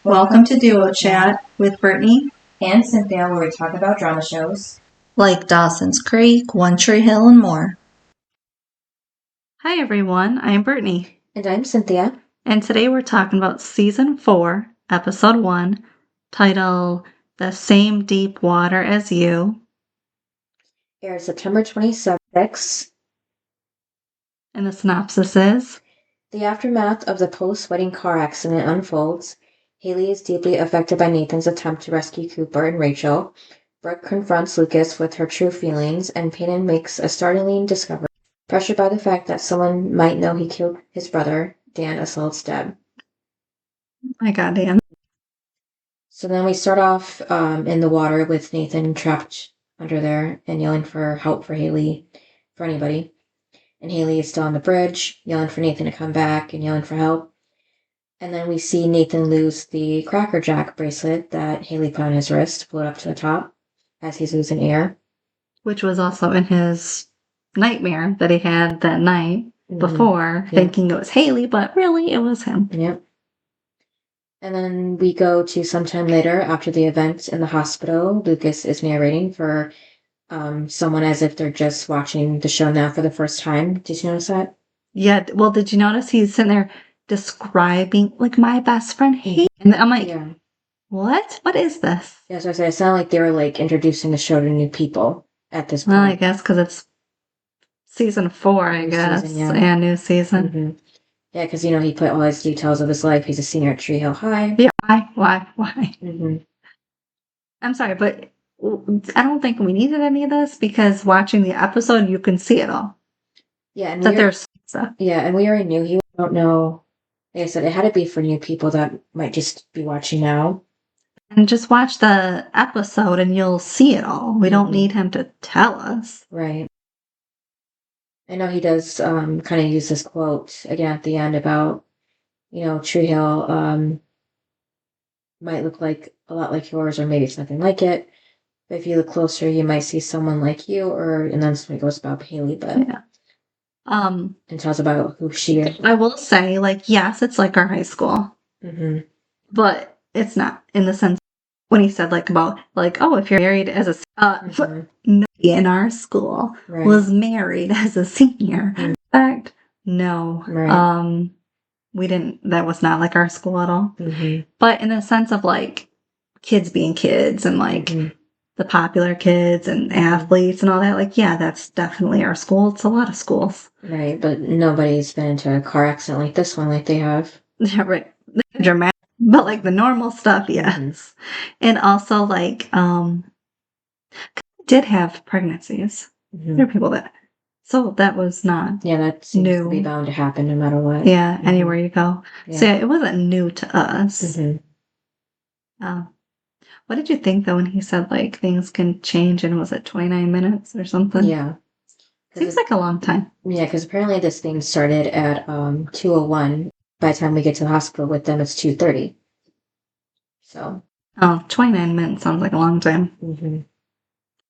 Welcome to Duo Chat with Brittany and Cynthia, where we talk about drama shows like Dawson's Creek, One Tree Hill, and more. Hi everyone, I'm Brittany. And I'm Cynthia. And today we're talking about Season 4, Episode 1, titled The Same Deep Water as You. Aired September 26th. And the synopsis is: The aftermath of the post-wedding car accident unfolds. Haley is deeply affected by Nathan's attempt to rescue Cooper and Rachel. Brooke confronts Lucas with her true feelings, and Peyton makes a startling discovery. Pressured by the fact that someone might know he killed his brother, Dan assaults Deb. My God, Dan. So then we start off in the water with Nathan trapped under there and yelling for help for Haley, for anybody. And Haley is still on the bridge, yelling for Nathan to come back and yelling for help. And then we see Nathan lose the Cracker Jack bracelet that Haley put on his wrist, float up to the top as he's losing air. Which was also in his nightmare that he had that night before, thinking it was Haley, but really it was him. Yep. And then we go to sometime later after the event in the hospital. Lucas is narrating for someone as if they're just watching the show now for the first time. Did you notice that? Yeah. Well, did you notice he's sitting there describing, like, my best friend Haley? And I'm like, what? What is this? Yeah, so I said it sounded like they were like introducing the show to new people at this point. Well, I guess because it's Season 4, I guess, and new season. Mm-hmm. Yeah, because, he put all his details of his life. He's a senior at Tree Hill High. Yeah, why? Mm-hmm. I'm sorry, but I don't think we needed any of this because watching the episode, you can see it all. Yeah, and there's stuff. Yeah, and we already knew he don't know. Like I said, it had to be for new people that might just be watching now. And just watch the episode and you'll see it all. We don't need him to tell us. Right. I know he does kind of use this quote again at the end about, Tree Hill might look like a lot like yours, or maybe it's nothing like it. But if you look closer, you might see someone like you, and then somebody goes about Haley, but and tells about who she is. I will say, yes, it's like our high school, but it's not in the sense when he said about if you're married as a nobody in our school was married as a senior. In fact, no, we didn't. That was not like our school at all. But in the sense of kids being kids and the popular kids and athletes and all that, that's definitely our school. It's a lot of schools. Right, but nobody's been into a car accident like this one like they have. Yeah, right. Dramatic. But the normal stuff, yes. And also did have pregnancies. There are people that, so that was not that seems new. To be bound to happen no matter what. Yeah, anywhere you go. Yeah. So it wasn't new to us. What did you think though when he said things can change in, was it 29 minutes or something? Yeah. Seems like a long time. Yeah, because apparently this thing started at 2:01. By the time we get to the hospital with them, it's 2:30. So. 29 minutes sounds like a long time. Don't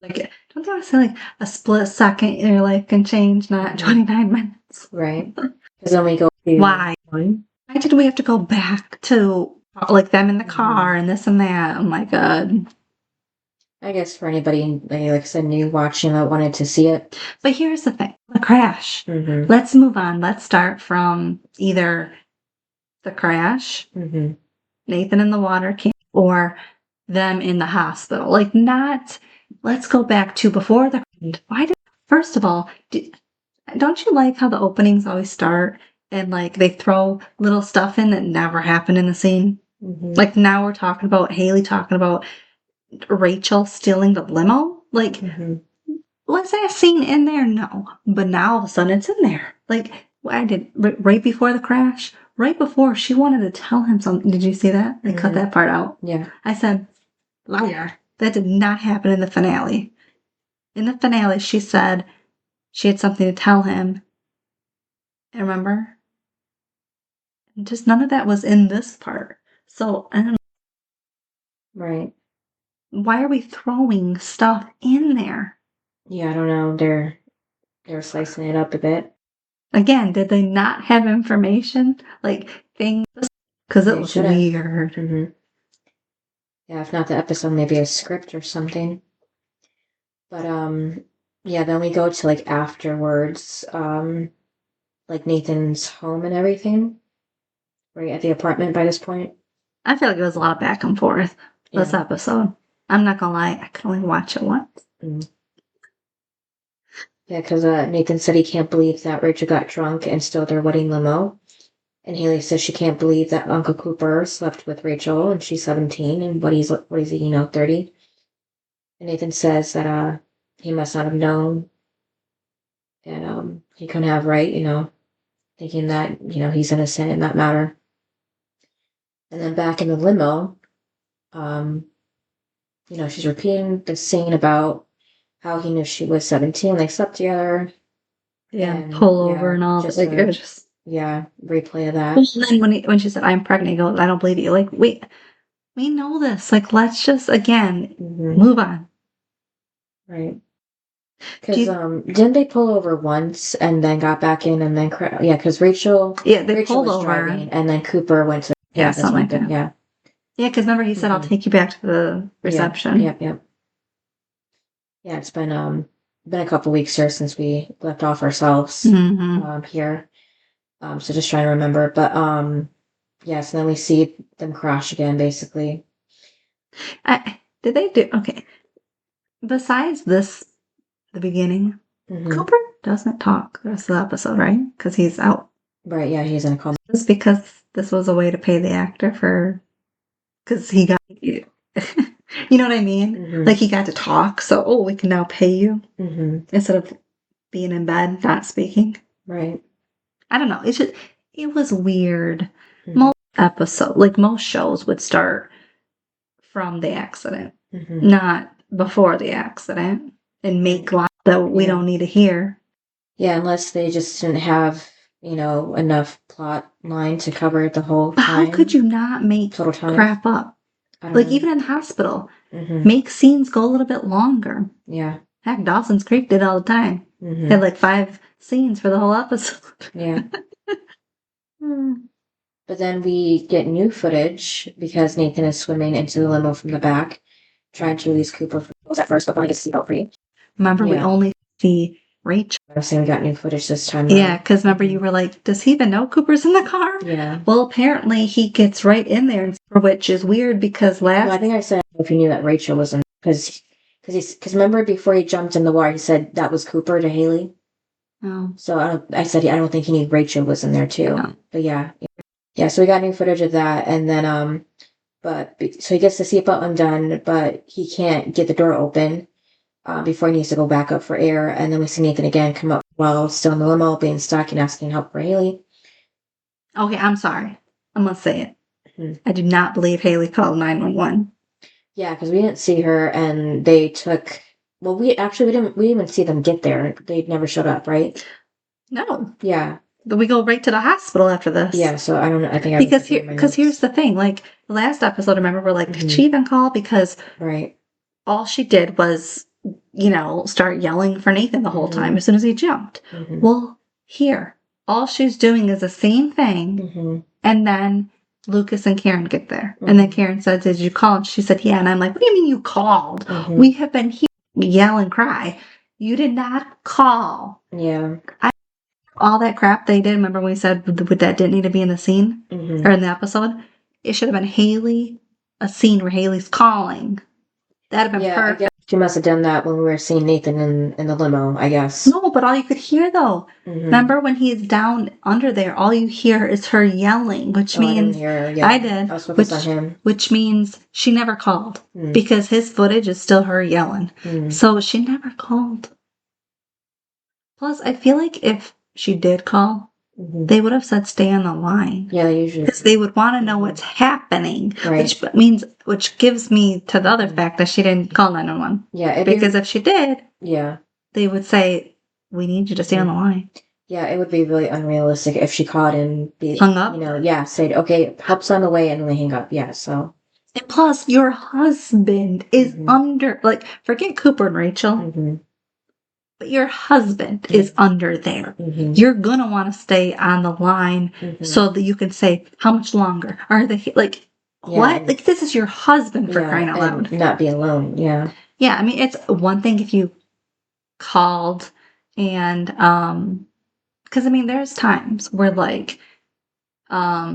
they always say a split second in your life can change, not 29 minutes? Right. Because then we go to... Why? Why did we have to go back to them in the car and this and that? Oh my God. I guess for anybody, like I said, new watching that wanted to see it. But here's the thing. The crash. Let's move on. Let's start from either the crash, Nathan in the water camp, or them in the hospital. Let's go back to before the... First of all, don't you like how the openings always start and they throw little stuff in that never happened in the scene? Now we're talking about Haley talking about Rachel stealing the limo. Was that scene in there? No. But now all of a sudden it's in there. I did right before the crash, right before she wanted to tell him something. Did you see that? They cut that part out. Yeah. I said, liar. That did not happen in the finale. In the finale, she said she had something to tell him. And remember? Just none of that was in this part. So, I don't know. Right. Why are we throwing stuff in there? Yeah, I don't know. They're slicing it up a bit. Again, did they not have information? Things... Because it was weird. Yeah, if not the episode, maybe a script or something. But yeah, then we go to like afterwards, like Nathan's home and everything, right at the apartment by this point. I feel like it was a lot of back and forth this Yeah. episode. I'm not gonna lie, I could only watch it once. Mm. Yeah, because Nathan said he can't believe that Rachel got drunk and stole their wedding limo. And Haley says she can't believe that Uncle Cooper slept with Rachel and she's 17 and what is he, 30? And Nathan says that he must not have known and he couldn't have right, thinking that, he's innocent in that matter. And then back in the limo, um, she's repeating the scene about how he knew she was 17, they slept together. Yeah, And, pull over and all that. Like, it was just. Yeah, replay of that. And then when she said, "I'm pregnant," he goes, "I don't believe you." Like, we know this. Like, let's just, again, move on. Right. Because didn't they pull over once and then got back in and then because Rachel they pulled was over driving and then Cooper went to something like that. Yeah, because remember he said, "I'll take you back to the reception." Yep. Yeah, it's been a couple weeks here since we left off ourselves here. So just trying to remember, but yes, and then we see them crash again, basically. Did they do okay? Besides this, the beginning, Cooper doesn't talk the rest of the episode, right? Because he's out. Right, yeah, he's in a coma. Just because this was a way to pay the actor because he got, you know what I mean? Like he got to talk, so we can now pay you instead of being in bed, not speaking. Right. I don't know. It was weird. Most episodes, like most shows, would start from the accident, not before the accident, and make lines that we don't need to hear. Yeah, unless they just didn't have, enough plot line to cover the whole time. How could you not make total time crap up? Like, even in the hospital, make scenes go a little bit longer. Yeah. Heck, Dawson's Creek did all the time. They had like 5 scenes for the whole episode. Yeah. But then we get new footage because Nathan is swimming into the limo from the back, trying to release Cooper from the at first, but when he gets seatbelt free. Remember, we only see Rachel. I was saying we got new footage this time. Yeah, because remember you were like, does he even know Cooper's in the car? Yeah. Well, apparently he gets right in there, which is weird because I think I said if he knew that Rachel was in, because remember before he jumped in the water, he said that was Cooper to Haley. Oh. So I said I don't think he knew Rachel was in there too. No. But yeah. Yeah, so we got new footage of that, and then, so he gets the seatbelt undone, but he can't get the door open before he needs to go back up for air, and then we see Nathan again come up while still in the limo, being stuck and asking help for Haley. Okay, I'm sorry. I'm gonna say it. I do not believe Haley called 911. Yeah, because we didn't see her, and they took... Well, we didn't even see them get there. They never showed up, right? No. Yeah. But we go right to the hospital after this. Yeah, so I don't know. I think because here's the thing. Like the last episode, remember, we're like, did she even call? Because all she did was, start yelling for Nathan the whole time as soon as he jumped. Well, here, all she's doing is the same thing, and then Lucas and Karen get there, and then Karen said, "Did you call?" And she said, "Yeah." And I'm like, "What do you mean you called? We have been here, yell and cry. You did not call." Yeah. All that crap they did, remember when we said that didn't need to be in the scene or in the episode? It should have been Haley, a scene where Haley's calling. That'd have been perfect. I guess she must have done that when we were seeing Nathan in the limo, I guess. No, but all you could hear though, remember when he's down under there, all you hear is her yelling, which means I did. I was focused on him. Which means she never called because his footage is still her yelling. So she never called. Plus, I feel like if she did call, they would have said stay on the line. Yeah, they usually. Because they would want to know what's happening. Right. Which gives me to the other fact that she didn't call 911. Yeah. Because if she did, they would say, we need you to stay on the line. Yeah, it would be really unrealistic if she called and hung up. Said, okay, help's on the way, and then they hang up. Yeah, so. And plus, your husband is under, forget Cooper and Rachel. But your husband is under there. You're going to want to stay on the line so that you can say, how much longer? Are they, What? Like, this is your husband, for crying out loud. Not be alone. Yeah. Yeah, I mean, it's one thing if you called and, because I mean, there's times where, like, I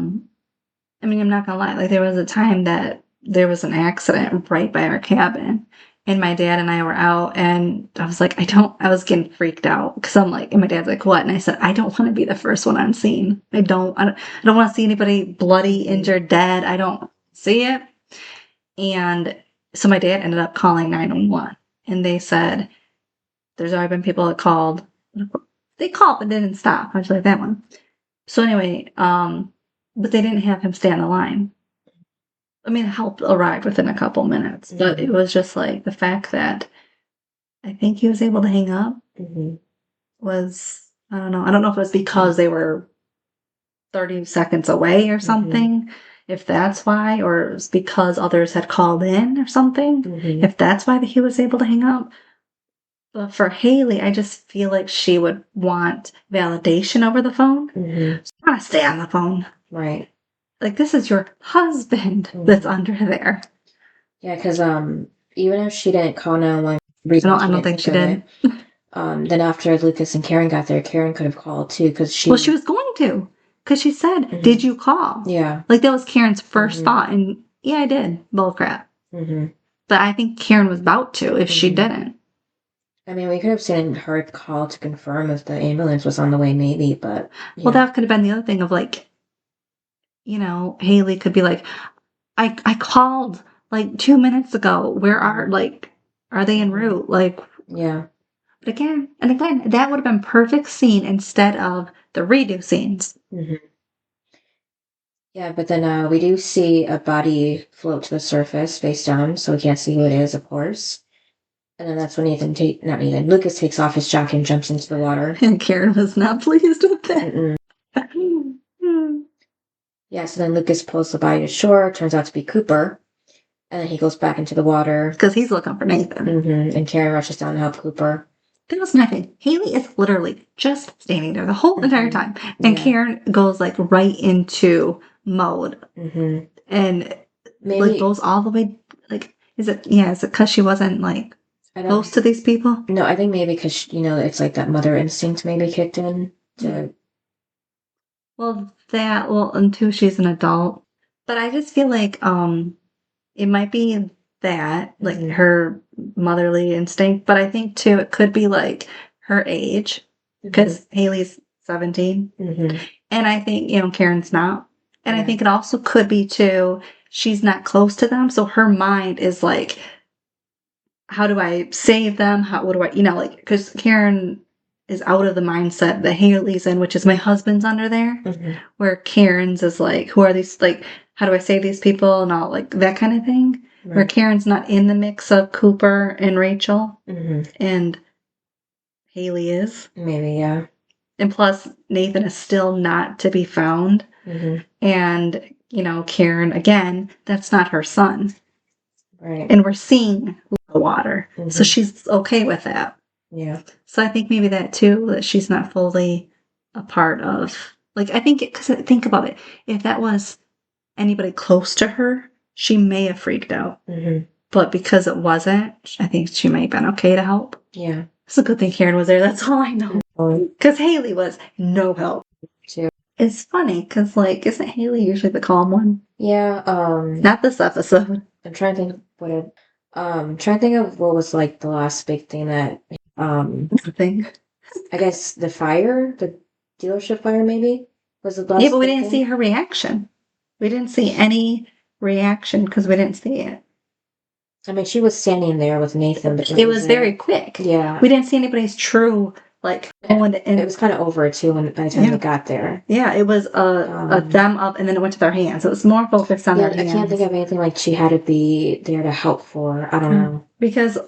mean, I'm not gonna lie, like, there was a time that there was an accident right by our cabin, and my dad and I were out, and I was like, I was getting freaked out, because I'm like, and my dad's like, what? And I said, I don't want to be the first one on scene. I don't want to see anybody bloody, injured, dead. I don't see it. And so my dad ended up calling 911, and they said, there's already been people that called. They called, but they didn't stop. I was like, that one. So anyway, but they didn't have him stay on the line. I mean, help arrived within a couple minutes, but it was just like the fact that I think he was able to hang up was, I don't know. I don't know if it was because they were 30 seconds away or something, if that's why, or it was because others had called in or something, if that's why he was able to hang up. But for Haley, I just feel like she would want validation over the phone. So I want to stay on the phone. Right. Like, this is your husband that's under there. Yeah, because even if she didn't call 911, I don't think she did. Then after Lucas and Karen got there, Karen could have called too, because she... Well, she was going to, because she said, did you call? Yeah. Like, that was Karen's first thought, and yeah, I did. Bullcrap. But I think Karen was about to if she didn't. I mean, we could have seen her call to confirm if the ambulance was on the way, maybe, but... Yeah. Well, that could have been the other thing of, like, you know, Haley could be like, I called, like, 2 minutes ago. Where are they en route? Like... Yeah. But again, that would have been perfect scene instead of the redo scenes. Yeah, but then we do see a body float to the surface face down, so we can't see who it is, of course. And then that's when Lucas takes off his jacket and jumps into the water. And Karen was not pleased with that. Yeah, so then Lucas pulls the body to shore, turns out to be Cooper, and then he goes back into the water. Because he's looking for Nathan. And Karen rushes down to help Cooper. That was nothing. Haley is literally just standing there the whole entire time. And Karen goes, like, right into mode. And maybe, like, goes all the way, like, is it because she wasn't, like, close to these people? No, I think maybe because, it's like that mother instinct maybe kicked in to... Until she's an adult. But I just feel like, it might be that, like, her motherly instinct, but I think, too, it could be, like, her age, because Haley's 17, and I think, Karen's not, and I think it also could be, too, she's not close to them, so her mind is, like, how do I save them? What do I, because Karen is out of the mindset that Haley's in, which is my husband's under there, where Karen's is, like, who are these, like, how do I save these people, and all, like, that kind of thing. Where Karen's not in the mix of Cooper and Rachel, and Haley is. Maybe, yeah. And plus, Nathan is still not to be found. And, Karen, again, that's not her son. Right. And we're seeing the water. So she's okay with that. Yeah. So I think maybe that, too, that she's not fully a part of. Like, I think, because think about it. If that was anybody close to her, she may have freaked out. But because it wasn't, I think she may have been okay to help. Yeah. It's a good thing Karen was there. That's all I know. Because Haley was no help. Too. It's funny, because, like, isn't Haley usually the calm one? Yeah. Not this episode. I'm trying to think of what was, like, the last big thing that, Thing. I guess the dealership fire, maybe, was the last. Yeah, but we didn't see her reaction. We didn't see any reaction because we didn't see it. I mean, she was standing there with Nathan, but it was very quick. Yeah, we didn't see anybody's true, like, and it was kind of over too by the time they got there. Yeah, it was a them up, and then it went to their hands. It was more focused on their hands. I can't think of anything like she had to be there to help for. I don't know, because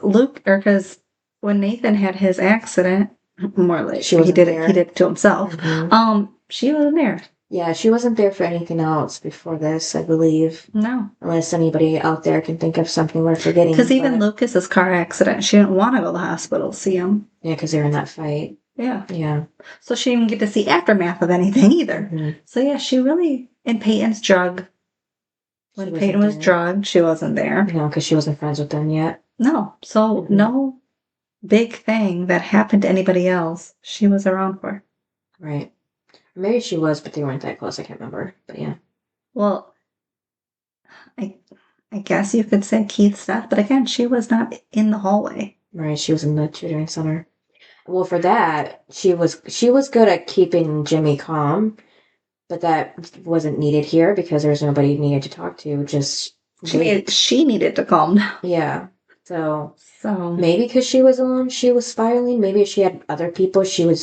when Nathan had his accident, more like he did it to himself. She wasn't there. Yeah, she wasn't there for anything else before this, I believe. No. Unless anybody out there can think of something we're forgetting. Because even Lucas's car accident, she didn't want to go to the hospital to see him. Yeah, because they were in that fight. Yeah. Yeah. So she didn't get to see aftermath of anything either. So yeah, she really, and Peyton's drug When wasn't Peyton was there. drugged, she wasn't there. No, because she wasn't friends with them yet. No. So no big thing that happened to anybody else, she was around for. Right. Maybe she was, but they weren't that close. I can't remember. But yeah. Well, I guess you could say Keith's death, but again, she was not in the hallway. Right. She was in the tutoring center. Well, for that, she was good at keeping Jimmy calm, but that wasn't needed here because there's nobody needed to talk to. Just she needed to calm down. Yeah. So So maybe because she was alone, she was spiraling. Maybe if she had other people, she would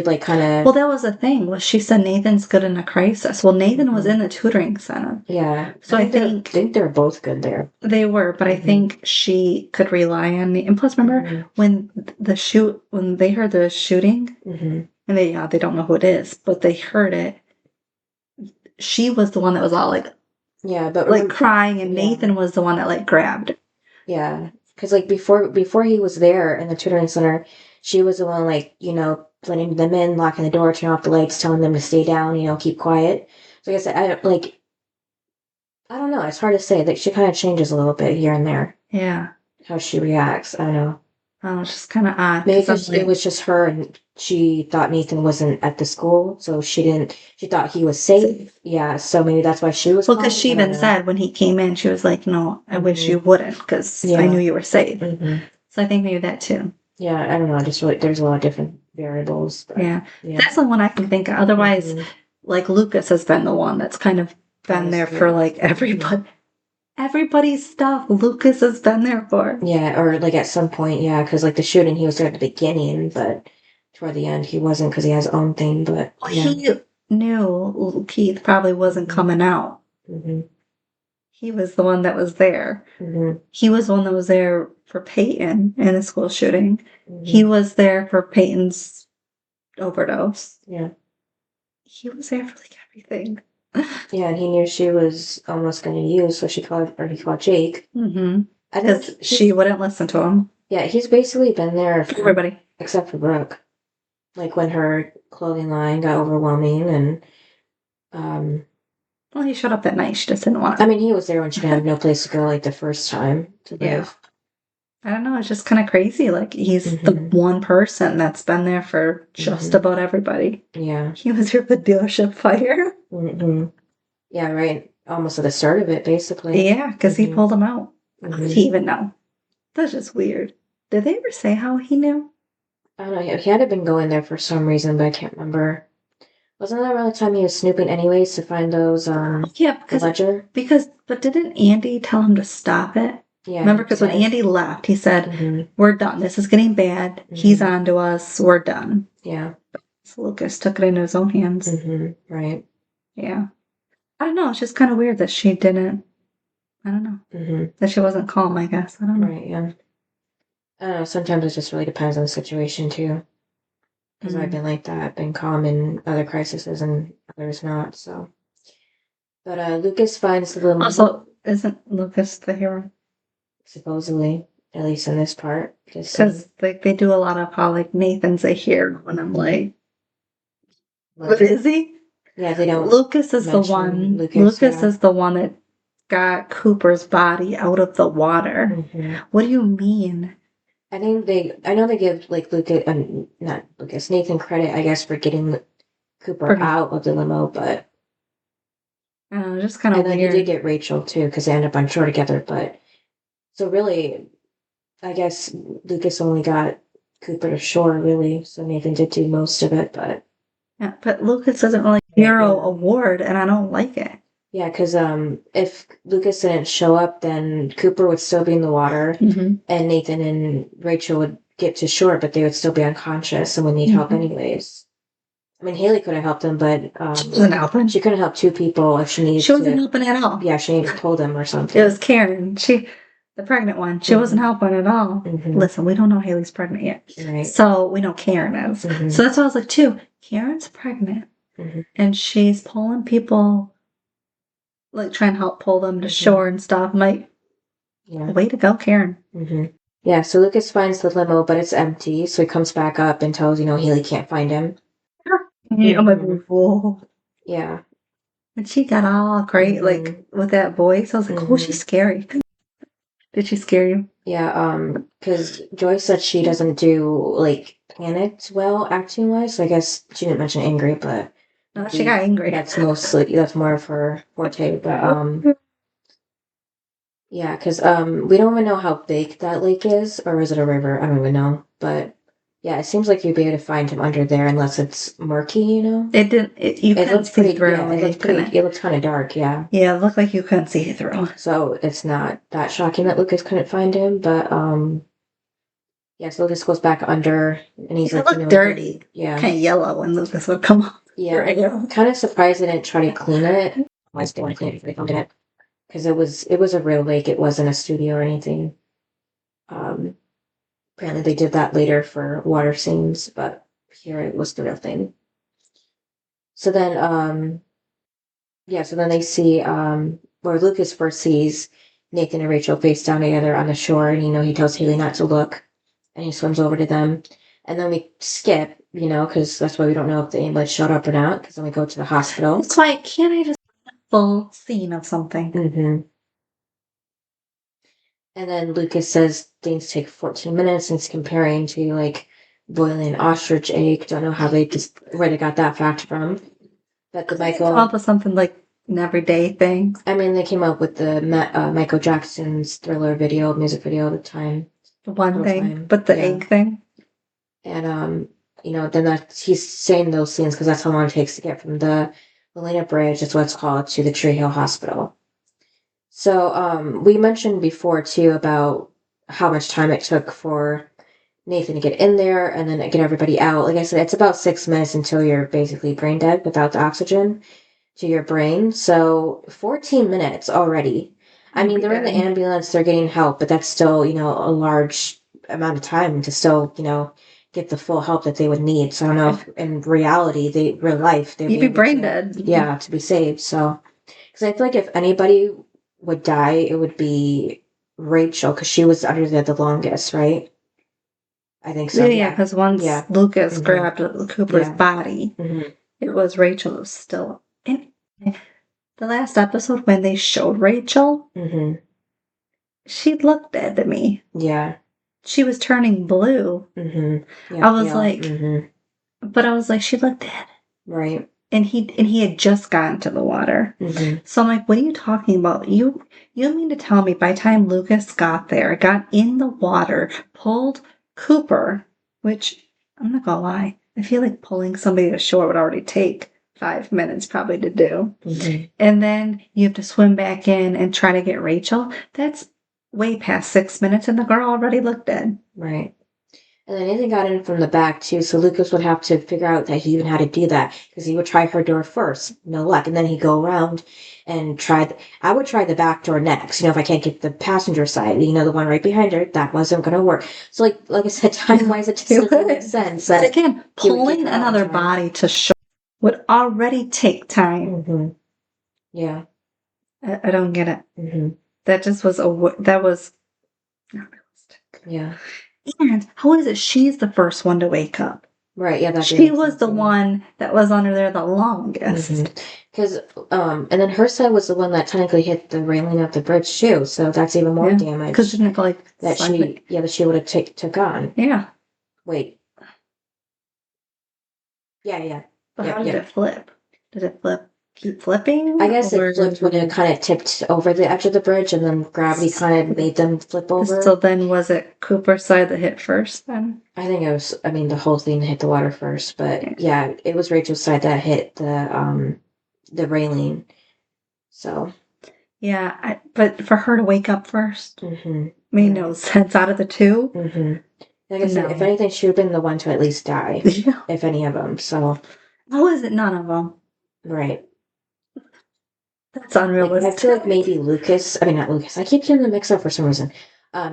like kind of. Well, that was the thing. Was she said Nathan's good in a crisis? Well, Nathan was in the tutoring center. Yeah. So I think they're both good there. They were, but I think she could rely on me. And plus, remember when they heard the shooting, and they don't know who it is, but they heard it. She was the one that was all like, but crying, and Nathan was the one that like grabbed. Yeah, because like before he was there in the tutoring center, she was the one like letting them in, locking the door, turning off the lights, telling them to stay down, keep quiet. So I guess I don't know. It's hard to say. Like she kind of changes a little bit here and there. Yeah, how she reacts. I don't know. Oh, it's just kind of odd. Maybe because it was just her, and she thought Nathan wasn't at the school, so she thought he was safe. Yeah, so maybe that's why she was. Well, because she even said when he came in, she was like, "No, I wish you wouldn't, because I knew you were safe." So I think maybe that too. Yeah, I don't know. Just there's a lot of different variables. But, yeah, that's the one I can think of. Otherwise, like Lucas has been the one that's kind of been there for like everybody. Everybody's stuff Lucas has been there for. Yeah, or like at some point, yeah, because like the shooting, he was there at the beginning, but toward the end, he wasn't because he has his own thing. But he knew Keith probably wasn't coming out. He was the one that was there. He was the one that was there for Peyton in the school shooting. He was there for Peyton's overdose. Yeah. He was there for like everything. Yeah, and he knew she was almost going to use, so he called Jake. Because she wouldn't listen to him. Yeah, he's basically been there for everybody. Except for Brooke. Like when her clothing line got overwhelming and well, he showed up that night. She just didn't want to. I mean, he was there when she had no place to go, like the first time to live. I don't know. It's just kind of crazy. Like he's the one person that's been there for just about everybody. Yeah. He was here for the dealership fire. Yeah, right. Almost at the start of it, basically. Yeah, because he pulled him out. How did he even know? That's just weird. Did they ever say how he knew? I don't know. He had been going there for some reason, but I can't remember. Wasn't that around the time he was snooping anyways to find those, yeah, because, ledger? But didn't Andy tell him to stop it? Yeah. Remember, because when Andy left, he said, we're done. This is getting bad. He's on to us. We're done. Yeah. So Lucas took it into his own hands. Right. Yeah. I don't know. It's just kind of weird that she didn't. I don't know. That she wasn't calm, I guess. I don't know. Right, yeah. I don't know. Sometimes it just really depends on the situation, too. Because I've been like that. Been calm in other crises and others not, so. But Lucas finds the little... Also, isn't Lucas the hero? Supposedly. At least in this part. Because like, they do a lot of how like Nathan's a hero, and I'm like... What is he? Yeah, they don't. Lucas is the one. Lucas is the one that got Cooper's body out of the water. What do you mean? I know they give like not Lucas, Nathan credit, I guess, for getting Cooper out of the limo, but just kind of weird. And then they did get Rachel too, because they ended up on shore together. But so really, I guess Lucas only got Cooper to shore, really. So Nathan did do most of it, but. Yeah, but Lucas doesn't really hero award, and I don't like it. Yeah, because if Lucas didn't show up, then Cooper would still be in the water, and Nathan and Rachel would get to shore, but they would still be unconscious and would need help anyways. I mean, Haley could have helped them, but she wasn't helping. She couldn't help two people if she needed. She wasn't helping at all. Yeah, she needed to told them or something. It was Karen. The pregnant one. She wasn't helping at all. Listen, we don't know Haley's pregnant yet, right? So we know Karen is. So that's why I was like, too. Karen's pregnant, and she's pulling people, like trying to help pull them to shore and stuff. Like, way to go, Karen. Yeah, so Lucas finds the limo, but it's empty. So he comes back up and tells Haley can't find him. I'm like, whoa. Yeah, And she got all great, like, with that voice. I was like, oh, she's scary. Did she scare you? Yeah, because Joyce said she doesn't do, like, panicked well acting-wise, so I guess she didn't mention angry, but No, she got angry. that's more of her forte, but, yeah, because, we don't even know how big that lake is, or is it a river? I don't even know, but, yeah, it seems like you'd be able to find him under there unless it's murky, you know? It didn't, you It couldn't looks see pretty, through. yeah, it looks kind of dark, yeah. Yeah, it looked like you couldn't see through. So it's not that shocking that Lucas couldn't find him, but yeah, so Lucas goes back under and he's It like, looked dirty. yeah. Kind of yellow when Lucas would come up. Yeah, Right. I'm kind of surprised they didn't try to clean it. Why did they want to clean it before they found it? Because it was a real lake, it wasn't a studio or anything. Apparently they did that later for water scenes, but here it was the real thing. So then yeah, so then they see where Lucas first sees Nathan and Rachel face down together on the shore, and he tells Haley not to look, and he swims over to them. And then we skip, because that's why we don't know if the ambulance showed up or not, because then we go to the hospital. That's why can't I just full scene of something? Mm-hmm. And then Lucas says things take 14 minutes, and it's comparing to like boiling an ostrich egg. Don't know where they got that fact from. But the Michael come up with something like an everyday thing. I mean, they came up with the Michael Jackson's Thriller music video at the time. The one thing, but the egg thing. And then he's saying those scenes because that's how long it takes to get from the Molina Bridge, is what it's called, to the Tree Hill Hospital. So we mentioned before too about how much time it took for Nathan to get in there and then get everybody out. Like I said, it's about 6 minutes until you're basically brain dead without the oxygen to your brain. So 14 minutes already. I mean, they're in the ambulance, they're getting help, but that's still, a large amount of time to still, get the full help that they would need. So I don't know if in reality, real life, they'd be brain dead. Yeah, to be saved. So, because I feel like if anybody would die, it would be Rachel, because she was under there the longest, right? I think so. Yeah, because once Lucas grabbed Cooper's body, it was Rachel who was still in. The last episode when they showed Rachel, she looked dead to me. Yeah. She was turning blue. Yeah, I was like, but I was like, she looked dead. Right. And he had just gotten to the water. So I'm like, what are you talking about? You mean to tell me by the time Lucas got there, got in the water, pulled Cooper, which I'm not gonna lie, I feel like pulling somebody to shore would already take 5 minutes probably to do. And then you have to swim back in and try to get Rachel. That's way past 6 minutes and the girl already looked dead. Right. And then Nathan got in from the back too, so Lucas would have to figure out that he even had to do that, because he would try her door first, no luck, and then he'd go around and I would try the back door next, if I can't get the passenger side, the one right behind her, that wasn't going to work. So like I said, time-wise, it just doesn't make sense. But again, pulling another body to shore would already take time. Yeah. I don't get it. That just was that was not realistic. Yeah. And how is it she's the first one to wake up? Right, yeah, she was the one that was under there the longest. Because, and then her side was the one that technically hit the railing of the bridge too, so that's even more damage. Because didn't it go like that she would have took on. Yeah. Wait. Yeah. But how did it flip? Did it keep flipping? I guess it flipped when it kind of tipped over the edge of the bridge, and then gravity kind of made them flip over. So then was it Cooper's side that hit first then? I think it was, the whole thing hit the water first, but yeah, it was Rachel's side that hit the railing. So. Yeah, but for her to wake up first made no sense out of the two. Like I said, if anything, she would have been the one to at least die. If any of them, so. How is it none of them? Right. That's unrealistic. I feel like maybe not Lucas. I keep getting them mixed up for some reason.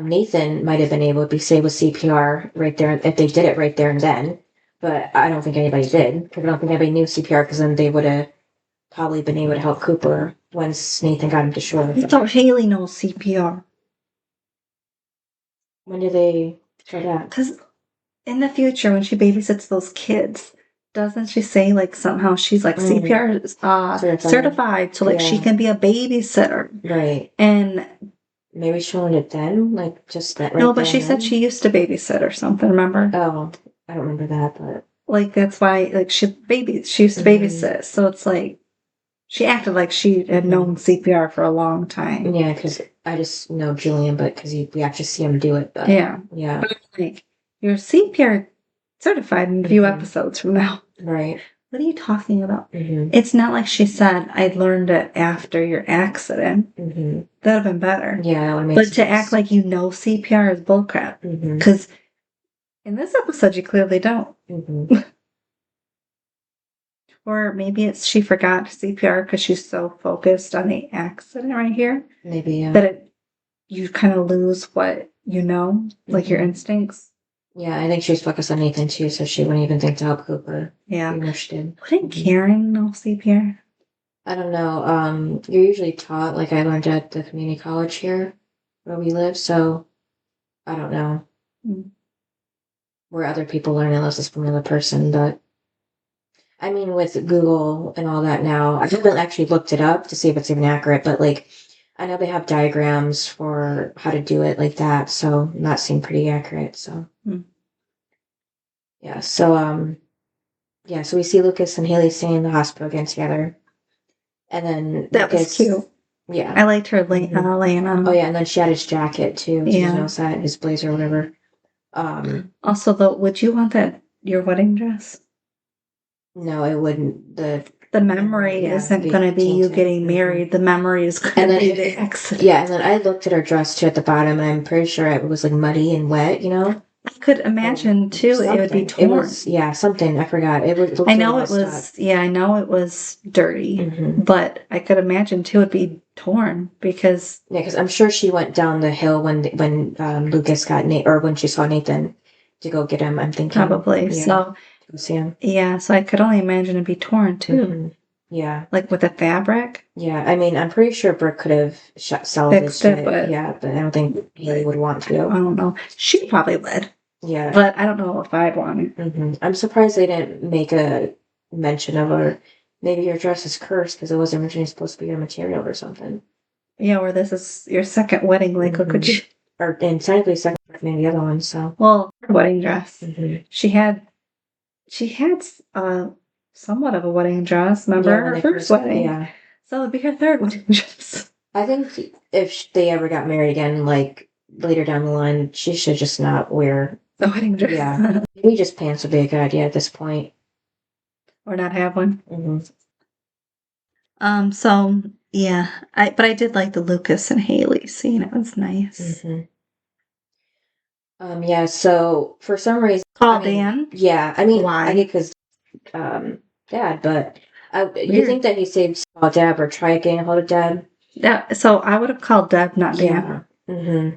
Nathan might have been able to be saved with CPR right there if they did it right there and then. But I don't think anybody did. Because I don't think anybody knew CPR, because then they would have probably been able to help Cooper once Nathan got him to shore. I thought Haley knows CPR. When did they try that? Because in the future, when she babysits those kids, doesn't she say like somehow she's like CPR certified, so like she can be a babysitter, right? And maybe she learned it then, like just that. Right no, but she said she used to babysit or something. Remember? Oh, I don't remember that, but like that's why like she used to babysit, so it's like she acted like she had known CPR for a long time. Yeah, because I just know Julian, but because we actually see him do it. But yeah. But like you're CPR certified in a few episodes from now. Right. What are you talking about? It's not like she said, I learned it after your accident. That would have been better. Yeah, that would make sense. But to act like you know CPR is bullcrap. Because in this episode, you clearly don't. Or maybe it's she forgot CPR because she's so focused on the accident right here. Maybe, yeah. That you kind of lose what you know, like your instincts. Yeah, I think she was focused on Nathan too, so she wouldn't even think to help Cooper. Yeah. Even if she did. Wouldn't Karen know CPR? I don't know. You're usually taught, like I learned at the community college here where we live, so I don't know where other people learn unless it's from another person, but I mean, with Google and all that now, I haven't actually looked it up to see if it's even accurate, but like, I know they have diagrams for how to do it like that, so that seemed pretty accurate. So, yeah. So, yeah. So we see Lucas and Haley staying in the hospital again together, and then that Lucas, was cute. Yeah, I liked her laying on. Oh yeah, and then she had his jacket too. Yeah, you know, that his blazer or whatever. Also, though, would you want that your wedding dress? No, it wouldn't. The memory isn't going to be you getting married. The memory is going to be the accident. Yeah, and then I looked at her dress too at the bottom, and I'm pretty sure it was like muddy and wet. You know, I could imagine too. It would be torn. It was, yeah, something I forgot. It was. I know it was. Yeah, I know it was dirty, but I could imagine too it'd be torn because because I'm sure she went down the hill when Lucas got Nate, or when she saw Nathan to go get him. I'm thinking probably so. See him. Yeah, so I could only imagine it'd be torn too. Yeah, like with the fabric. Yeah, I mean, I'm pretty sure Brooke could have salvaged it, but yeah, but I don't think Haley would want to. I don't know. She probably would. Yeah, but I don't know if I'd want it. I'm surprised they didn't make a mention of her. Maybe your dress is cursed because it wasn't originally supposed to be your material or something. Yeah, or this is your second wedding. Like, could you? Or and technically second from the other one. So well, her wedding dress. She had somewhat of a wedding dress. Remember her first wedding? Yeah. So it'd be her third wedding dress. I think if they ever got married again, like later down the line, she should just not wear the wedding dress. Yeah. Maybe just pants would be a good idea at this point. Or not have one. So yeah, but I did like the Lucas and Haley scene. It was nice. Yeah, so for some reason call Dan. Yeah, I mean why? I think because Dad, but you think that he saved Deb or tried getting a hold of Deb? Yeah, so I would have called Deb, not Dan. Yeah.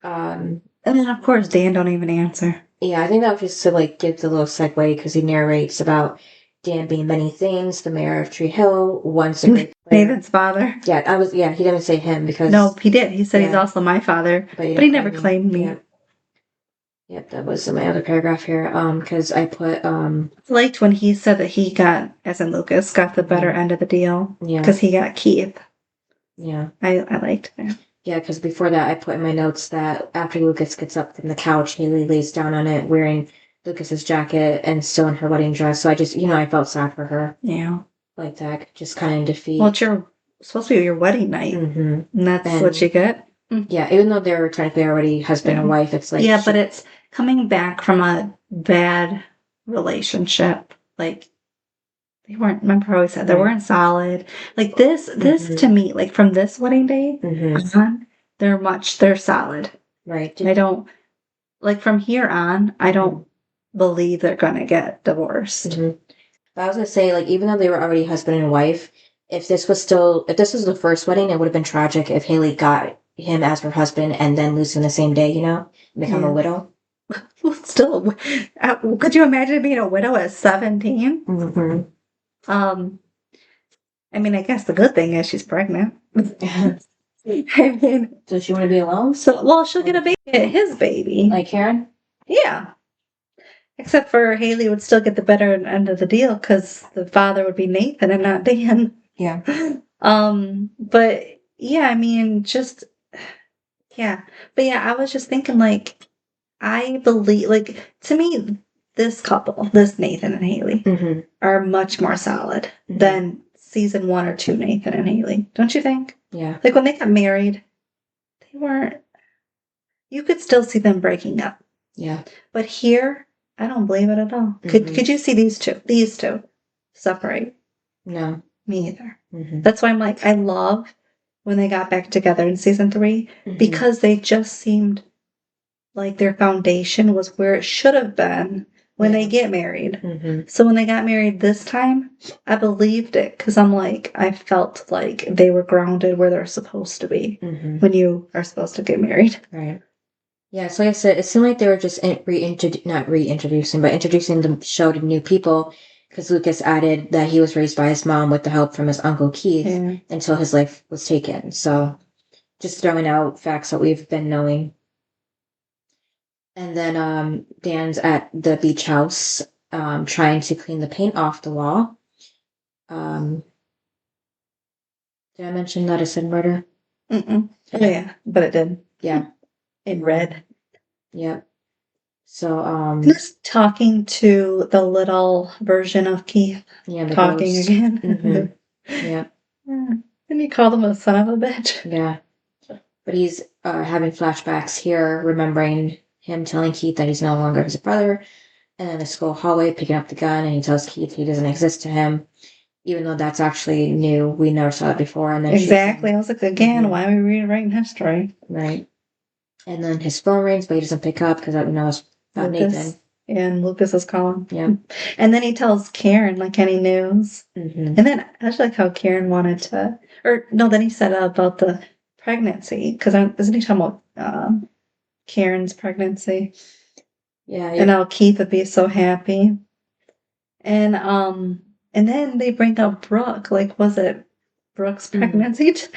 And then of course Dan don't even answer. Yeah, I think that was just to like give the little segue because he narrates about Dan being many things, the mayor of Tree Hill, once a great player. Nathan's father. Yeah, he didn't say him because no, he did. He said he's also my father, but he never claimed me. Yeah. Yep, that was in my other paragraph here. Because I put I liked when he said that he got, as in Lucas, got the better end of the deal. Yeah, because he got Keith. Yeah, I liked that. Yeah, because before that, I put in my notes that after Lucas gets up from the couch, Haley lays down on it wearing Lucas's jacket and still in her wedding dress. So I just, I felt sad for her. Yeah, like that, just kind of in defeat. Well, it's supposed to be your wedding night, and that's what you get. Yeah, even though they were technically already husband and wife, it's like but it's coming back from a bad relationship. Like they weren't. Remember how I said they weren't solid. Like this to me, like from this wedding day on, they're solid. Right. I don't like from here on. I don't believe they're gonna get divorced. But I was gonna say, like, even though they were already husband and wife, if this was the first wedding, it would have been tragic if Haley got him as her husband and then lose him the same day, become a widow. Well, still, could you imagine being a widow at 17? I mean, I guess the good thing is she's pregnant. I mean, does she want to be alone? So, well, she'll get a baby, his baby, like Karen. Yeah. Except for Haley would still get the better end of the deal because the father would be Nathan and not Dan. Yeah. But yeah, I mean, just yeah. But yeah, I was just thinking like I believe like to me this couple, this Nathan and Haley, are much more solid than season 1 or 2 Nathan and Haley. Don't you think? Yeah. Like when they got married, they weren't you could still see them breaking up. Yeah. But here, I don't believe it at all. Could you see these two separate? No. Me either. That's why I'm like, I love when they got back together in season 3 because they just seemed like their foundation was where it should have been when they get married. So when they got married this time, I believed it because I'm like, I felt like they were grounded where they're supposed to be when you are supposed to get married. Right. Yeah, so like I said, it seemed like they were just not reintroducing, but introducing the show to new people because Lucas added that he was raised by his mom with the help from his uncle Keith until his life was taken. So just throwing out facts that we've been knowing. And then Dan's at the beach house trying to clean the paint off the wall. Did I mention that it said murder? Oh, yeah, but it did. Yeah. In red. Yep. So, just talking to the little version of Keith. Yeah, talking ghost. again. Yeah. And he called him a son of a bitch. Yeah. But he's having flashbacks here, remembering him telling Keith that he's no longer his brother, and then the school hallway picking up the gun, and he tells Keith he doesn't exist to him, even though that's actually new. We never saw it before. And then exactly. I was like, again, why are we rewriting history? Right. And then his phone rings, but he doesn't pick up because that knows about Nathan. And Lucas is calling. Yeah. And then he tells Karen, like, any news. And then I just like how Karen wanted to, or no, then he said about the pregnancy, because isn't he talking about Karen's pregnancy? Yeah. And how Keith would be so happy. And then they bring up Brooke. Like, was it Brooke's pregnancy test?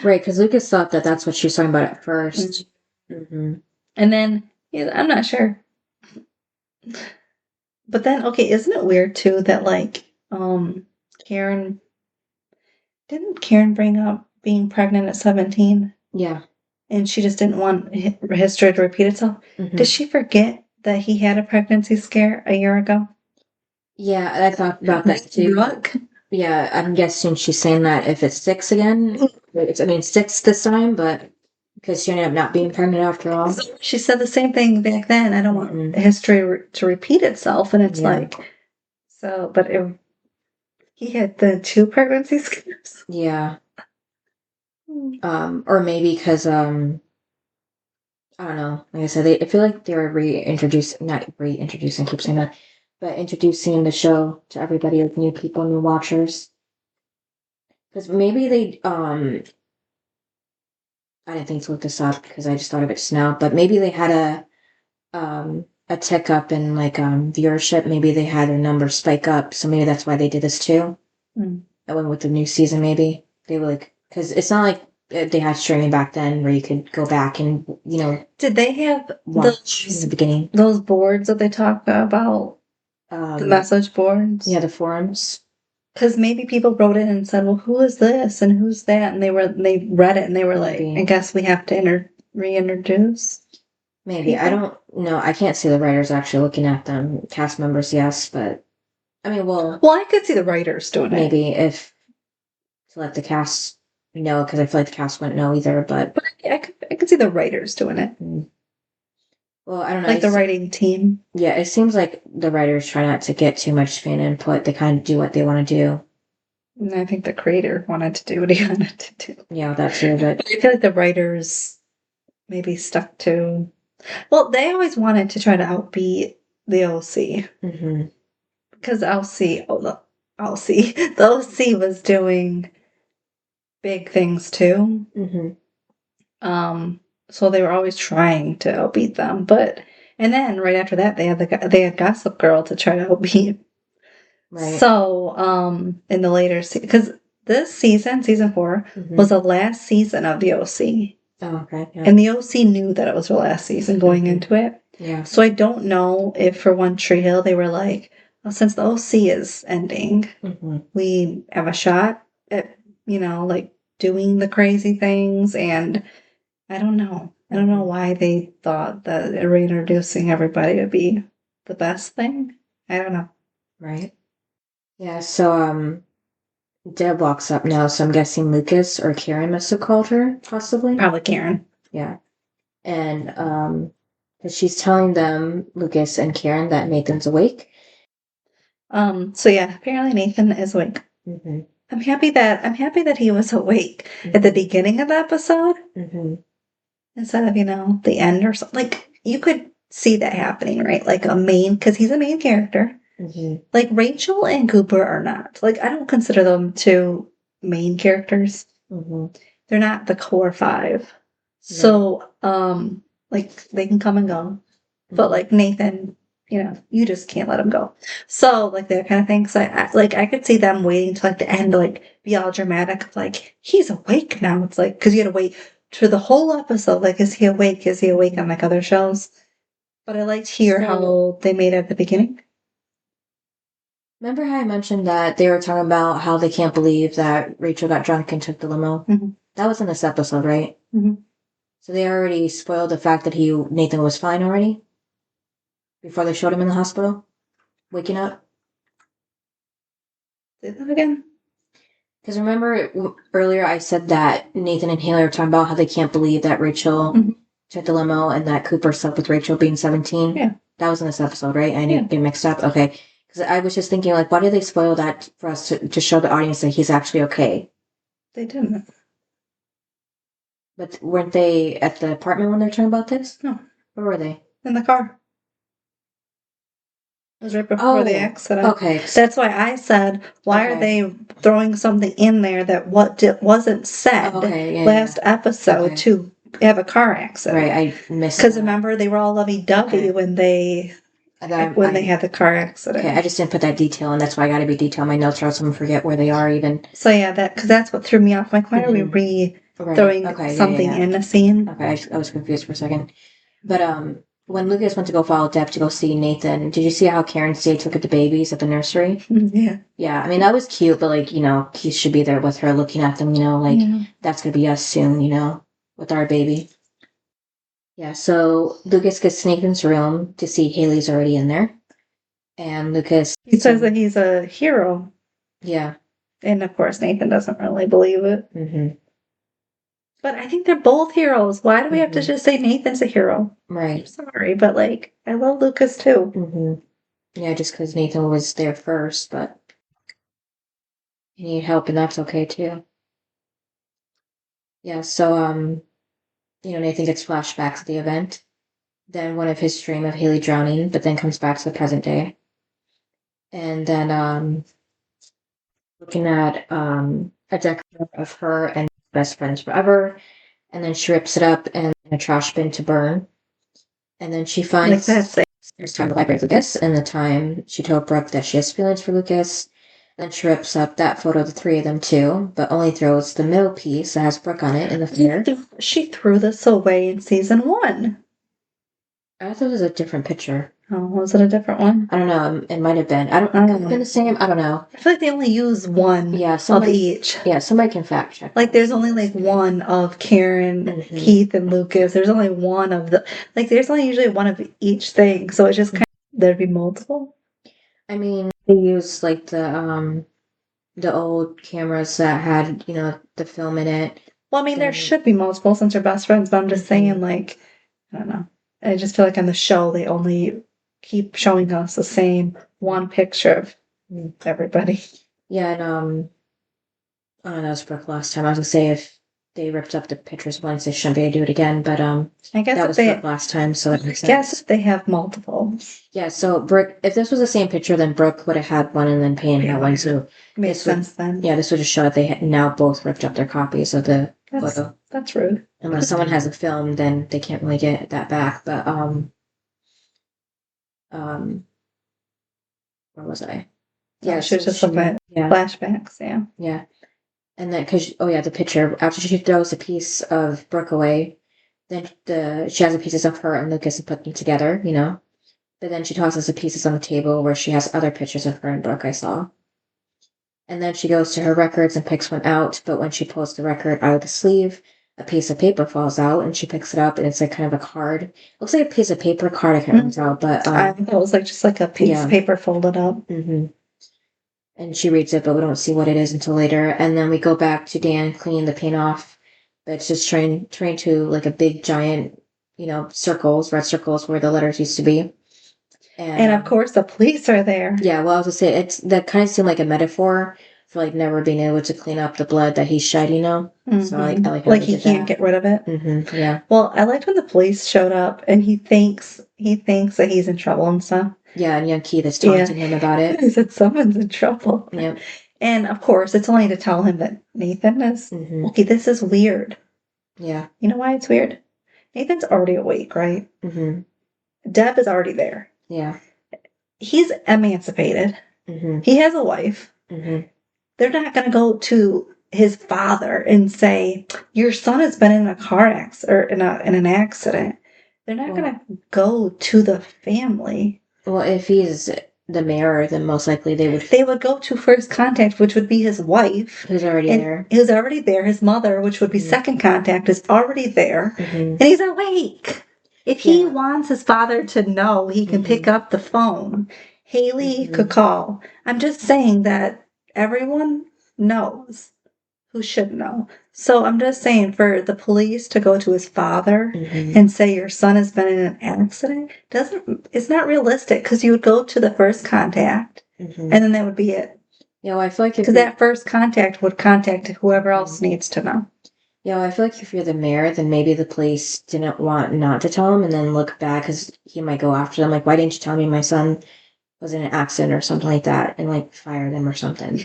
Right, because Lucas thought that that's what she was talking about at first. And then, I'm not sure. But then, okay, isn't it weird too that like Karen bring up being pregnant at 17? Yeah. And she just didn't want history to repeat itself. Did she forget that he had a pregnancy scare a year ago? Yeah, I thought about that too. Brooke? Yeah, I'm guessing she's saying that if it's 6 again, 6 this time, but because she ended up not being pregnant after all. So she said the same thing back then. I don't want history to repeat itself. And it's like, so, but he had the 2 pregnancy scares. Yeah. Or maybe because, I don't know. Like I said, I feel like they were not reintroducing, keep saying that, but introducing the show to everybody, like new people, new watchers. Because maybe they, I didn't think to look this up because I just thought of it just now, but maybe they had a tick up in like viewership. Maybe they had their numbers spike up, so maybe that's why they did this too. I went with the new season. Maybe they were like, because it's not like they had streaming back then where you could go back and did they have watch in the beginning those boards that they talk about, the message boards? Yeah, the forums. Because maybe people wrote in and said, well, who is this and who's that? And they read it and they were like, I guess we have to reintroduce. Maybe. People. I don't know. I can't see the writers actually looking at them. Cast members, yes, but I mean, well, I could see the writers doing maybe if to let the cast know, because I feel like the cast wouldn't know either. But I could see the writers doing it. Well, I don't know. Like the writing team. Yeah, it seems like the writers try not to get too much fan input. They kind of do what they want to do. And I think the creator wanted to do what he wanted to do. Yeah, that's true. But I feel like the writers maybe stuck to. Well, they always wanted to try to outbeat the OC. Because the OC was doing big things too. So they were always trying to outbeat them, and then right after that they had Gossip Girl to try to outbeat. Right. So in the later because this season 4 was the last season of the OC. Oh, okay. Yeah. And the OC knew that it was the last season going into it. Yeah. So I don't know if for One Tree Hill they were like, well, since the OC is ending, we have a shot at, like doing the crazy things. And I don't know. I don't know why they thought that reintroducing everybody would be the best thing. I don't know. Right. Yeah, so Deb walks up now, so I'm guessing Lucas or Karen must have called her, possibly. Probably Karen. Yeah. And she's telling them, Lucas and Karen, that Nathan's awake. So yeah, apparently Nathan is awake. I'm happy that he was awake at the beginning of the episode instead of the end or something. Like you could see that happening, right? Like because he's a main character. Like Rachel and Cooper are not. Like I don't consider them two main characters. They're not the core five. So like they can come and go, but like Nathan, you just can't let him go. So like that kind of thing. So I could see them waiting till like the end to like be all dramatic, like he's awake now. It's like because you had to wait for the whole episode. Like is he awake? Is he awake on like other shows? But I liked here how they made it at the beginning. Remember how I mentioned that they were talking about how they can't believe that Rachel got drunk and took the limo? That was in this episode, right? So they already spoiled the fact that Nathan was fine already? Before they showed him in the hospital? Waking up? Say that again? Because remember earlier I said that Nathan and Haley were talking about how they can't believe that Rachel took the limo and that Cooper slept with Rachel being 17? Yeah. That was in this episode, right? I didn't get mixed up? Okay. Because I was just thinking, like, why did they spoil that for us to show the audience that he's actually okay? They didn't. But weren't they at the apartment when they were talking about this? No. Where were they? In the car. It was right before the accident. Okay. That's why I said, why are they throwing something in there that wasn't said last episode to have a car accident? Right, I missed because remember they were all lovey-dovey when they had the car accident. Okay, I just didn't put that detail, and that's why I got to be detailed. My notes are else I'm gonna forget where they are even. So yeah, because that's what threw me off. Like, why are we throwing something in a scene? Okay, I was confused for a second. But when Lucas went to go follow Deb to go see Nathan, did you see how Karen stayed to look at the babies at the nursery? Yeah. Yeah, I mean, that was cute, but, like, Keith should be there with her looking at them, that's going to be us soon, with our baby. Yeah, so Lucas gets to Nathan's room to see Haley's already in there. And Lucas... He says that he's a hero. Yeah. And, of course, Nathan doesn't really believe it. But I think they're both heroes. Why do we have to just say Nathan's a hero? Right. I'm sorry, but I love Lucas too. Yeah, just because Nathan was there first, but you need help, and that's okay too. Yeah, so Nathan gets flashbacks of the event. Then one of his dream of Haley drowning, but then comes back to the present day. And then looking at a deck of her and best friends forever. And then she rips it up in a trash bin to burn. And then she finds there's time to library with Lucas, and the time she told Brooke that she has feelings for Lucas. Then she rips up that photo of the three of them too, but only throws the middle piece that has Brooke on it in the fire. She threw this away in season 1. I thought it was a different picture. Oh, was it a different one? I don't know. It might have been. It could have been the same. I don't know. I feel like they only use one of each. Yeah, somebody can fact check. Like, there's only, one of Karen, Keith, and Lucas. There's only one of there's only usually one of each thing. So it's just kind of, there'd be multiple. I mean, they use, the old cameras that had, the film in it. Well, I mean, there should be multiple since they're best friends, but I'm just saying, I don't know. I just feel like on the show, they only keep showing us the same one picture of everybody. Yeah, and I don't know, it was Brooke last time. I was gonna say if they ripped up the pictures once, they shouldn't be able to do it again, but I guess that was Brooke last time, so it makes sense. I guess if they have multiple. Yeah, so Brooke, if this was the same picture, then Brooke would have had one and then Payne had one, so makes sense then. Yeah, this would just show that they had now both ripped up their copies of the photo. That's rude. Unless someone has a film, then they can't really get that back, but where was I? Yeah, she was just looking at flashbacks, Yeah. And then, the picture, after she throws a piece of Brooke away, Then she has the pieces of her and Lucas and put them together, you know. But then she tosses the pieces on the table where she has other pictures of her and Brooke I saw. And then she goes to her records and picks one out, but when she pulls the record out of the sleeve, a piece of paper falls out and she picks it up and it's like kind of a card. It looks like a piece of paper card, I can't really tell, but I thought it was like just like a piece of paper folded up. And she reads it, but we don't see what it is until later. And then we go back to Dan cleaning the paint off. But it's just trying to like a big giant, you know, circles, red circles where the letters used to be. And of course the police are there. Yeah, well, I was gonna say that kind of seemed like a metaphor for like never being able to clean up the blood that he shed, you know. So I like how like he can't get rid of it. Yeah. Well, I liked when the police showed up and he thinks that he's in trouble and stuff. Yeah, and young Keith is taunting him about it. He said someone's in trouble. Yeah. And of course, it's only to tell him that Nathan is okay. This is weird. Yeah. You know why it's weird? Nathan's already awake, right? Deb is already there. Yeah. He's emancipated. He has a wife. They're not going to go to his father and say, your son has been in a car accident or in an accident. They're not going to go to the family. Well, if he's the mayor, then most likely they would go to first contact, which would be his wife. Who's already there. Who's already there. His mother, which would be second contact, is already there. And he's awake. If he wants his father to know, he can pick up the phone. Haley could call. I'm just saying that everyone knows who should know. So I'm just saying for the police to go to his father and say your son has been in an accident it's not realistic because you would go to the first contact and then that would be it. Yeah, well, I feel like because that first contact would contact whoever else needs to know. Yeah, well, I feel like if you're the mayor, then maybe the police didn't want not to tell him and then look back because he might go after them. Like, why didn't you tell me my son was in an accident or something like that and like fire them or something?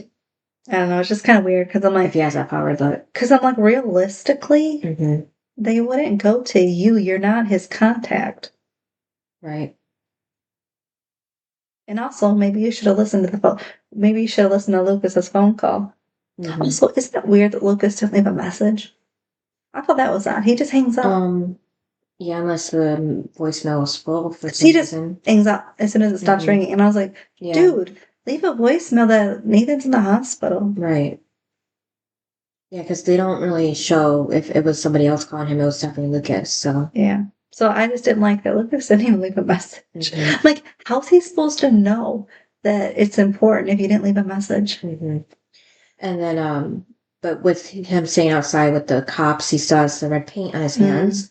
I don't know. It's just kind of weird because I'm like, if he has that power, but because I'm like, realistically, they wouldn't go to you. You're not his contact, right? And also, maybe you should have listened to the phone. Maybe you should have listened to Lucas's phone call. Also, isn't it weird that Lucas didn't leave a message? I thought that was odd. He just hangs up. Yeah, unless the voicemail was full for some he just reason. hangs up as soon as it stops ringing, and I was like, dude. Leave a voicemail that Nathan's in the hospital. Right. Yeah, because they don't really show if it was somebody else calling him. It was definitely Lucas, so. Yeah. So I just didn't like that Lucas didn't even leave a message. Like, how's he supposed to know that it's important if you didn't leave a message? And then, but with him staying outside with the cops, he still has the red paint on his hands.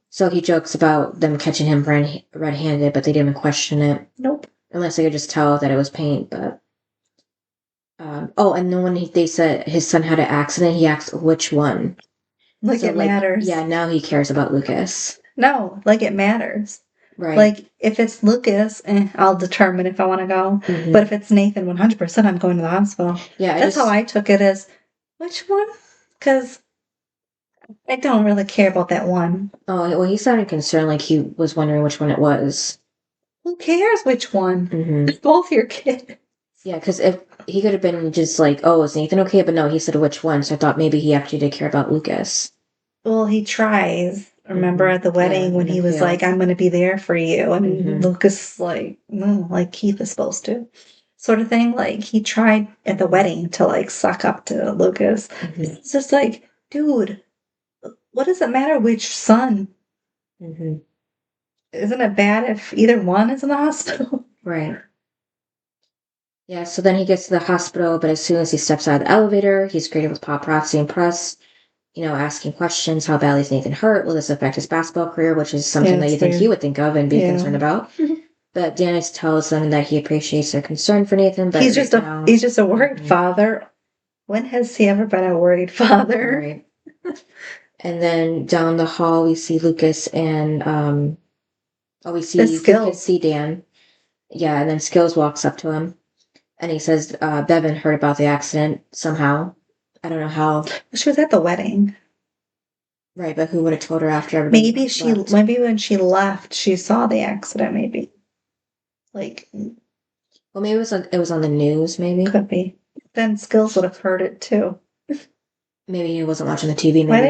So he jokes about them catching him red-handed, but they didn't even question it. Nope. Unless they could just tell that it was paint, but... and then when they said his son had an accident, he asked which one. Like, so, it matters. Yeah, now he cares about Lucas. No, like, it matters. Right. Like, if it's Lucas, I'll determine if I want to go. But if it's Nathan, 100% I'm going to the hospital. Yeah, that's how I took it as, which one? Because I don't really care about that one. Oh, well, he sounded concerned, like he was wondering which one it was. Who cares which one? It's both your kids. Yeah, because if he could have been just like, oh, is Nathan okay? But no, he said which one, so I thought maybe he actually did care about Lucas. Well, he tries. Remember at the wedding when he was like, I'm going to be there for you. And Lucas like, no, like Keith is supposed to. Sort of thing. Like, he tried at the wedding to, like, suck up to Lucas. It's just like, dude, what does it matter which son? Isn't it bad if either one is in the hospital? Right. Yeah, so then he gets to the hospital, but as soon as he steps out of the elevator, he's greeted with paparazzi and press, you know, asking questions. How badly is Nathan hurt? Will this affect his basketball career? Which is something that you think he would think of and be concerned about. But Dennis tells them that he appreciates their concern for Nathan, but he's just a worried father. When has he ever been a worried father? Right. And then down the hall, we see Lucas and, we see Dan. Yeah, and then Skills walks up to him. And he says Bevan heard about the accident somehow. I don't know how. She was at the wedding. Right, but who would have told her after everybody Maybe when she left, she saw the accident, maybe. Like... Well, maybe it was on the news, maybe. Could be. Then Skills would have heard it, too. Maybe he wasn't watching the TV. Maybe why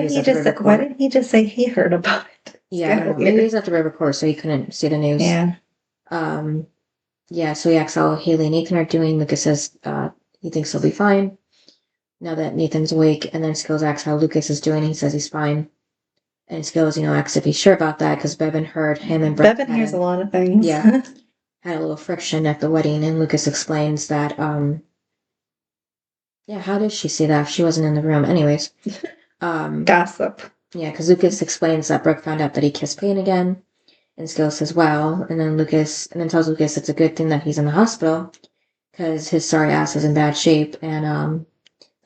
didn't he just say he heard about it? Yeah, I don't know. Maybe he's at the river course, so he couldn't see the news. Yeah. Yeah, so he asks how Haley and Nathan are doing. Lucas says he thinks he'll be fine now that Nathan's awake. And then Skills asks how Lucas is doing. He says he's fine. And Skills, asks if he's sure about that because Bevan heard him and Brett. Bevan hears a lot of things. Yeah. Had a little friction at the wedding. And Lucas explains that, how did she see that if she wasn't in the room? Anyways. Gossip. Yeah, because Lucas explains that Brooke found out that he kissed Payne again. And Skills says, wow. And then tells Lucas it's a good thing that he's in the hospital because his sorry ass is in bad shape. And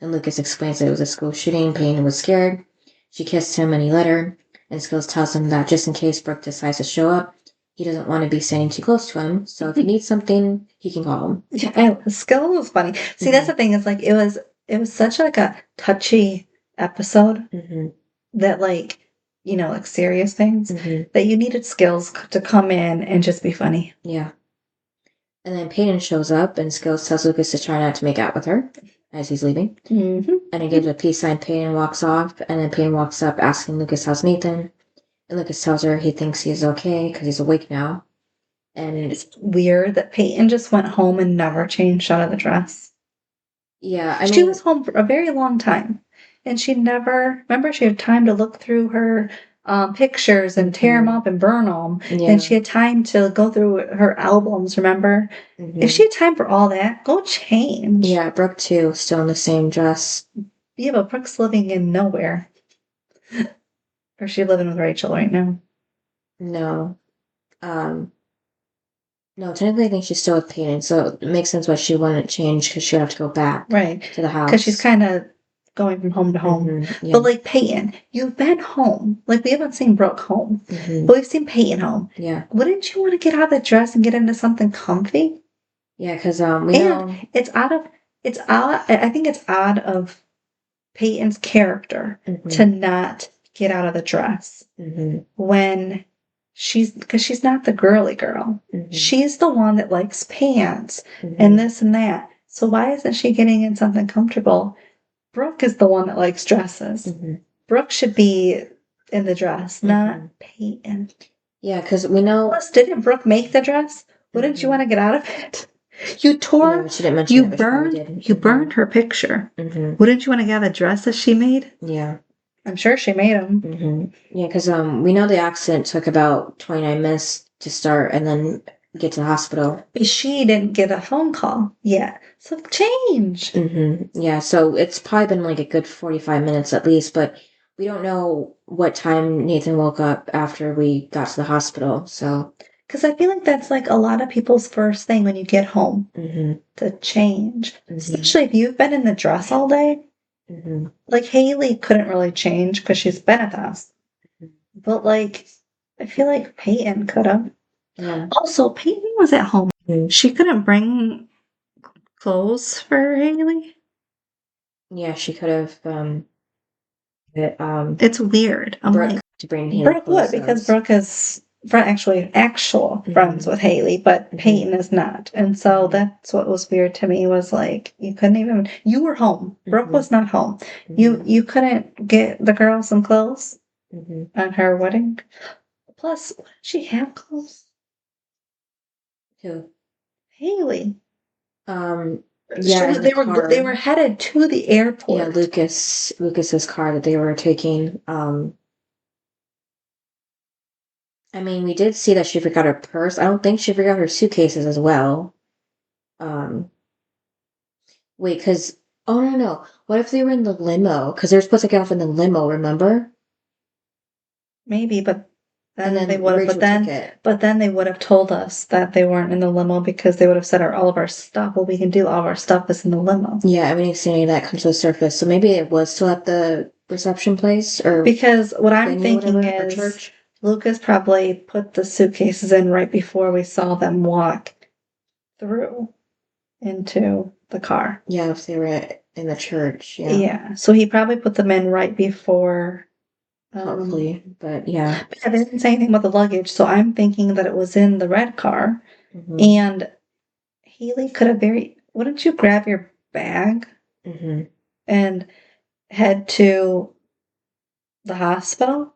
Lucas explains that it was a school shooting. Payne was scared. She kissed him and he let her. And Skills tells him that just in case Brooke decides to show up, he doesn't want to be standing too close to him. So if he needs something, he can call him. Yeah, Skills was funny. See, that's the thing is like it was such like a touchy episode that like serious things that you needed Skills to come in and just be funny. Yeah. And then Payton shows up and Skills tells Lucas to try not to make out with her as he's leaving. And he gives a peace sign. Payton walks off, and then Payton walks up asking Lucas how's Nathan. And Lucas tells her he thinks he's okay because he's awake now. And it's weird that Payton just went home and never changed out of the dress. Yeah, she was home for a very long time. And she never, remember, she had time to look through her pictures and tear them up and burn them. Yeah. And she had time to go through her albums, remember? If she had time for all that, go change. Yeah, Brooke, too, still in the same dress. Yeah, but Brooke's living in nowhere. Or is she living with Rachel right now? No. No, technically I think she's still with Payton, so it makes sense why she wouldn't change because she would have to go back to the house. Because she's kind of going from home to home. Yeah. But like Payton, you've been home. Like we haven't seen Brooke home, but we've seen Payton home. Yeah. Wouldn't you want to get out of the dress and get into something comfy? Yeah, because we know it's odd. I think it's odd of Payton's character to not get out of the dress when because she's not the girly girl. She's the one that likes pants and this and that. So why isn't she getting in something comfortable? Brooke is the one that likes dresses. Brooke should be in the dress, not Payton. Yeah, because we know. Plus, didn't Brooke make the dress? Wouldn't you want to get out of it? You tore. Yeah, she didn't mention you burned her picture. Wouldn't you want to get out of the dress that she made? Yeah. I'm sure she made them. Yeah, because we know the accident took about 29 minutes to start and then get to the hospital. She didn't get a phone call yet. So change. Yeah, so it's probably been like a good 45 minutes at least, but we don't know what time Nathan woke up after we got to the hospital, so. Because I feel like that's like a lot of people's first thing when you get home to change. Especially if you've been in the dress all day. Like Haley couldn't really change because she's been at the house. But like, I feel like Payton could have. Yeah. Also, Payton was at home. She couldn't bring clothes for Haley. Yeah, she could have. It's weird. I'm Brooke like, to bring Haley Brooke would because Brooke is actual friends with Haley, but Payton is not. And so that's what was weird to me was like you couldn't even. You were home. Brooke was not home. You couldn't get the girl some clothes on her wedding. Plus, did she have clothes? Who? Haley. Yeah, they were headed to the airport. Yeah, Lucas's car that they were taking. I mean, we did see that she forgot her purse. I don't think she forgot her suitcases as well. Wait, because no. What if they were in the limo? Because they were supposed to get off in the limo. Remember? Maybe, but then they would have. But then they would have told us that they weren't in the limo because they would have said all of our stuff. Well, we can do all of our stuff is in the limo. Yeah, I mean, see any of that come to the surface. So maybe it was still at the reception place, or because what I'm thinking is Lucas probably put the suitcases in right before we saw them walk through into the car. Yeah, if they were in the church. Yeah. Yeah, so he probably put them in right before. Hopefully, but yeah. But yeah, they didn't say anything about the luggage, so I'm thinking that it was in the red car. And Haley could have wouldn't you grab your bag and head to the hospital?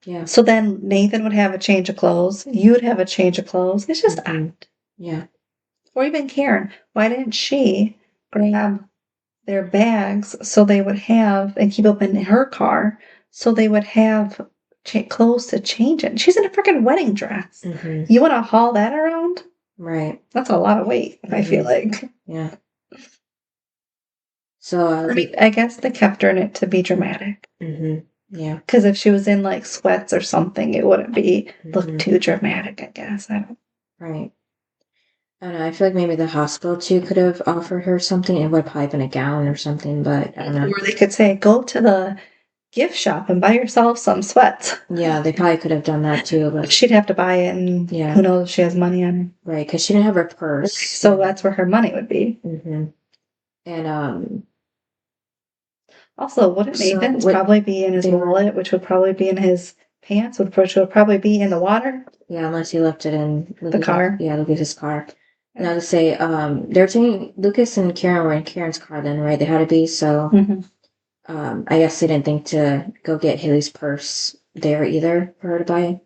Yeah. So then Nathan would have a change of clothes. You would have a change of clothes. It's just odd. Yeah. Or even Karen. Why didn't she grab their bags so they would have and keep up in her car so they would have clothes to change in? She's in a freaking wedding dress. You want to haul that around? Right. That's a lot of weight, I feel like. Yeah. So I guess they kept her in it to be dramatic. Yeah. Because if she was in like sweats or something, it wouldn't be look too dramatic, I guess. I don't. Right. I don't know. I feel like maybe the hospital too could have offered her something. It would have probably been a gown or something, but I don't know. Or they could say, go to the gift shop and buy yourself some sweats. Yeah, they probably could have done that too, but she'd have to buy it, and who knows if she has money on her. Right, because she didn't have her purse. So that's where her money would be. And also, wouldn't Nathan's probably be in his wallet, which would probably be in his pants, which would probably be in the water? Yeah, unless he left it in the car. Yeah, Lucas's car. And I would say, they're taking Lucas and Karen were in Karen's car then, right? They had to be, so I guess they didn't think to go get Haley's purse there either for her to buy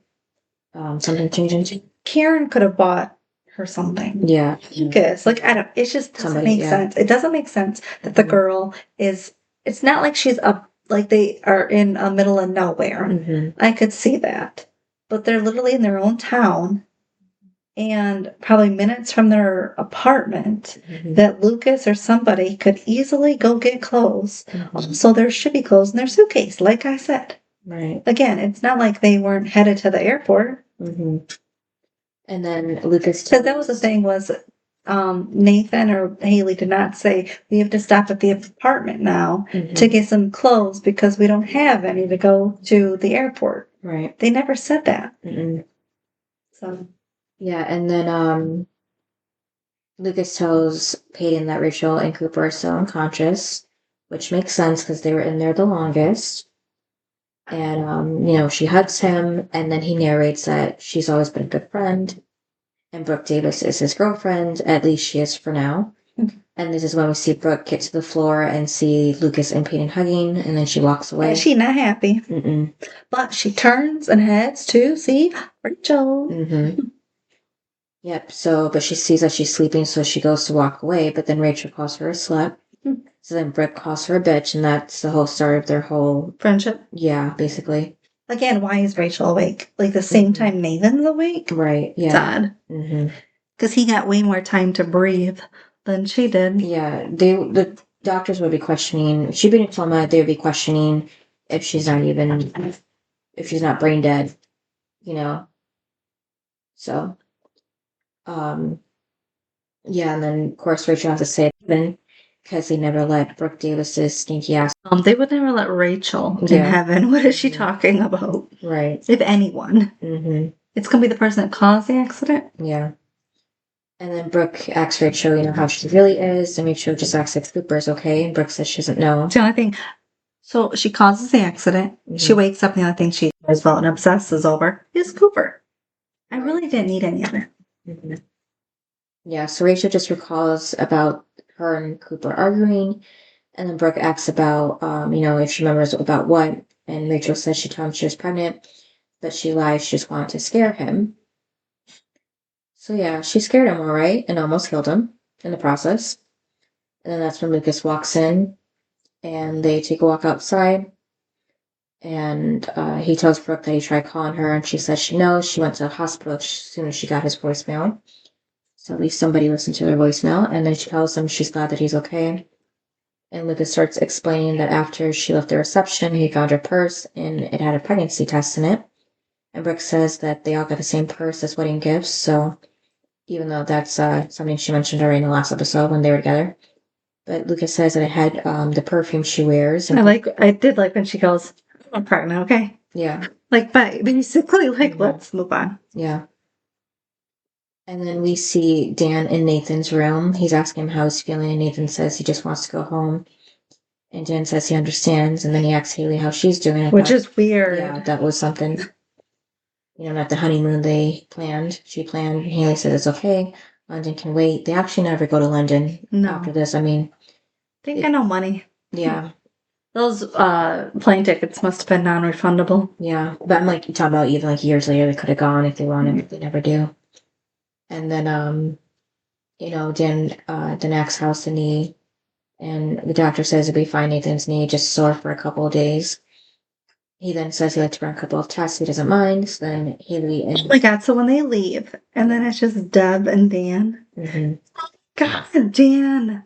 something to change into. Karen could have bought her something. Yeah. Lucas, like, I don't, it just doesn't make sense. It doesn't make sense that the girl is, it's not like she's up, like they are in a middle of nowhere. I could see that. But they're literally in their own town and probably minutes from their apartment that Lucas or somebody could easily go get clothes. So there should be clothes in their suitcase, like I said. Right. Again, it's not like they weren't headed to the airport. And then Lucas... Because that was the thing was, Nathan or Haley did not say, we have to stop at the apartment now to get some clothes because we don't have any to go to the airport. Right. They never said that. So... Yeah, and then Lucas tells Peyton that Rachel and Cooper are still unconscious, which makes sense because they were in there the longest. And she hugs him, and then he narrates that she's always been a good friend, and Brooke Davis is his girlfriend. At least she is for now. And this is when we see Brooke get to the floor and see Lucas and Peyton hugging, and then she walks away. And she's not happy. But she turns and heads to see Rachel. Yep, but she sees that she's sleeping, so she goes to walk away, but then Rachel calls her a slut. So then Brooke calls her a bitch, and that's the whole start of their whole... friendship? Yeah, basically. Again, why is Rachel awake? Like the same time Nathan's awake? Right, yeah. It's odd. Because he got way more time to breathe than she did. Yeah, the doctors would be questioning... She'd be in coma, they would be questioning if she's not even... If she's not brain dead, So... yeah, and then, of course, Rachel has to say it because they never let Brooke Davis's stinky ass... They would never let Rachel in heaven. What is she talking about? Right. If anyone. It's going to be the person that caused the accident? Yeah. And then Brooke asks Rachel, how she really is, and Rachel just asks if Cooper's okay, and Brooke says she doesn't know. It's the only thing. So she causes the accident. She wakes up, and the only thing she cares about and obsesses over is Cooper. I really didn't need any of it. Yeah, so Rachel just recalls about her and Cooper arguing, and then Brooke asks about, if she remembers about what, and Rachel says she told him she was pregnant, but she lies, she just wanted to scare him. So yeah, she scared him all right, and almost killed him in the process. And then that's when Lucas walks in, and they take a walk outside, and he tells Brooke that he tried calling her, and she says she knows. She went to the hospital as soon as she got his voicemail. So at least somebody listened to their voicemail, and then she tells him she's glad that he's okay. And Lucas starts explaining that after she left the reception, he found her purse, and it had a pregnancy test in it. And Brooke says that they all got the same purse as wedding gifts, so even though that's something she mentioned already in the last episode when they were together. But Lucas says that it had the perfume she wears. And I did like when she goes, I'm pregnant, okay? Yeah. But basically, let's move on. Yeah. And then we see Dan in Nathan's room. He's asking him how he's feeling, and Nathan says he just wants to go home. And Dan says he understands, and then he asks Haley how she's doing. Which is weird. Yeah, that was something. Not the honeymoon they planned. She planned. Haley said it's okay. London can wait. They actually never go to London after this. I mean... They got no money. Yeah. Those plane tickets must have been non-refundable. Yeah, but I'm like, you talking about even like years later, they could have gone if they wanted, but they never do. And then, Dan asked how's the knee, and the doctor says it'll be fine. Nathan's knee just sore for a couple of days. He then says he'd like to run a couple of tests. He doesn't mind. So then Haley and Oh my god! So when they leave, and then it's just Deb and Dan. mm-hmm. God, Dan!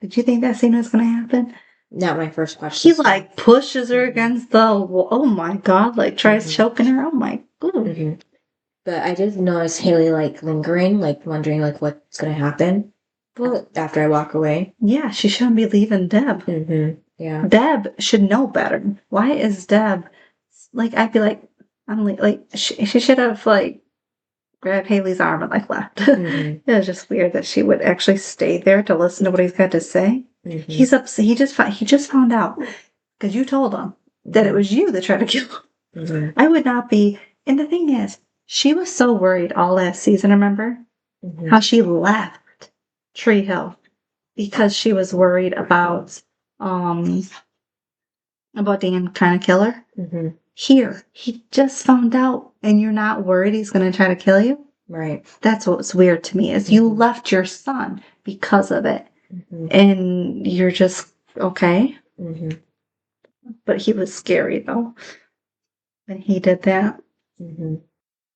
Did you think that scene was going to happen? Not my first question. He like pushes her against the wall. Oh my god! Like tries choking her. Oh my god! Mm-hmm. But I did notice Haley like lingering, like wondering like what's going to happen. Well, after I walk away. Yeah, she shouldn't be leaving Deb. Mm-hmm. Yeah. Deb should know better. Why is Deb like? I'd be like, she should have like grabbed Haley's arm and like left. It was just weird that she would actually stay there to listen to what he's got to say. He's upset. He just found out because you told him that it was you that tried to kill him. I would not be. And the thing is, she was so worried all last season. Remember how she left Tree Hill because she was worried about Dan trying to kill her. Here, he just found out, and you're not worried he's going to try to kill you. Right. That's what's weird to me is you left your son because of it, and you're just okay. But he was scary though when he did that.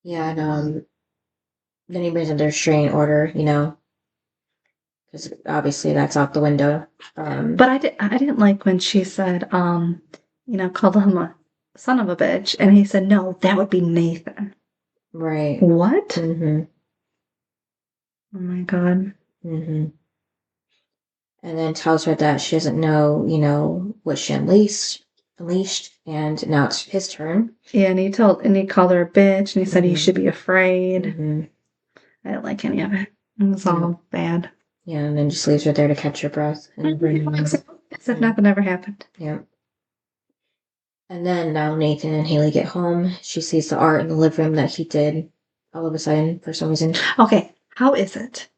Yeah, and then he brings in their restraining order, because obviously that's out the window. But I didn't like when she said, called him a son of a bitch, and he said, no, that would be Nathan. Right. What? Oh my god. And then tells her that she doesn't know, what she unleashed, and now it's his turn. Yeah, and he called her a bitch, and he said you should be afraid. I didn't like any of it. It was all bad. Yeah, and then just leaves her there to catch her breath. As if nothing ever happened. Yeah. And then now Nathan and Haley get home. She sees the art in the living room that he did all of a sudden for some reason. Okay, how is it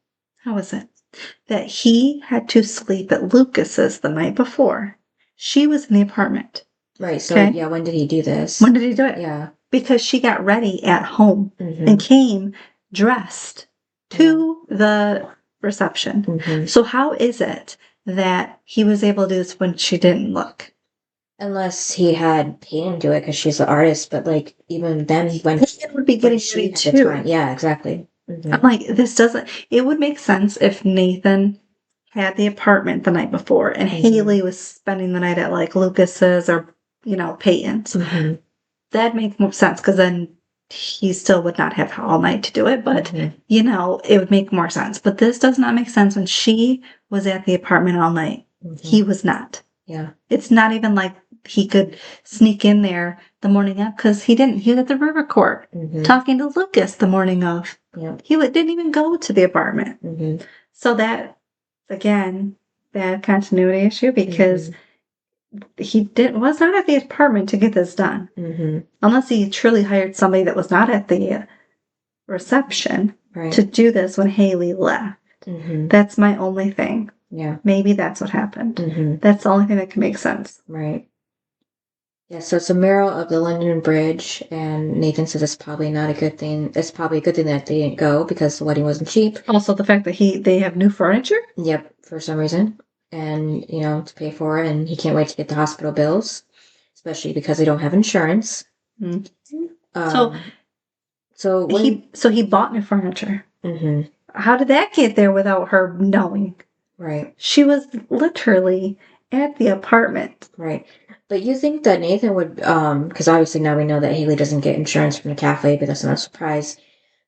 that he had to sleep at Lucas's the night before? She was in the apartment. Right, so yeah, when did he do this? When did he do it? Yeah. Because she got ready at home and came dressed to the reception. So how is it that he was able to do this when she didn't look? Unless he had paid him to it because she's the artist, but like even then when it would be getting ready too. Yeah, exactly. I'm like, it would make sense if Nathan had the apartment the night before and Haley was spending the night at like Lucas's or, Peyton's. That'd make more sense because then he still would not have all night to do it, but, it would make more sense. But this does not make sense when she was at the apartment all night. He was not. Yeah. It's not even like he could sneak in there the morning of because he didn't. He was at the river court talking to Lucas the morning of. Yeah. He didn't even go to the apartment. So that, again, bad continuity issue because he was not at the apartment to get this done. Unless he truly hired somebody that was not at the reception to do this when Haley left. That's my only thing. Yeah. Maybe that's what happened. That's the only thing that can make sense. Right. Yeah, so it's a mural of the London Bridge, and Nathan says it's probably not a good thing. It's probably a good thing that they didn't go because the wedding wasn't cheap. Also, the fact that they have new furniture? Yep, for some reason. And, to pay for it, and he can't wait to get the hospital bills, especially because they don't have insurance. So he bought new furniture. How did that get there without her knowing? Right. She was literally at the apartment. Right. But you think that Nathan would, because obviously now we know that Haley doesn't get insurance from the cafe, but that's not a surprise.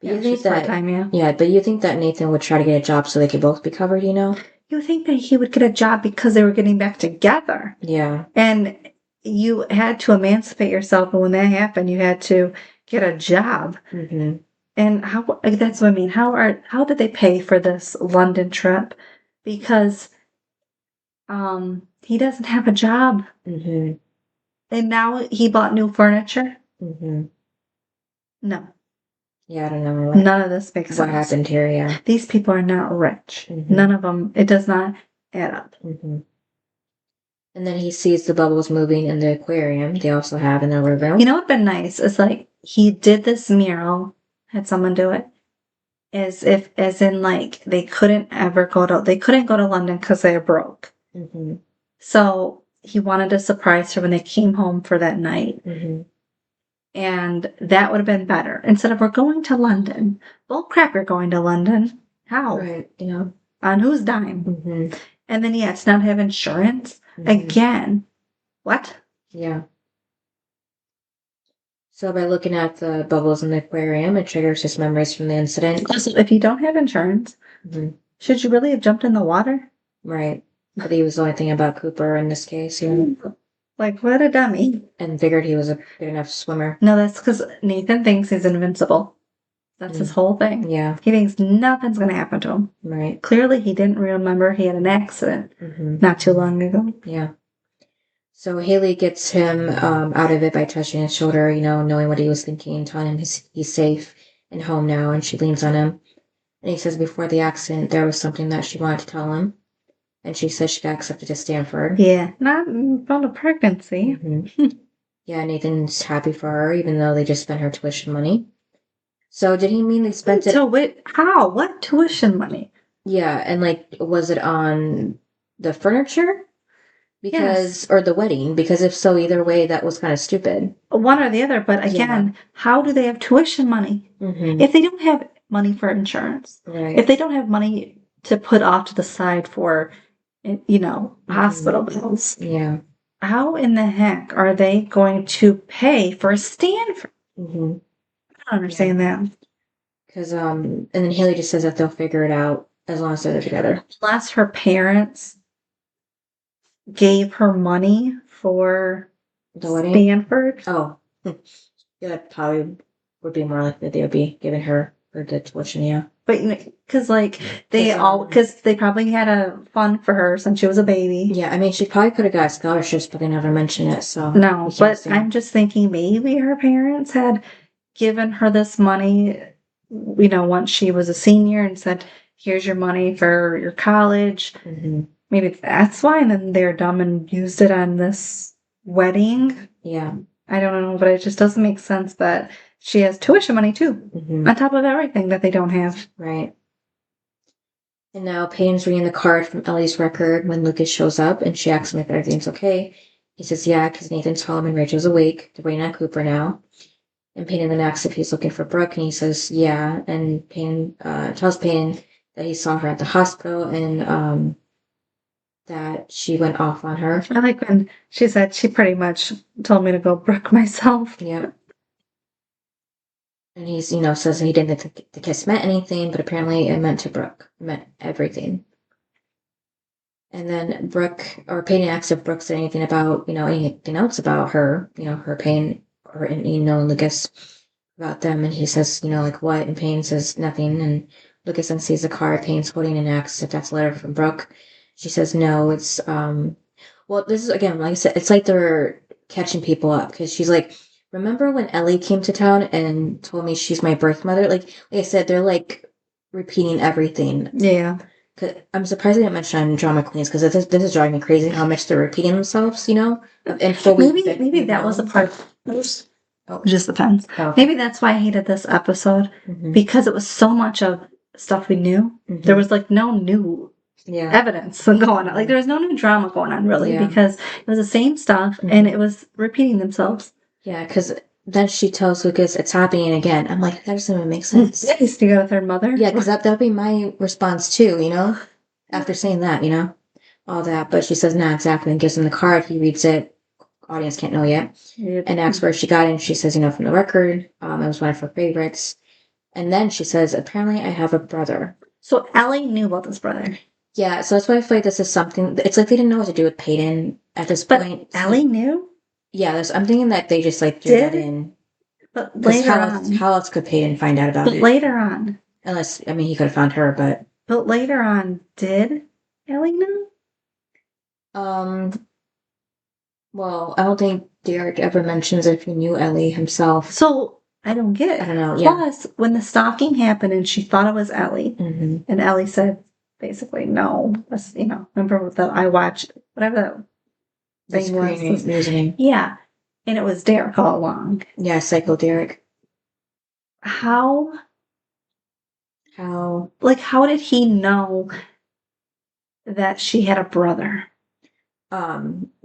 But you think that, but you think that Nathan would try to get a job so they could both be covered, You think that he would get a job because they were getting back together. Yeah. And you had to emancipate yourself, and when that happened, you had to get a job. And that's what I mean. How did they pay for this London trip? Because he doesn't have a job. And now he bought new furniture. No. Yeah, I don't know. None of this makes sense. What happened here, yeah. These people are not rich. None of them. It does not add up. And And then he sees the bubbles moving in the aquarium they also have in their living room. You know what'd been nice? It's like he did this mural, had someone do it, as in like they couldn't go to London because they're broke. Mm-hmm. So he wanted to surprise her when they came home for that night. Mm-hmm. And that would have been better. Instead of we're going to London. Well, crap, you're going to London. How? Right, yeah. On whose dime? Mm-hmm. And then, it's not have insurance. Mm-hmm. Again. What? Yeah. So by looking at the bubbles in the aquarium, it triggers his memories from the incident. Also, if you don't have insurance, should you really have jumped in the water? Right. But he was the only thing about Cooper in this case, Like, what a dummy. And figured he was a good enough swimmer. No, that's because Nathan thinks he's invincible. That's his whole thing. Yeah. He thinks nothing's going to happen to him. Right. Clearly, he didn't remember he had an accident not too long ago. Yeah. So Haley gets him out of it by touching his shoulder, knowing what he was thinking, telling him he's safe and home now, and she leans on him. And he says before the accident, there was something that she wanted to tell him. And she says she got accepted to Stanford. Yeah, not about a pregnancy. Yeah, Nathan's happy for her, even though they just spent her tuition money. So did he mean they spent it? How? What tuition money? Yeah, and was it on the furniture? Or the wedding? Because if so, either way, that was kind of stupid. One or the other, but again, how do they have tuition money? If they don't have money for insurance, if they don't have money to put off to the side for, hospital bills, how in the heck are they going to pay for Stanford? I don't understand that. Because and then Haley just says that they'll figure it out as long as they're together. Unless her parents gave her money for the wedding? Stanford. Oh, yeah, that probably would be more likely they would be giving her for the tuition, yeah. But because they probably had a fund for her since she was a baby. Yeah, I mean, she probably could have got scholarships, but they never mentioned it. So no, but I'm just thinking maybe her parents had given her this money, once she was a senior and said, "Here's your money for your college." Maybe that's why, and then they're dumb and used it on this wedding. Yeah. I don't know, but it just doesn't make sense that she has tuition money too, on top of everything that they don't have. Right. And now Payne's reading the card from Ellie's record when Lucas shows up, and she asks him if everything's okay. He says, yeah, because Nathan's home and Rachel's awake. They're waiting on Cooper now. And Payne then asks if he's looking for Brooke, and he says, yeah. And Payne tells Payne that he saw her at the hospital, and that she went off on her. I like when she said she pretty much told me to go Brooke myself. Yep. And he's, says he didn't think the kiss meant anything, but apparently it meant to Brooke. It meant everything. And then Payne asks if Brooke said anything about, anything else about her, her Payne, or, Lucas, about them. And he says, what? And Payne says nothing. And Lucas then sees the card Payne's holding and asks if that's a letter from Brooke. She says no, it's, well, this is, again, like I said, it's like they're catching people up, because she's like, remember when Ellie came to town and told me she's my birth mother? Like I said, they're repeating everything. Yeah. I'm surprised they didn't mention on Drama Queens, because this is driving me crazy how much they're repeating themselves, And maybe that was a part. It just depends. Oh. Maybe that's why I hated this episode, because it was so much of stuff we knew. There was no new evidence going on. There was no new drama going on, really, because it was the same stuff and it was repeating themselves. Yeah, because then she tells Lucas it's happening again. I'm like, that doesn't even make sense. Yes, you got a third mother? Yeah, because that would be my response too, after saying that, all that. But she says, not exactly, and gives him the card. He reads it. Audience can't know yet. And asks where she got it. And she says, from the record. It was one of her favorites. And then she says, apparently I have a brother. So Ellie knew about this brother. Yeah, so that's why I feel like this is something. It's like they didn't know what to do with Peyton at this point. Ellie knew? Yeah, I'm thinking that they just threw that in. But later on. How else could Peyton find out about it? But later on. Unless, he could have found her, but. But later on, did Ellie know? Well, I don't think Derek ever mentions if he knew Ellie himself. So, I don't get it. I don't know, Plus, when the stalking happened and she thought it was Ellie, and Ellie said, basically, no. Remember that I watched, whatever that thing was. Username. Yeah. And it was Derek all along. Yeah, Psycho Derek. How How? how did he know that she had a brother?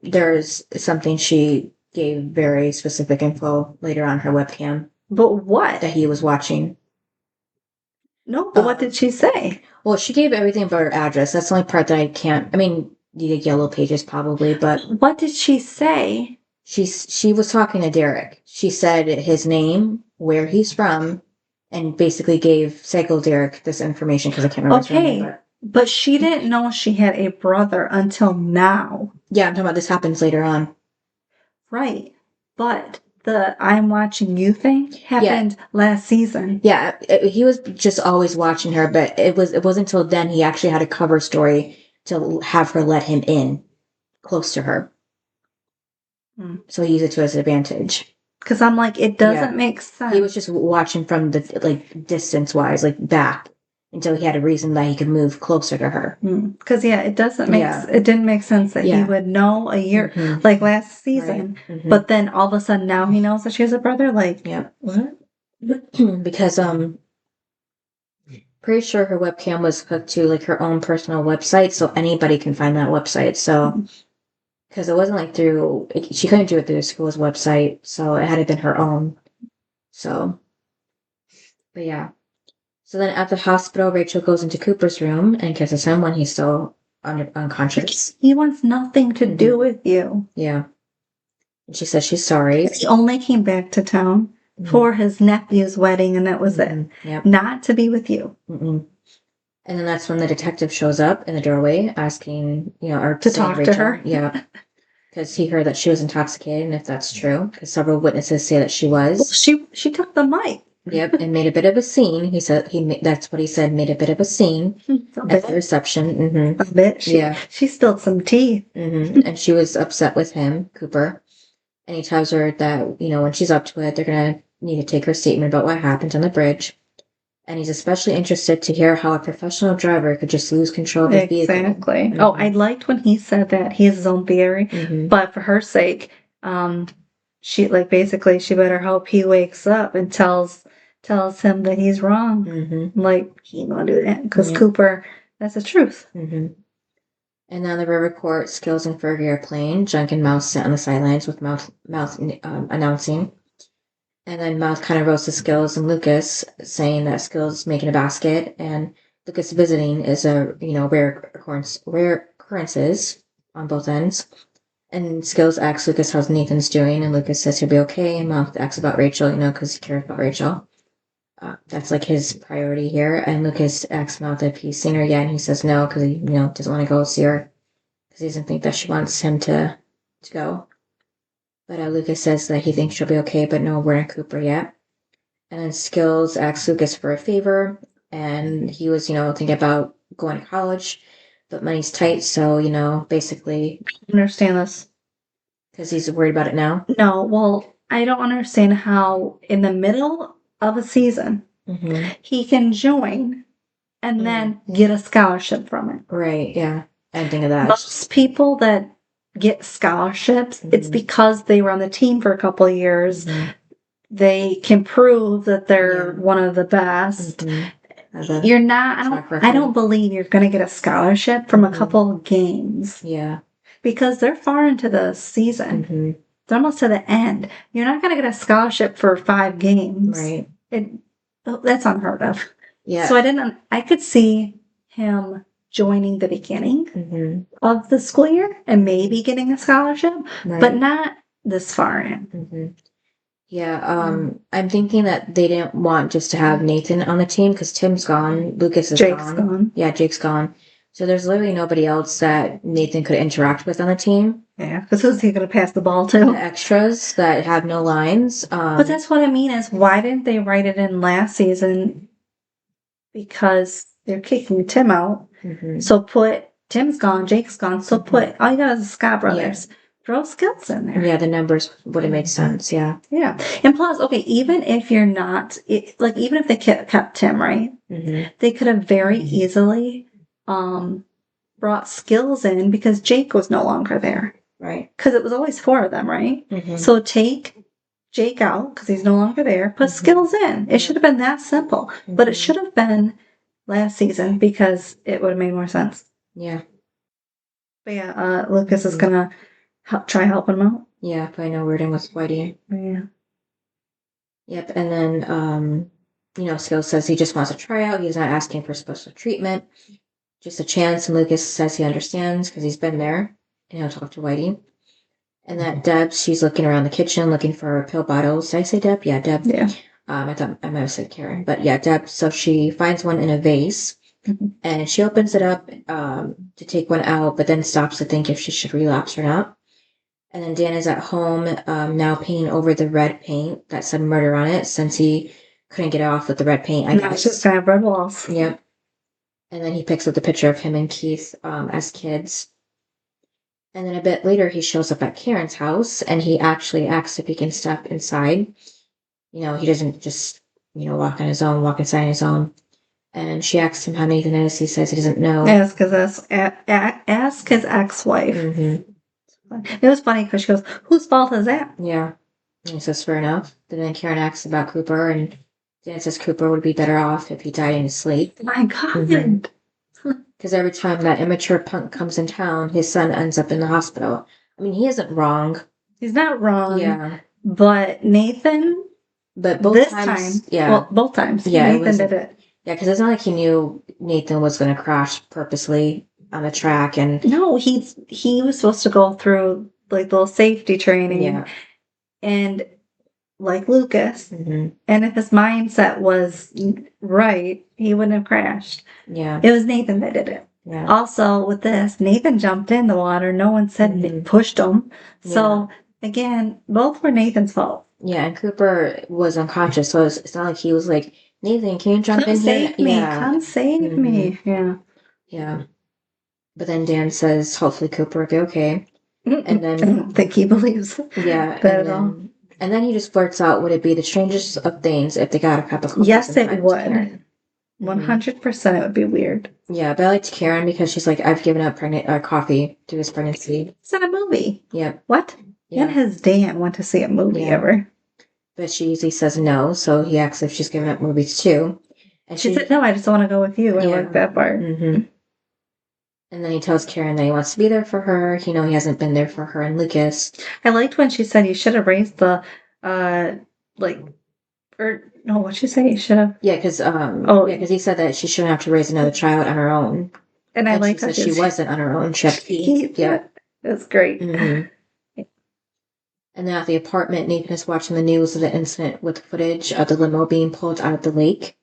There's something she gave very specific info later on her webcam. But what? That he was watching. No, but what did she say? Well, she gave everything but her address. That's the only part that I can't. I mean, the yellow pages probably, but what did she say? She was talking to Derek. She said his name, where he's from, and basically gave Psycho Derek this information because I can't remember his name. But she didn't know she had a brother until now. Yeah, I'm talking about this happens later on. Right. But the I'm watching you thing happened last season. Yeah, he was just always watching her, but it wasn't until then he actually had a cover story to have her let him in close to her. So he used it to his advantage. Because I'm like, it doesn't make sense. He was just watching from the distance wise, back until he had a reason that he could move closer to her. Because it didn't make sense that he would know a year like last season, but then all of a sudden now he knows that she has a brother. What? Because pretty sure her webcam was hooked to her own personal website, so anybody can find that website. So. Because it wasn't she couldn't do it through the school's website, so it had to been her own. So, but yeah. So then at the hospital, Rachel goes into Cooper's room and kisses him when he's still unconscious. He wants nothing to do with you. Yeah. And she says she's sorry. He only came back to town for his nephew's wedding, and that was it. Yep. Not to be with you. And then that's when the detective shows up in the doorway asking, or to talk Rachel, to her. Yeah. Because he heard that she was intoxicated, and if that's true, because several witnesses say that she was. Well, she took the mic. Yep, and made a bit of a scene. He said that's what he said. Made a bit of a scene at the reception. A bit. She spilled some tea. And she was upset with him, Cooper. And he tells her that when she's up to it, they're gonna need to take her statement about what happened on the bridge. And he's especially interested to hear how a professional driver could just lose control of his vehicle. Exactly. Oh, I liked when he said that he has his own theory, but for her sake, she basically she better hope he wakes up and tells him that he's wrong. He ain't gonna do that because Cooper, that's the truth. And then the report Skills and Fergie are playing. Junk and Mouse sit on the sidelines with Mouth announcing. And then Mouth kind of roasts Skills and Lucas, saying that Skills is making a basket, and Lucas visiting is a rare occurrences on both ends. And Skills asks Lucas how Nathan's doing, and Lucas says he'll be okay. And Mouth asks about Rachel, because he cares about Rachel. That's his priority here. And Lucas asks Mouth if he's seen her yet, and he says no because he doesn't want to go see her because he doesn't think that she wants him to go. But Lucas says that he thinks she'll be okay, but no word on Cooper yet. And then Skills asks Lucas for a favor, and he was, thinking about going to college, but money's tight, so, basically... I understand this. Because he's worried about it now? No, well, I don't understand how in the middle of a season, he can join and then get a scholarship from it. Right, yeah. I didn't think of that. Most people that get scholarships, it's because they were on the team for a couple of years. They can prove that they're one of the best. You're not, I don't believe you're going to get a scholarship from a couple of games. Yeah. Because they're far into the season. They're almost to the end. You're not going to get a scholarship for 5 games. Right. That's unheard of. Yeah. So I could see him joining the beginning of the school year and maybe getting a scholarship, but not this far in. Yeah, I'm thinking that they didn't want just to have Nathan on the team because Tim's gone, Lucas is gone. Yeah, Jake's gone. So there's literally nobody else that Nathan could interact with on the team. Yeah, because who's he going to pass the ball to? The extras that have no lines. But that's what I mean is why didn't they write it in last season? Because they're kicking Tim out. So Tim's gone, Jake's gone. So all you got is the Scott brothers. Yeah. Throw Skills in there. Yeah, the numbers would have made sense. Yeah. Yeah. And plus, okay, even if you're not, even if they kept Tim, right? They could have very easily brought Skills in because Jake was no longer there. Right. Because it was always 4 of them, right? Mm-hmm. So take Jake out because he's no longer there. Put Skittles in. It should have been that simple. But it should have been last season because it would have made more sense. Yeah. But yeah, Lucas is gonna try helping him out. Yeah, but I know wording with Whitey. Yeah. Yep, and then Skittles says he just wants to try out. He's not asking for special treatment, just a chance. And Lucas says he understands because he's been there, and he'll talk to Whitey. And that Deb, she's looking around the kitchen looking for pill bottles. Did I say Deb? Yeah, Deb. Yeah. I thought I might have said Karen, but yeah, Deb. So she finds one in a vase, and she opens it up to take one out, but then stops to think if she should relapse or not. And then Dan is at home now painting over the red paint that said murder on it since he couldn't get it off with the red paint, I guess. It's just gonna have red walls. Yep. And then he picks up the picture of him and Keith as kids. And then a bit later, he shows up at Karen's house, and he actually asks if he can step inside. He doesn't just, walk inside on his own. And she asks him how Nathan is. He says he doesn't know. Ask his ex-wife. It was funny because she goes, "Whose fault is that?" Yeah. And he says, fair enough. Then Karen asks about Cooper, and Dan says Cooper would be better off if he died in his sleep. My God. Because every time that immature punk comes in town, his son ends up in the hospital. I mean, he isn't wrong. He's not wrong. Yeah. But Nathan... But both times... Yeah. Well, both times. Yeah, Nathan did it. Yeah, because it's not like he knew Nathan was going to crash purposely on the track. And no, he was supposed to go through, like, little safety training. Yeah. And... like Lucas, and if his mindset was right, he wouldn't have crashed. Yeah. It was Nathan that did it. Yeah. Also, with this, Nathan jumped in the water. No one said pushed him. So, again, both were Nathan's fault. Yeah, and Cooper was unconscious, so it's not like he was like, Nathan, can you jump in here? Save me. Come save me. Yeah. Yeah. But then Dan says, hopefully Cooper will be okay. And then... I don't think he believes that at all. And then he just blurts out, would it be the strangest of things if they got a cup of coffee? Yes, it would. 100% it would be weird. Yeah, but I liked Karen because she's like, I've given up coffee to his pregnancy. It's not a movie. Yeah. What? Yeah. When has Dan went to see a movie ever? But she usually says no, so he asks if she's given up movies too. And she said, no, I just want to go with you. I like that part. And then he tells Karen that he wants to be there for her. He hasn't been there for her and Lucas. I liked when she said you should have raised the, what'd she say? You should have. Yeah, because he said that she shouldn't have to raise another child on her own. And I liked that she wasn't on her own. She had Keith. Yeah. It was great. And then at the apartment, Nathan is watching the news of the incident with footage of the limo being pulled out of the lake.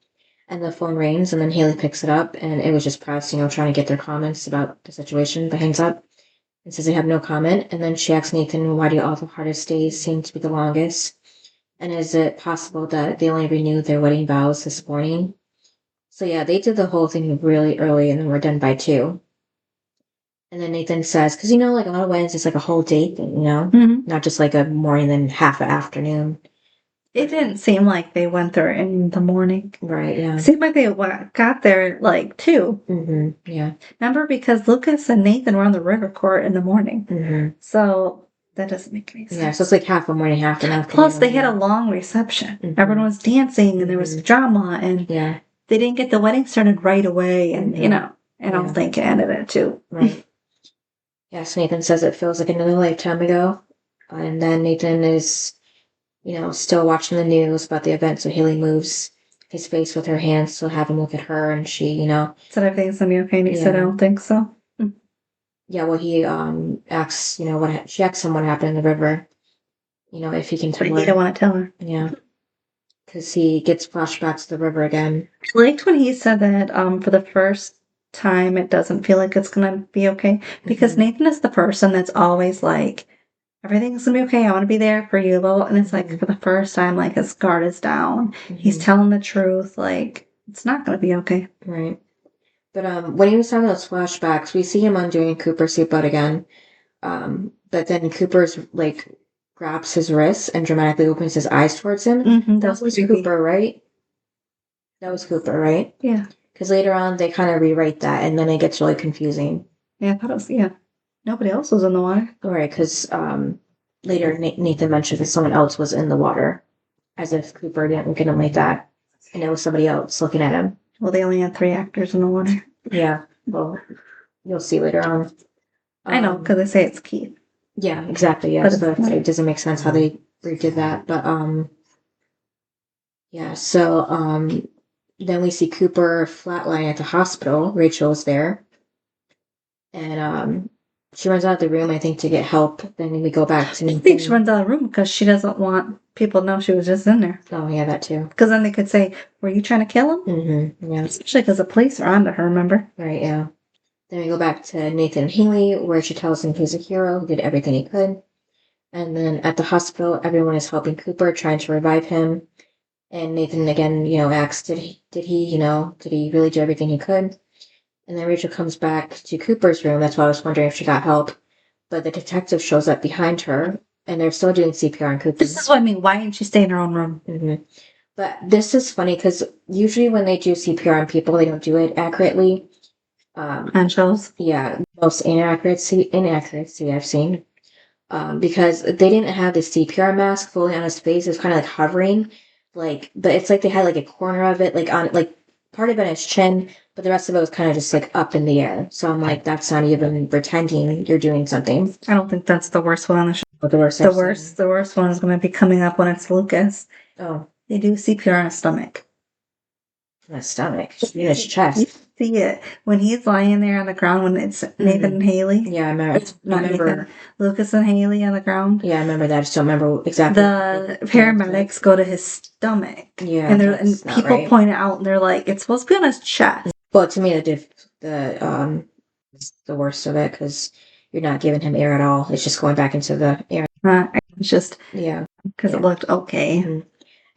And the phone rings, and then Haley picks it up, and it was just press, trying to get their comments about the situation, but hangs up and says they have no comment. And then she asks Nathan, why do all the hardest days seem to be the longest? And is it possible that they only renewed their wedding vows this morning? So yeah, they did the whole thing really early, and then we're done by 2. And then Nathan says, because like a lot of weddings, it's like a whole day thing, not just like a morning and half an afternoon. It didn't seem like they went there in the morning. Right, yeah. It seemed like they got there like 2. Yeah. Remember, because Lucas and Nathan were on the river court in the morning. So that doesn't make any sense. Yeah, so it's like half a morning, half an afternoon. Plus, they had a long reception. Everyone was dancing, and there was drama, and they didn't get the wedding started right away, and, I don't think it ended at 2. Right. Yes, Nathan says it feels like another lifetime ago. And then Nathan is... still watching the news about the event, so Haley moves his face with her hands to have him look at her, and she, said everything's gonna be okay, and he said, I don't think so. Yeah, well, he asks, she asks him what happened in the river, if he can tell her. But he don't want to tell her. Yeah. Because he gets flashbacks to the river again. I liked when he said that for the first time it doesn't feel like it's gonna be okay, because Nathan is the person that's always like, everything's gonna be okay. I want to be there for you, and it's like for the first time, like his guard is down. He's telling the truth. Like it's not gonna be okay, right? But when he was having those flashbacks, we see him undoing Cooper's seatbelt again. But then Cooper's like grabs his wrist and dramatically opens his eyes towards him. That was Cooper, right? That was Cooper, right? Yeah. Because later on they kind of rewrite that, and then it gets really confusing. Yeah, I thought it was Nobody else was in the water. Right, because later Nathan mentioned that someone else was in the water, as if Cooper didn't look at him like that, and it was somebody else looking at him. Well, they only had 3 actors in the water. Yeah, well, you'll see later on. I know, because they say it's Keith. Yeah, exactly. Yeah, But so it doesn't make sense how they redid that, but yeah. So then we see Cooper flatline at the hospital. Rachel's there, and she runs out of the room, I think, to get help. Then we go back to I think she runs out of the room because she doesn't want people to know she was just in there. Oh, yeah, that too. Because then they could say, were you trying to kill him? Mm-hmm. Yeah. Especially because the police are onto her, remember? Right, yeah. Then we go back to Nathan and Haley, where she tells him he's a hero, who did everything he could. And then at the hospital, everyone is helping Cooper, trying to revive him. And Nathan again, asks, did he really do everything he could? And then Rachel comes back to Cooper's room. That's why I was wondering if she got help. But the detective shows up behind her, and they're still doing CPR on Cooper. This is what I mean. Why didn't she stay in her own room? Mm-hmm. But this is funny because usually when they do CPR on people, they don't do it accurately. On shows? Yeah, most inaccuracy I've seen. Because they didn't have the CPR mask fully on his face. It was kind of like hovering, but it's like they had like a corner of it, like on like part of it on his chin, but the rest of it was kind of just like up in the air. So I'm like, that's not even pretending you're doing something. I don't think that's the worst one on the show. But the worst one is going to be coming up when it's Lucas. Oh, they do CPR on his stomach. On his stomach, in his chest. You see it when he's lying there on the ground when it's Nathan and Haley. Yeah, I remember. Nathan, Lucas and Haley on the ground. Yeah, I remember that. I just don't remember exactly. The paramedics go to his stomach. Yeah, and people point it out, and they're like, "It's supposed to be on his chest." Well, to me, the worst of it because you're not giving him air at all. It's just going back into the air. It's just because it looked okay. Mm-hmm.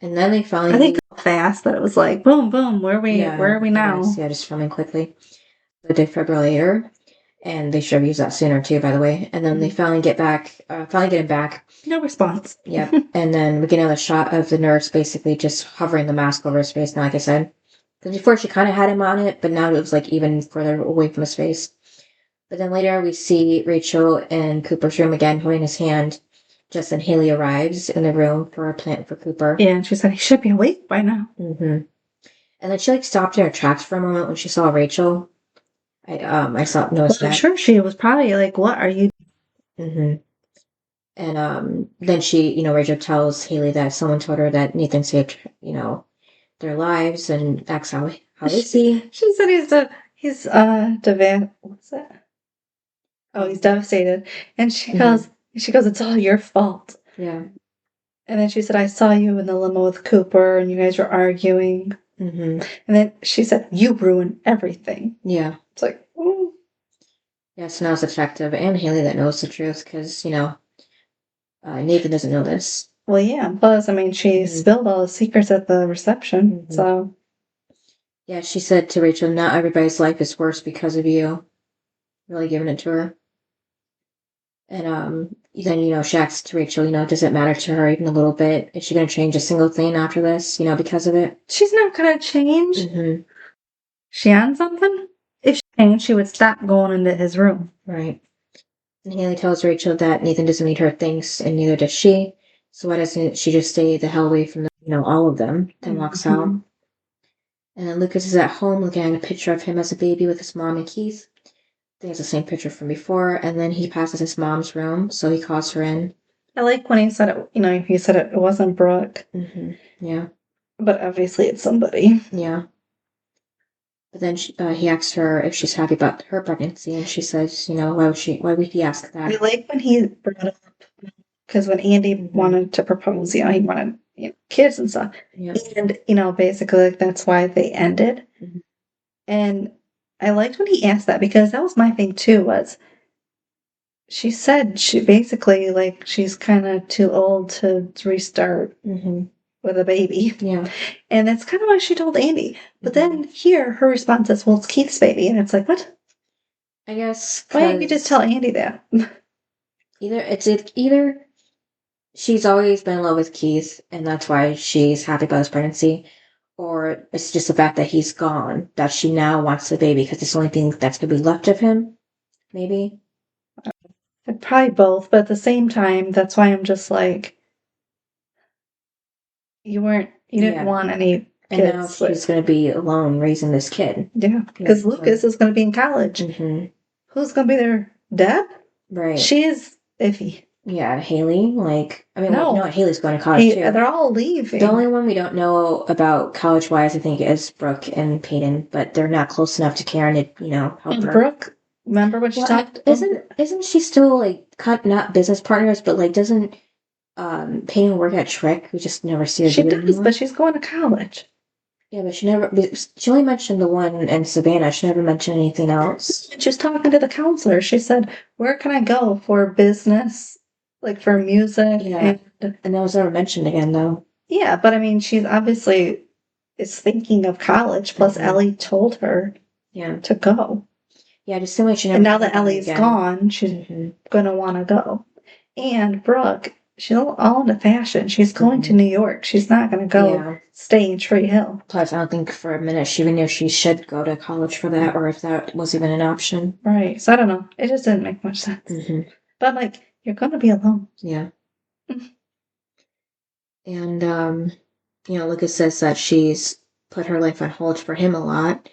And then they finally. I think fast that it was like boom, boom. Where are we now? Yeah, just filming quickly. The defibrillator, and they should have used that sooner too, by the way. And then they finally get him back. No response. Yeah, and then we get another shot of the nurse basically just hovering the mask over his face. Now, like I said, because before she kind of had him on it, but now it was like even further away from his face. But then later we see Rachel in Cooper's room again, holding his hand. Just then Haley arrives in the room for a plant for Cooper. Yeah, and she said he should be awake by now. Mm-hmm. And then she stopped in her tracks for a moment when she saw Rachel. I saw noticed that. I'm sure she was probably like, "What are you?" Mm-hmm. And then she, Rachel tells Haley that someone told her that Nathan saved, their lives, and asks how is he? She said he's what's that? Oh, he's devastated, and she goes, "It's all your fault." Yeah. And then she said, "I saw you in the limo with Cooper, and you guys were arguing." Mm-hmm. And then she said, "You ruined everything." Yeah. It's like, ooh. Yeah, so now it's the detective and Haley that knows the truth because, Nathan doesn't know this. Well, yeah. Plus, I mean, she spilled all the secrets at the reception, so. Yeah, she said to Rachel, not everybody's life is worse because of you. Really giving it to her. And then, she asks to Rachel, does it matter to her even a little bit? Is she going to change a single thing after this, because of it? She's not going to change. Mm-hmm. She on something? If she changed, she would stop going into his room. Right. And Haley tells Rachel that Nathan doesn't need her things, and neither does she. So why doesn't she just stay the hell away from all of them? Then walks out. And then Lucas is at home looking at a picture of him as a baby with his mom and Keith. I think it's the same picture from before. And then he passes his mom's room, so he calls her in. I like when he said it, he said it wasn't Brooke. Mm-hmm. Yeah. But obviously it's somebody. Yeah. But then he asks her if she's happy about her pregnancy, and she says, why would he ask that? I like when he brought up, because when Andy wanted to propose, he wanted kids and stuff. Yeah. And, basically that's why they ended. Mm-hmm. And I liked when he asked that, because that was my thing too, was she said she basically, she's kind of too old to restart. Mm-hmm. With a baby. Yeah. And that's kind of why she told Andy. But then here, her response is, well, it's Keith's baby. And it's like, what? I guess. Why didn't you just tell Andy that? Either she's always been in love with Keith, and that's why she's happy about his pregnancy, or it's just the fact that he's gone, that she now wants the baby because it's the only thing that's going to be left of him, maybe. Probably both, but at the same time, that's why I'm just like, you didn't want any and now kids. she's going to be alone raising this kid. Yeah, because Lucas is going to be in college. Mm-hmm. Who's going to be there? Deb? Right. She's iffy. Yeah, Haley. Like, I mean, No. Haley's going to college too. They're all leaving. The only one we don't know about college-wise, I think, is Brooke and Peyton, but they're not close enough to Karen to, help her. Brooke, remember what she talked? Isn't she still like not business partners, but like doesn't Peyton work at Shrek? We just never see her. She does, but she's going to college. Yeah, but she only mentioned the one in Savannah. She never mentioned anything else. She was talking to the counselor. She said, "Where can I go for business, like for music?" Yeah, and that was never mentioned again, though. Yeah, but I mean, she's obviously is thinking of college. Plus, Ellie told her, to go. Yeah, just seemed like she never. And now that Ellie's gone, she's gonna want to go. And Brooke, she's all into fashion. She's going to New York. She's not gonna go stay in Tree Hill. Plus, I don't think for a minute she even knew she should go to college for that, or if that was even an option. Right. So I don't know. It just didn't make much sense. But like, you're gonna be alone. Yeah. And Lucas says that she's put her life on hold for him a lot.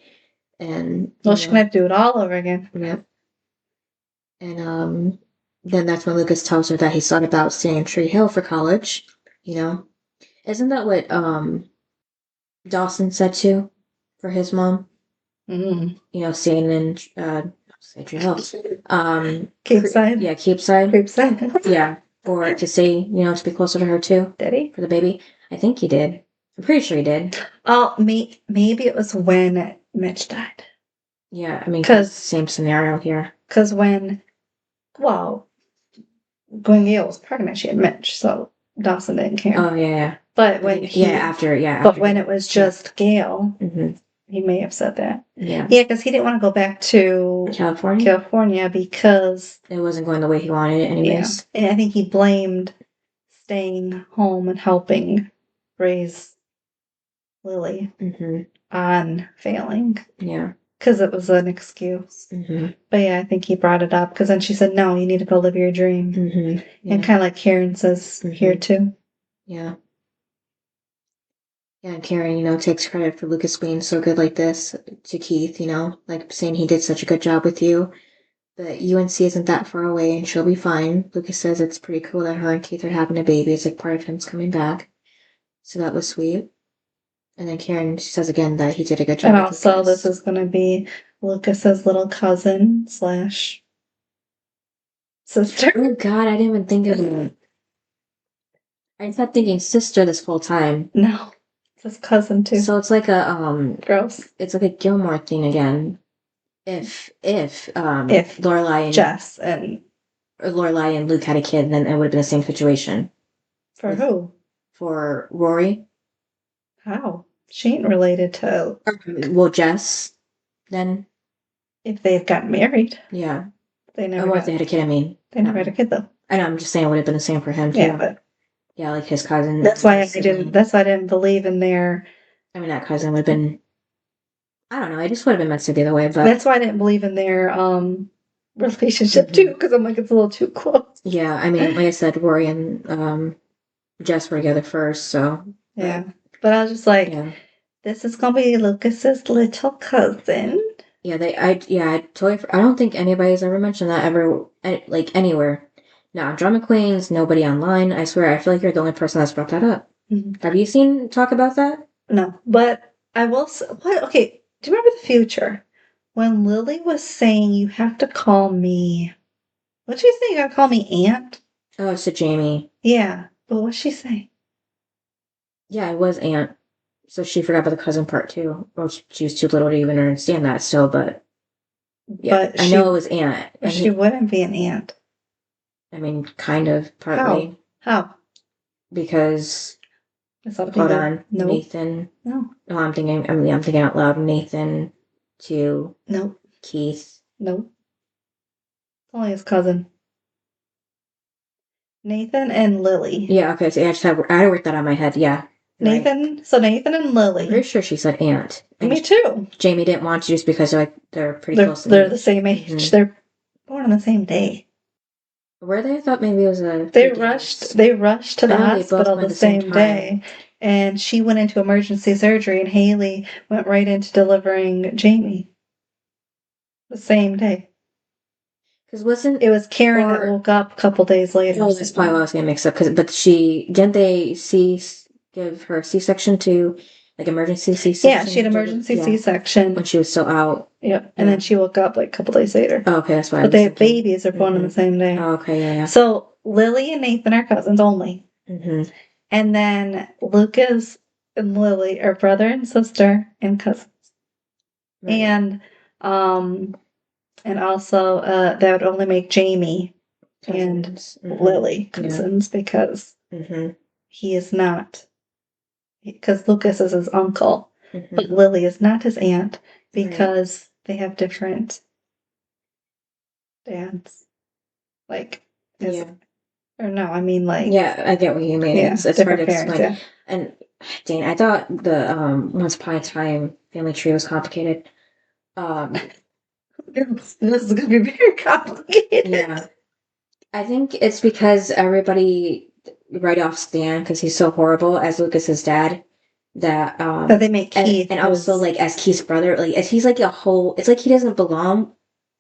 And she's gonna have to do it all over again. Yep. And then that's when Lucas tells her that he's thought about staying in Tree Hill for college. Isn't that what Dawson said too for his mom? Mm-hmm. Staying in Tree Hill. Capeside. Yeah, Capeside. Yeah. Or to stay, to be closer to her too. Did he? For the baby. I think he did. I'm pretty sure he did. Oh, maybe it was when Mitch died. Yeah, I mean, because same scenario here. Because when Gale was pregnant, she had Mitch, so Dawson didn't care. Oh, yeah. But when But when it was just Gale, he may have said that. Yeah. Yeah, because he didn't want to go back to California because it wasn't going the way he wanted it anyways. Yeah. And I think he blamed staying home and helping raise Lily on failing. Yeah. Because it was an excuse. But yeah, I think he brought it up because then she said, "No, you need to go live your dream." Yeah. And kind of like Karen says here too. Yeah. Yeah, and Karen, takes credit for Lucas being so good like this to Keith, like saying he did such a good job with you. But UNC isn't that far away and she'll be fine. Lucas says it's pretty cool that her and Keith are having a baby. It's like part of him's coming back. So that was sweet. And then Karen, she says again that he did a good job. And also, this is going to be Lucas's little cousin / sister. Oh God, I didn't even think of it. I kept thinking sister this whole time. No, it's his cousin too. So it's like a gross. It's like a Gilmore thing again. If Lorelai and Jess and Lorelai and Luke had a kid, then it would have been the same situation. For who? For Rory. How? She ain't related to. Well, Jess. Then. If they had gotten married. Yeah. They never. If they had a kid, I mean. They never had a kid though. I know. I'm just saying it would have been the same for him too. Yeah, but. Yeah, like his cousin. That's why I didn't. That's why I didn't believe in their. I mean, that cousin would have been. I don't know. I just would have been messed up the other way, but that's why I didn't believe in their relationship too, because I'm like it's a little too close. Yeah, I mean, like I said, Rory and Jess were together first, so yeah. But I was just like, this is gonna be Lucas's little cousin. Yeah, I totally. I don't think anybody's ever mentioned that ever, like anywhere. No, drama queens, nobody online. I swear, I feel like you're the only person that's brought that up. Have you seen talk about that? No, but I will. What? Okay. Do you remember the future? When Lily was saying you have to call me. What'd she say? You gotta call me Aunt? Oh, it's to Jamie. Yeah. But what'd she say? Yeah, it was Aunt. So she forgot about the cousin part too. Well, she was too little to even understand that still, but yeah. But I know it was Aunt. But she wouldn't be an aunt. I mean, kind of, partly. How? Because hold on. Nope. Nathan. No. No, I'm thinking out loud. Nathan to Keith. Nope. Only his cousin. Nathan and Lily. Yeah, okay. So I worked that on my head. Yeah. Nathan. Right. So Nathan and Lily. I'm pretty sure she said aunt. Me too. Jamie didn't want to just because they're pretty close. They're the same age. They're born on the same day. Were they? I thought maybe it was a. They rushed to the hospital the same day, and she went into emergency surgery, and Haley went right into delivering Jamie the same day. Because it was Karen that woke up a couple days later? Oh, that's probably what I was getting mixed up. But didn't they give her a C-section to, like, emergency C-section? Yeah, she had emergency C-section when she was still out. Yep, and then she woke up like a couple days later. Oh, okay, that's why. But they have babies are born on the same day. Oh, okay, yeah. So Lily and Nathan are cousins only, and then Lucas and Lily are brother and sister and cousins, and also that would only make Jamie cousins. And Lily cousins because he is not, because Lucas is his uncle, but Lily is not his aunt because they have different dads. Like, or no, I mean, like, yeah, I get what you mean. Yeah, it's hard to explain. Yeah. And Dane, I thought the Once Upon a Time family tree was complicated. This is gonna be very complicated. Yeah, I think it's because everybody write off Stan because he's so horrible as Lucas's dad. That they make Keith, and also like as Keith's brother, like as he's like a whole. It's like he doesn't belong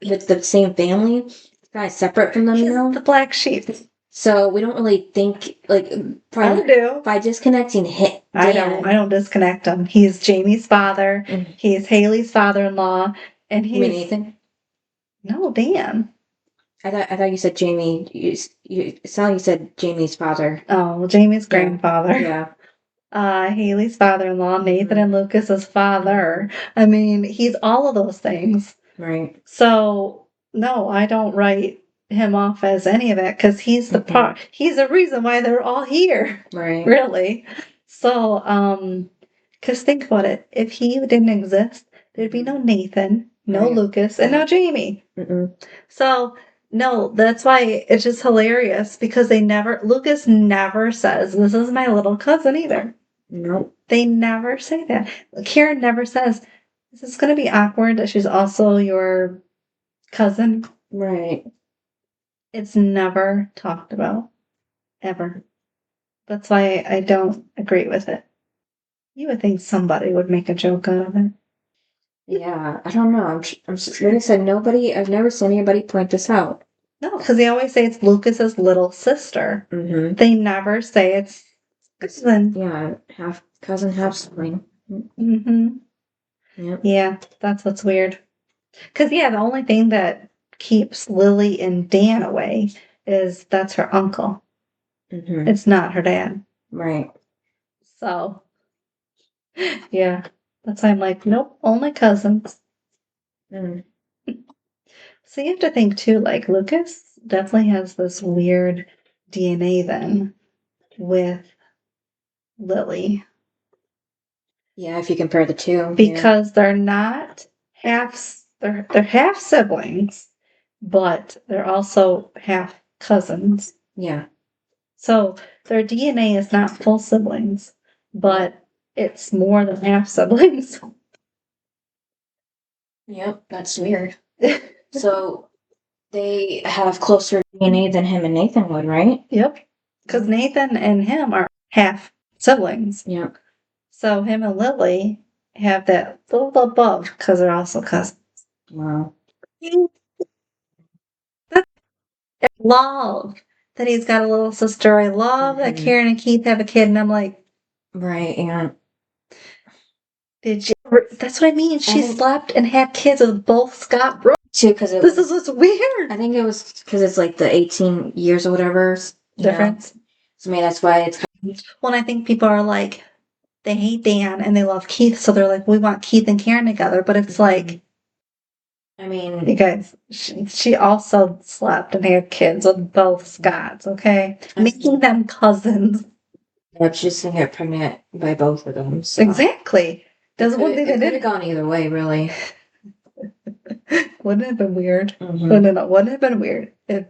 with the same family. It's kind of separate from them, he's the black sheep. So we don't really think like I do by disconnecting him. I don't disconnect him. He's Jamie's father. He's Haley's father-in-law, and he's. You mean Nathan? No, Dan. I thought you said Jamie. It sounded like you said Jamie's father. Oh, well, Jamie's grandfather. Yeah. Haley's father-in-law, Nathan and Lucas's father. I mean, he's all of those things. Right. So no, I don't write him off as any of it because he's the part. He's the reason why they're all here. Right. Really. So, because think about it. If he didn't exist, there'd be no Nathan, no Lucas, and no Jamie. So. No, that's why it's just hilarious because Lucas never says, this is my little cousin either. Nope. They never say that. Karen never says, this is going to be awkward that she's also your cousin. Right. It's never talked about. Ever. That's why I don't agree with it. You would think somebody would make a joke out of it. Yeah, I don't know. Like I said, I've never seen anybody point this out. No, because they always say it's Lucas's little sister. They never say it's cousin. Yeah, half cousin, half sibling. Yeah, that's what's weird. Because, the only thing that keeps Lily and Dan away is that's her uncle. It's not her dad. Right. So, yeah, that's why I'm like, nope, only cousins. So you have to think too, like Lucas definitely has this weird DNA then with Lily. Yeah, if you compare the two. Because they're not they're half siblings, but they're also half cousins. Yeah. So their DNA is not full siblings, but it's more than half siblings. Yep, that's weird. So they have closer DNA than him and Nathan would, right? Yep. Because Nathan and him are half siblings. Yep. So him and Lily have that little above because they're also cousins. Wow. I love that he's got a little sister. I love that Karen and Keith have a kid, and I'm like, right, yeah. Did you? That's what I mean. She slept and had kids with both Scott Brooks. Too, because this is what's weird. I think it was because it's like the 18 years or whatever difference. So maybe that's why it's. Well, I think people are like, they hate Dan and they love Keith, so they're like, we want Keith and Karen together. But it's like, I mean, you guys, she also slept and had kids with both Scotts. Okay, making them cousins. That's just to get pregnant by both of them. So. Exactly. It could have gone either way, really. Wouldn't it have been weird? Wouldn't it have been weird if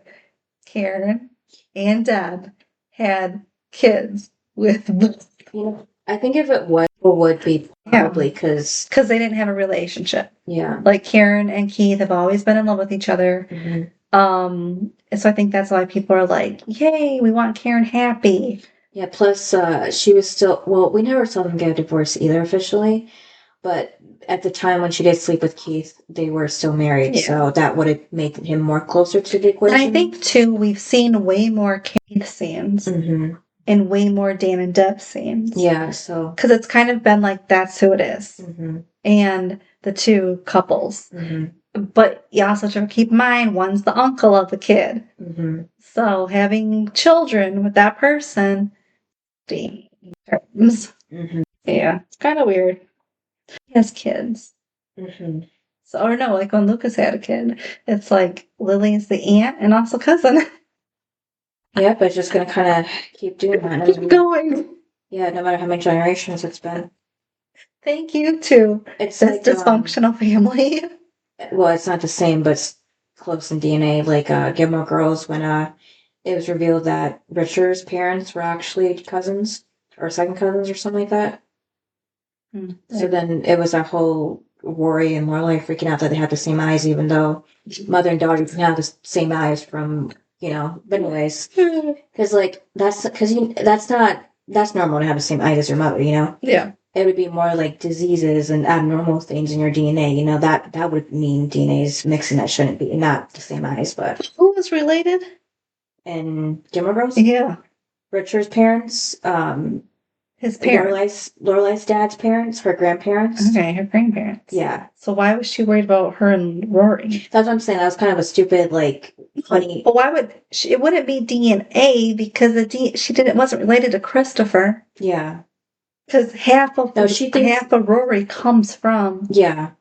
Karen and Deb had kids with? I think if it would be probably because they didn't have a relationship. Yeah. Like Karen and Keith have always been in love with each other. So I think that's why people are like, yay, we want Karen happy. Yeah, plus she was still, well, we never saw them get a divorce either officially, but at the time when she did sleep with Keith, they were still married, Yeah. so that would have made him more closer to the And equation. I think, too, we've seen way more Keith scenes and way more Dan and Deb scenes. Yeah, so. Because it's kind of been like, that's who it is. And the two couples. But you also have to keep in mind, one's the uncle of the kid. So having children with that person, yeah, it's kind of weird. He has kids. So, or no, like when Lucas had a kid, it's like Lily's the aunt and also cousin. Yeah, but it's just gonna kind of keep doing that. Keep going. Yeah, no matter how many generations it's been. Thank you to It's this like dysfunctional family. Well, it's not the same, but it's close in DNA. Like Gilmore Girls, when it was revealed that Richard's parents were actually cousins or second cousins or something like that. So then it was a whole worry and Lorelai freaking out that they had the same eyes, even though mother and daughter can have the same eyes from, but anyways, because like that's normal to have the same eyes as your mother, Yeah. It would be more like diseases and abnormal things in your DNA, that would mean DNA's mixing that shouldn't be, not the same eyes, but. Who was related? And Gilmore Girls? Yeah. Richard's parents, his parents. Lorelai's dad's parents, her grandparents. Okay, her grandparents. Yeah. So why was she worried about her and Rory? That's what I'm saying. That was kind of a stupid, funny. But why would it wouldn't be DNA because she wasn't related to Christopher. Yeah. Because half of Rory comes from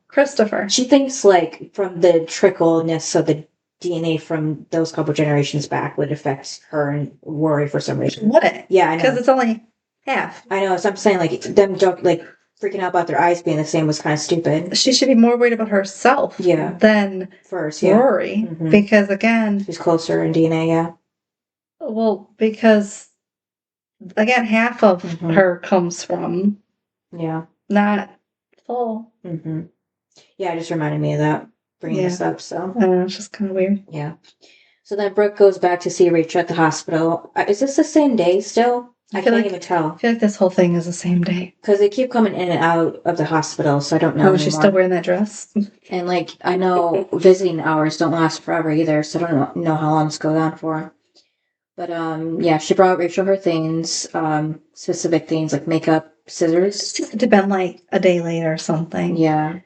Christopher. She thinks from the trickleness of the DNA from those couple generations back would affect her and Rory for some reason. Would it? Yeah, I know. Because it's only half. I know. So I'm saying them freaking out about their eyes being the same was kind of stupid. She should be more worried about herself than Rory. Because again, she's closer in DNA, yeah. Well, because again, half of her comes from not full. Yeah, it just reminded me of that, bringing this up, so. I know, it's just kind of weird. Yeah. So then Brooke goes back to see Rachel at the hospital. Is this the same day still? I can't even tell. I feel like this whole thing is the same day. Because they keep coming in and out of the hospital, so I don't know anymore. She's still wearing that dress? And, I know visiting hours don't last forever either, so I don't know how long this goes on for. But, she brought Rachel her things, specific things like makeup, scissors. It had been a day later or something. Yeah.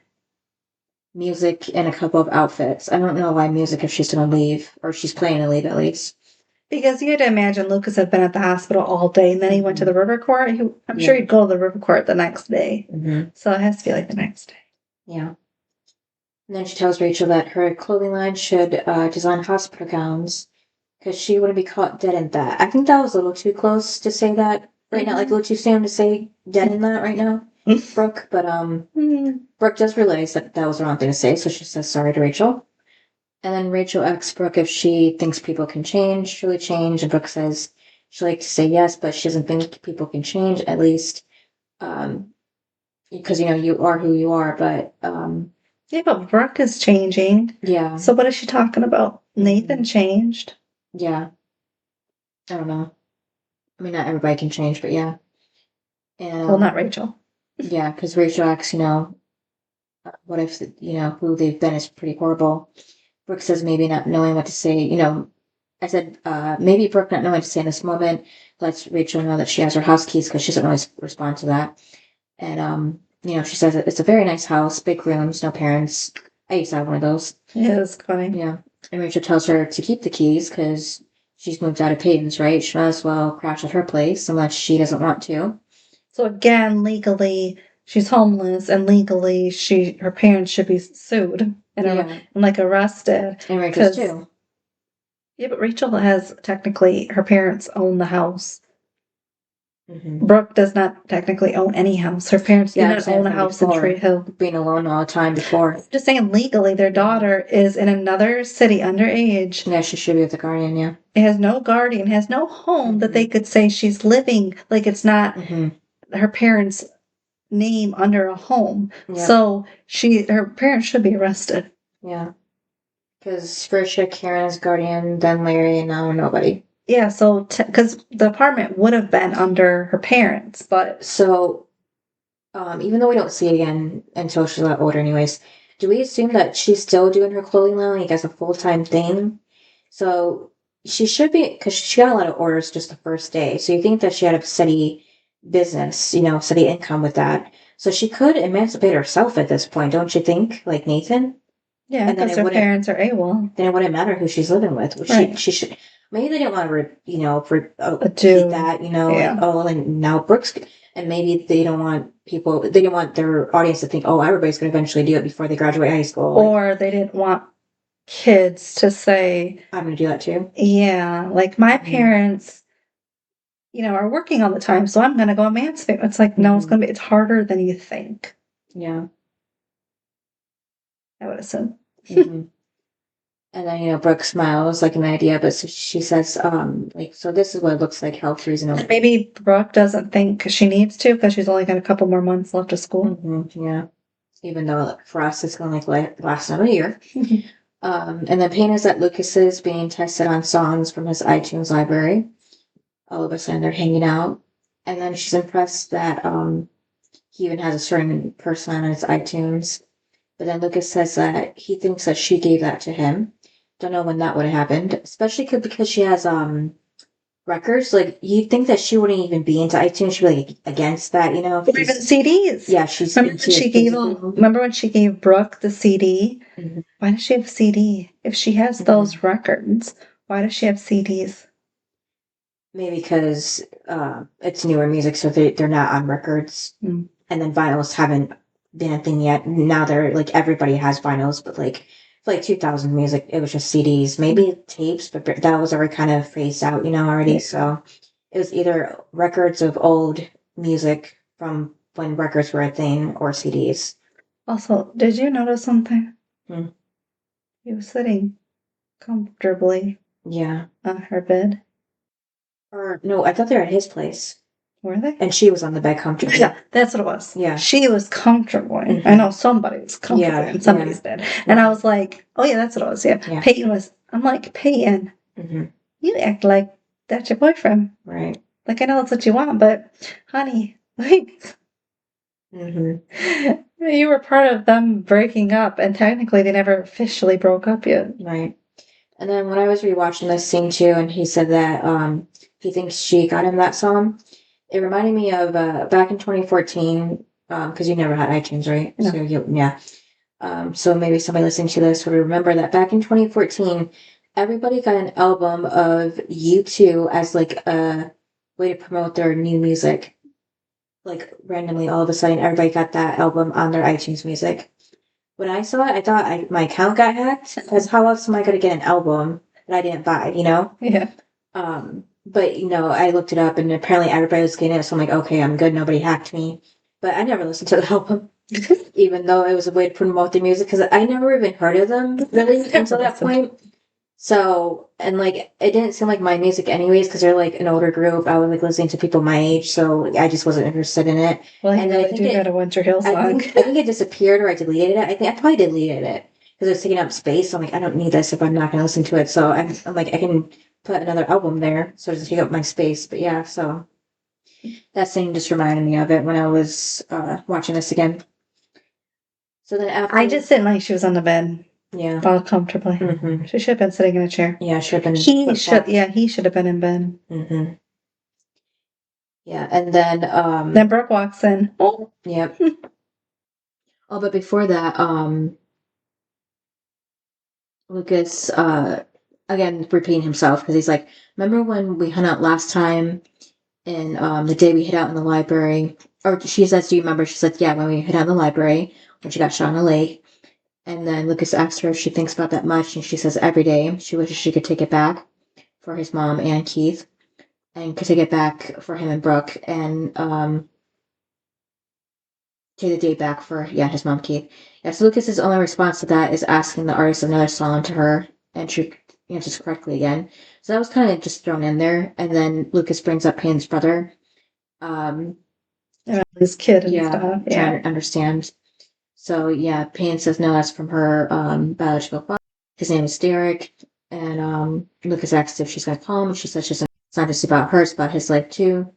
Music and a couple of outfits. I don't know why music if she's going to leave, or she's planning to leave at least. Because you had to imagine Lucas had been at the hospital all day, and then he went to the river court. I'm sure he'd go to the river court the next day. So it has to be the next day. Yeah. And then she tells Rachel that her clothing line should design hospital gowns because she wouldn't be caught dead in that. I think that was a little too close to say that right now, a little too soon to say dead in that right now, Brooke. But Brooke does realize that was the wrong thing to say, so she says sorry to Rachel. And then Rachel asks Brooke if she thinks people can change, truly change, and Brooke says she'd like to say yes, but she doesn't think people can change, at least because, you are who you are, but... yeah, but Brooke is changing. Yeah. So what is she talking about? Nathan changed. Yeah. I don't know. I mean, not everybody can change, but yeah. And, well, not Rachel. Yeah, because Rachel asks, what if, who they've been is pretty horrible. Brooke says maybe not knowing what to say. I said maybe Brooke not knowing what to say in this moment lets Rachel know that she has her house keys because she doesn't always respond to that. And, she says it's a very nice house, big rooms, no parents. I used to have one of those. Yeah, that's funny. Yeah. And Rachel tells her to keep the keys because she's moved out of Peyton's, right? She might as well crash at her place unless she doesn't want to. So again, legally, she's homeless, and legally, her parents should be sued and arrested. And Rachel's too. Yeah, but Rachel has technically her parents own the house. Brooke does not technically own any house. Her parents do not own a house in Tree Hill. Being alone all the time before. Just saying, legally, their daughter is in another city underage. Yeah, she should be with a guardian, yeah. It has no guardian, has no home that they could say she's living. It's not her parents' name under a home. Yep. So her parents should be arrested. Yeah. Because first she had Karen as guardian, then Larry, and now nobody. Yeah, so because the apartment would have been under her parents, but So, even though we don't see it again until she's a lot older, anyways, do we assume that she's still doing her clothing line like as a full-time thing? So she should be, because she got a lot of orders just the first day. So you think that she had a steady business, steady income with that. So she could emancipate herself at this point, don't you think? Like Nathan? yeah, And then because it her wouldn't parents are AWOL. then it wouldn't matter who she's living with. Right. She should. Maybe they didn't want to, Do repeat that. yeah. Like, oh, and now Brooks, and maybe they don't want people. They didn't want their audience to think, oh, everybody's going to eventually do it before they graduate high school. Or they didn't want kids to say, I'm going to do that too. Yeah, like my parents, are working all the time, so I'm going to go emancipate. It's like, no, it's harder than you think. Yeah. I would have said. And then, Brooke smiles like an idea, but she says, so this is what it looks like, hell freezing over. Maybe Brooke doesn't think she needs to because she's only got a couple more months left of school. Yeah. Even though for us it's going to last another year. And then Payne is at Lucas's being tested on songs from his iTunes library. All of a sudden they're hanging out. And then she's impressed that he even has a certain person on his iTunes. But then Lucas says that he thinks that she gave that to him. Don't know when that would have happened, especially because she has records. Like you'd think that she wouldn't even be into iTunes. She'd be like against that, Or even CDs. Yeah, she's. Remember when she gave Brooke the CD? Why does she have CD if she has those records? Why does she have CDs? Maybe because it's newer music, so they're not on records, and then vinyls haven't been a thing yet. Now they're like everybody has vinyls, but like 2000 music, it was just CDs, maybe tapes, but that was already kind of phased out, already. So it was either records of old music from when records were a thing or CDs. Also, did you notice something? He was sitting comfortably. Yeah. On her bed. Or no, I thought they were at his place. Were they? And she was on the bed comfortably. Yeah, that's what it was. Yeah. She was comfortable. I know somebody was comfortable in somebody's bed. And I was like, oh yeah, that's what it was. Yeah. Peyton was, I'm like, Peyton, you act like that's your boyfriend. Right. Like, I know that's what you want, but honey, like, you were part of them breaking up, and technically they never officially broke up yet. Right. And then when I was rewatching this scene too, and he said that he thinks she got him that song, it reminded me of back in 2014, because you never had iTunes, right? No. So so maybe somebody listening to this would remember that back in 2014, everybody got an album of U2 as like a way to promote their new music. Like randomly, all of a sudden, everybody got that album on their iTunes music. When I saw it, I thought my account got hacked. Because how else am I going to get an album that I didn't buy, Yeah. But, I looked it up and apparently everybody was getting it. So I'm like, okay, I'm good. Nobody hacked me. But I never listened to the album, even though it was a way to promote the music. Because I never even heard of them really until that point. So, and it didn't seem like my music anyways, because they're an older group. I was listening to people my age, so I just wasn't interested in it. Well, and then I think you got a Winter Hill song. I think it disappeared or I deleted it. I think I probably deleted it because it was taking up space. So I'm like, I don't need this if I'm not going to listen to it. So I'm like, I can put another album there, so it doesn't take up my space. But yeah, so that scene just reminded me of it when I was watching this again. So then after, I just didn't like she was on the bed. Yeah. All comfortably. She should have been sitting in a chair. Yeah, should have been. He should have been in bed. Yeah, and then then Brooke walks in. Oh. Yep. Oh, but before that, Lucas again repeating himself because he's like, remember when we hung out last time and the day we hid out in the library? Or she says, do you remember? She said, yeah, when we hid out in the library when she got shot in the leg. And then Lucas asks her if she thinks about that much, and she says every day she wishes she could take it back for his mom and Keith, and could take it back for him and Brooke, and take the day back for his mom, Keith. Yeah, so Lucas's only response to that is asking the artist another song to her, and she answers correctly again. So that was kind of just thrown in there, and then Lucas brings up Payne's brother, his kid and stuff. Trying to understand. So, Payne says no, that's from her biological father. his name is Derek. And Lucas asks if she's gonna call him. She says it's not just about her, it's about his life too.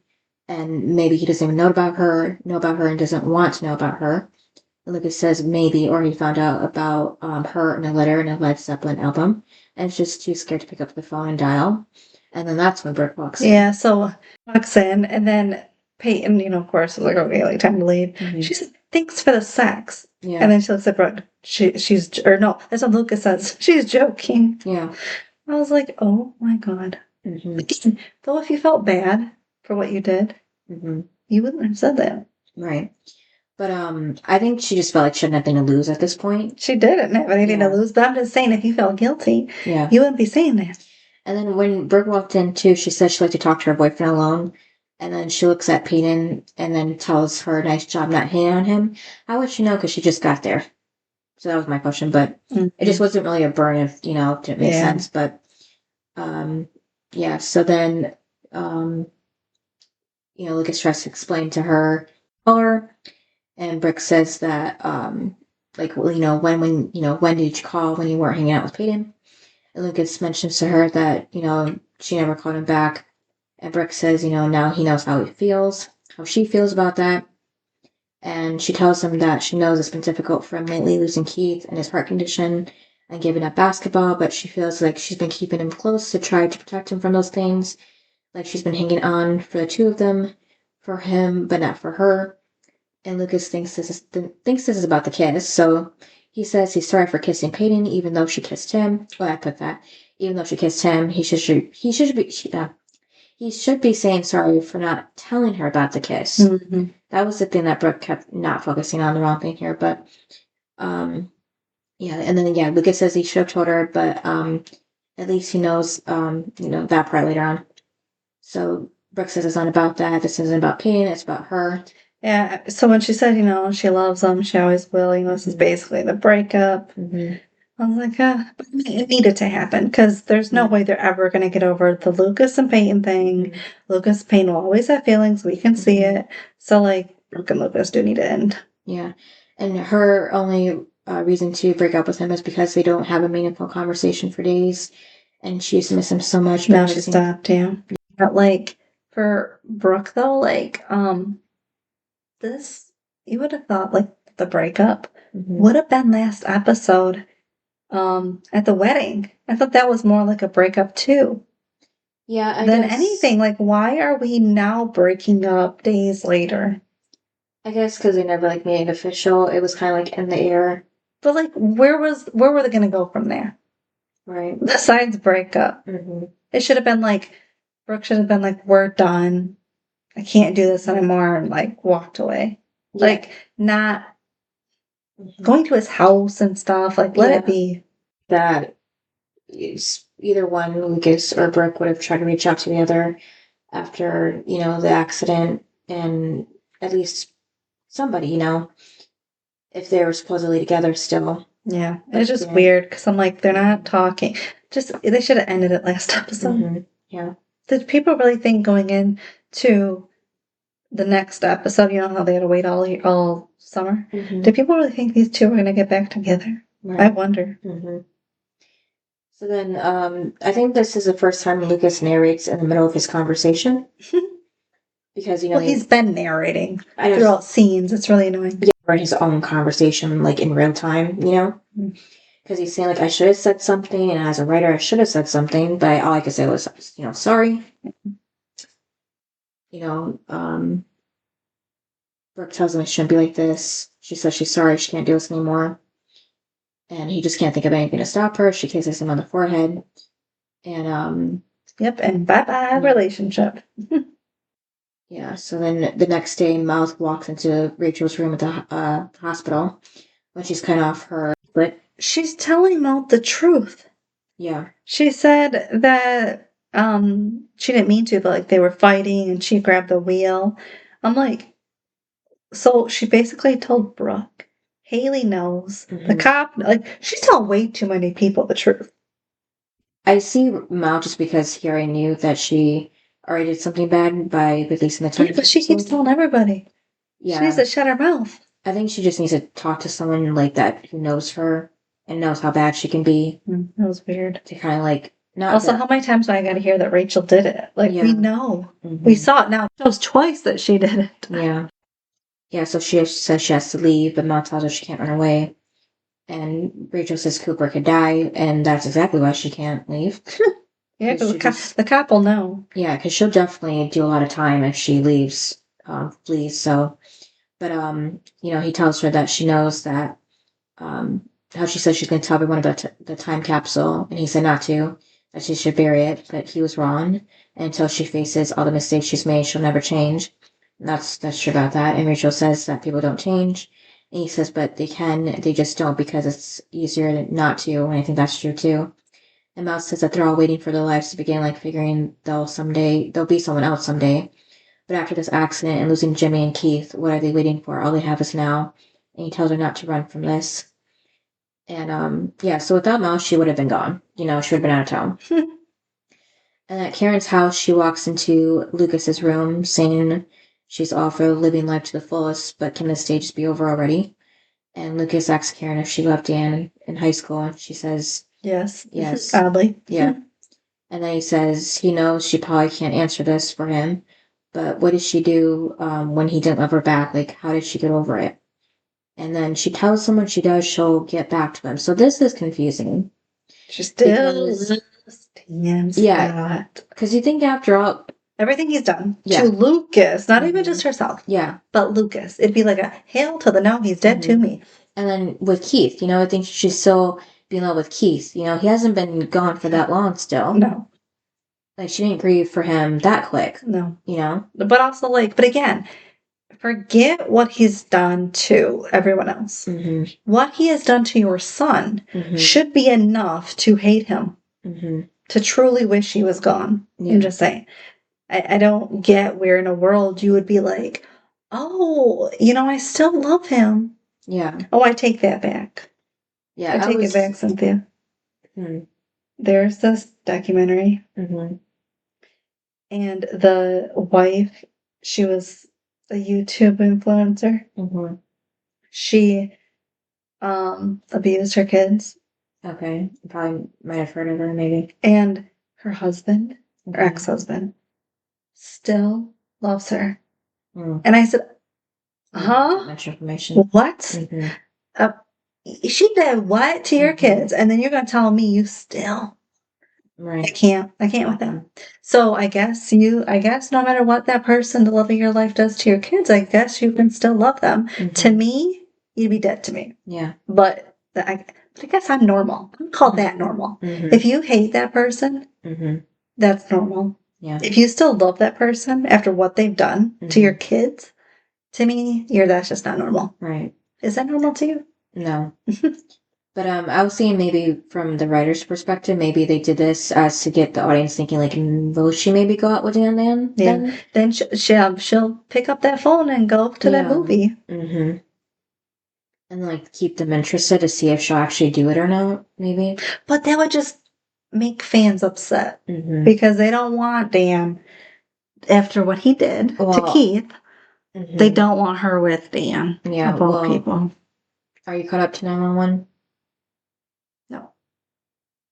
And maybe he doesn't even know about her, and doesn't want to know about her. And Lucas says maybe, or he found out about her in a letter in a Led Zeppelin album, and is just too scared to pick up the phone and dial. And then that's when Brooke walks in. Yeah, so walks in, and then Peyton, of course, is like, okay, like time to leave. Mhm. She said, thanks for the sex. Yeah. And then she looks at Brooke. She's, or no, that's what Lucas says. She's joking. Yeah. I was like, oh my God. Mm-hmm. Though if you felt bad for what you did, Mm-hmm. you wouldn't have said that. Right. But I think she just felt like she had nothing to lose at this point. She didn't have anything to lose, but I'm just saying if you felt guilty, you wouldn't be saying that. And then when Brooke walked in too, she said she liked to talk to her boyfriend alone. And then she looks at Peyton and then tells her, nice job not hitting on him. How would she know? Because she just got there. So that was my question. But it just wasn't really a burn if, didn't make sense. But, so then, Lucas tries to explain to her, and Brooke says that, when did you call when you weren't hanging out with Peyton? And Lucas mentions to her that, she never called him back. And Brooke says, now he knows how she feels about that. And she tells him that she knows it's been difficult for him lately, losing Keith and his heart condition and giving up basketball, but she feels like she's been keeping him close to try to protect him from those things. Like she's been hanging on for the two of them, for him, but not for her. And Lucas thinks this is about the kiss, so he says he's sorry for kissing Peyton, even though she kissed him. Well, I put that. Even though she kissed him, he should be saying sorry for not telling her about the kiss. Mm-hmm. That was the thing that Brooke kept not focusing on, the wrong thing here. But, and then, Lucas says he should have told her, but at least he knows, that part later on. So Brooke says it's not about that. This isn't about Peyton. It's about her. Yeah, so when she said, she loves him, she always will, this is basically the breakup. Mm-hmm. I was like, it needed to happen, because there's no way they're ever going to get over the Lucas and Peyton thing. Mm-hmm. Lucas and Peyton will always have feelings, we can see it. So, Brooke and Lucas do need to end. Yeah, and her only reason to break up with him is because they don't have a meaningful conversation for days, and she used to miss him so much. Now she stopped, yeah. But, for Brooke, though, this, you would have thought, the breakup would have been last episode at the wedding. I thought that was more like a breakup, too. Yeah, than anything. Why are we now breaking up days later? I guess because they never, made it official. It was kind of, in the air. But, where were they going to go from there? Right. Besides breakup. Mm-hmm. It should have been, Brooke should have been we're done. I can't do this anymore, and walked away. Yeah. Not going to his house and stuff. Let it be. That is either one, Lucas or Brooke, would have tried to reach out to the other after, the accident, and at least somebody, if they were supposedly together still. Yeah, it's just weird, because I'm they're not talking. They should have ended it last episode. Mm-hmm. Yeah. Did people really think going into the next episode, how they had to wait all summer? Mm-hmm. Did people really think these two were going to get back together? Right. I wonder. Mm-hmm. So then, I think this is the first time Lucas narrates in the middle of his conversation. Because, he's been narrating throughout scenes. It's really annoying. Yeah, or his own conversation, in real time, Because he's saying, I should have said something, and as a writer, I should have said something, but all I could say was, sorry. Brooke tells him it shouldn't be like this. She says she's sorry, she can't do this anymore. And he just can't think of anything to stop her. She kisses him on the forehead. And, yep, and bye-bye relationship. Yeah, so then the next day, Mouth walks into Rachel's room at the hospital when she's cut off her foot. She's telling Mouth the truth. Yeah. She said that she didn't mean to, but they were fighting and she grabbed the wheel. I'm so she basically told Brooke, Haley knows. Mm-hmm. The cop, she's telling way too many people the truth. I see Mouth just because he already knew that she already did something bad by releasing the time. Yeah, but she keeps telling everybody. Yeah. She needs to shut her mouth. I think she just needs to talk to someone that who knows her and knows how bad she can be. That was weird. To kind of like not. Also, how many times do I got to hear that Rachel did it? Like, we know. We saw it now. It shows twice that she did it. Yeah. Yeah, so she says she has to leave, but Mel tells her she can't run away. And Rachel says Cooper could die, and that's exactly why she can't leave. Yeah, because the cop will know. Yeah, because she'll definitely do a lot of time if she leaves, flees. So, but he tells her that she knows that, how she said she's going to tell everyone about the time capsule, and he said not to, that she should bury it, that he was wrong, and until she faces all the mistakes she's made, she'll never change. And that's true about that. And Rachel says that people don't change, and he says, but they can, they just don't because it's easier not to, and I think that's true too. And Mel says that they're all waiting for their lives to begin, like figuring they'll be someone else someday. But after this accident and losing Jimmy and Keith, what are they waiting for? All they have is now. And he tells her not to run from this. And so without Mel, she would have been gone. She would have been out of town. And at Karen's house, she walks into Lucas's room, saying she's all for living life to the fullest, but can this day just be over already? And Lucas asks Karen if she loved Dan in high school, and she says yes. Oddly. Yeah. And then he says he knows she probably can't answer this for him, but what did she do when he didn't love her back? Like, how did she get over it? And then she tells him when she does, she'll get back to him. So this is confusing. She still stands. Yeah. Because you think after all, everything he's done to Lucas, not even just herself. Yeah. But Lucas. It'd be like a hail to the no, he's dead to me. And then with Keith, I think she's still being in love with Keith. He hasn't been gone for that long still. No. Like, she didn't grieve for him that quick. No. But also, but again, forget what he's done to everyone else. Mm-hmm. What he has done to your son should be enough to hate him. Mm-hmm. To truly wish he was gone. Yeah. I'm just saying. I don't get where in a world you would be like, oh, I still love him. Yeah. Oh, I take that back. Yeah. I take it back, Cynthia. Mm-hmm. There's this documentary. Mm-hmm. And the wife, she was a YouTube influencer. Mm-hmm. She abused her kids. Okay. You probably might have heard of her, maybe. And her husband, her ex-husband, still loves her. Mm. And I said, huh? Much information. What? Mm-hmm. She did what to your kids? And then you're going to tell me you still... Right. I can't with them. So I guess no matter what that person, the love of your life does to your kids, I guess you can still love them. Mm-hmm. To me, you'd be dead to me. Yeah. But I guess I'm normal. I'm called that normal. Mm-hmm. If you hate that person, that's normal. Yeah. If you still love that person after what they've done to your kids, to me, that's just not normal. Right. Is that normal to you? No. But I was saying maybe from the writer's perspective, maybe they did this as to get the audience thinking, like, will she maybe go out with Dan then? Yeah. Then she'll pick up that phone and go to that movie. Mm-hmm. And, keep them interested to see if she'll actually do it or not, maybe. But that would just make fans upset. Mm-hmm. Because they don't want Dan, after what he did to Keith, they don't want her with Dan. Yeah, of all people. Are you caught up to 911? No.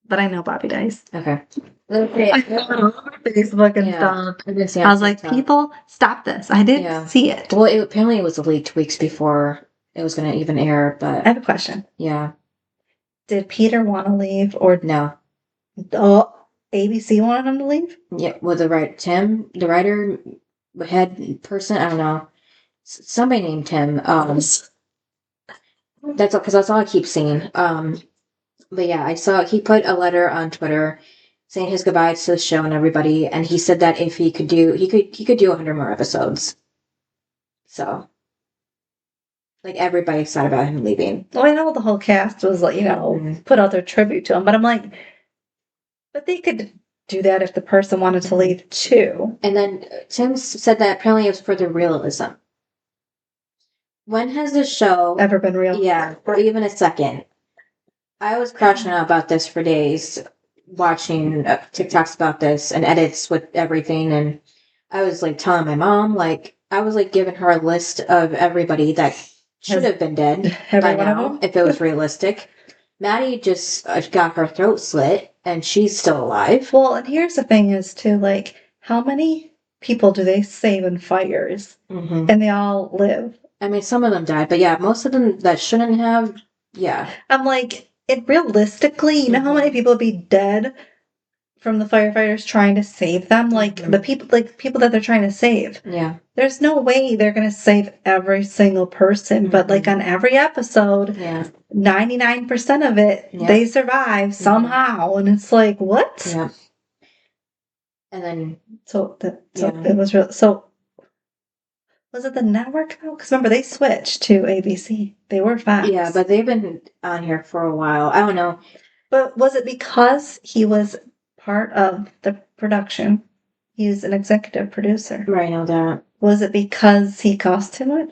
But I know Bobby dies. Okay. I saw it all over Facebook and stuff. I was like, people, stop this. I didn't see it. Well, apparently it was leaked 2 weeks before it was going to even air, but... I have a question. Yeah. Did Peter want to leave or... No. Oh, ABC wanted him to leave? Yeah, well, the writer, head person, I don't know. Somebody named Tim. That's all, because that's all I keep seeing. But yeah, I saw he put a letter on Twitter saying his goodbyes to the show and everybody, and he said that if he could do 100 more episodes. So, everybody excited about him leaving. Well, I know the whole cast was put out their tribute to him, but I'm like, but they could do that if the person wanted to leave too. And then Tim said that apparently it was for the realism. When has this show ever been real? Yeah, for even a second. I was crashing out about this for days, watching TikToks about this and edits with everything, and I was telling my mom, I was giving her a list of everybody that should have been dead by now if it was realistic. Maddie just got her throat slit, and she's still alive. Well, and here's the thing is, too, like, how many people do they save in fires? Mm-hmm. And they all live. I mean, some of them died, but yeah, most of them that shouldn't have, yeah. I'm like, realistically, you know how many people would be dead from the firefighters trying to save them? Like, the people that they're trying to save. Yeah. There's no way they're going to save every single person, but like on every episode, 99% of it, they survive somehow. And it's like, what? Yeah. And then, it was real. So, was it the network though? Because remember, they switched to ABC. They were Fox. Yeah, but they've been on here for a while. I don't know. But was it because he was part of the production? He was an executive producer. Right, I know that. Was it because he cost too much?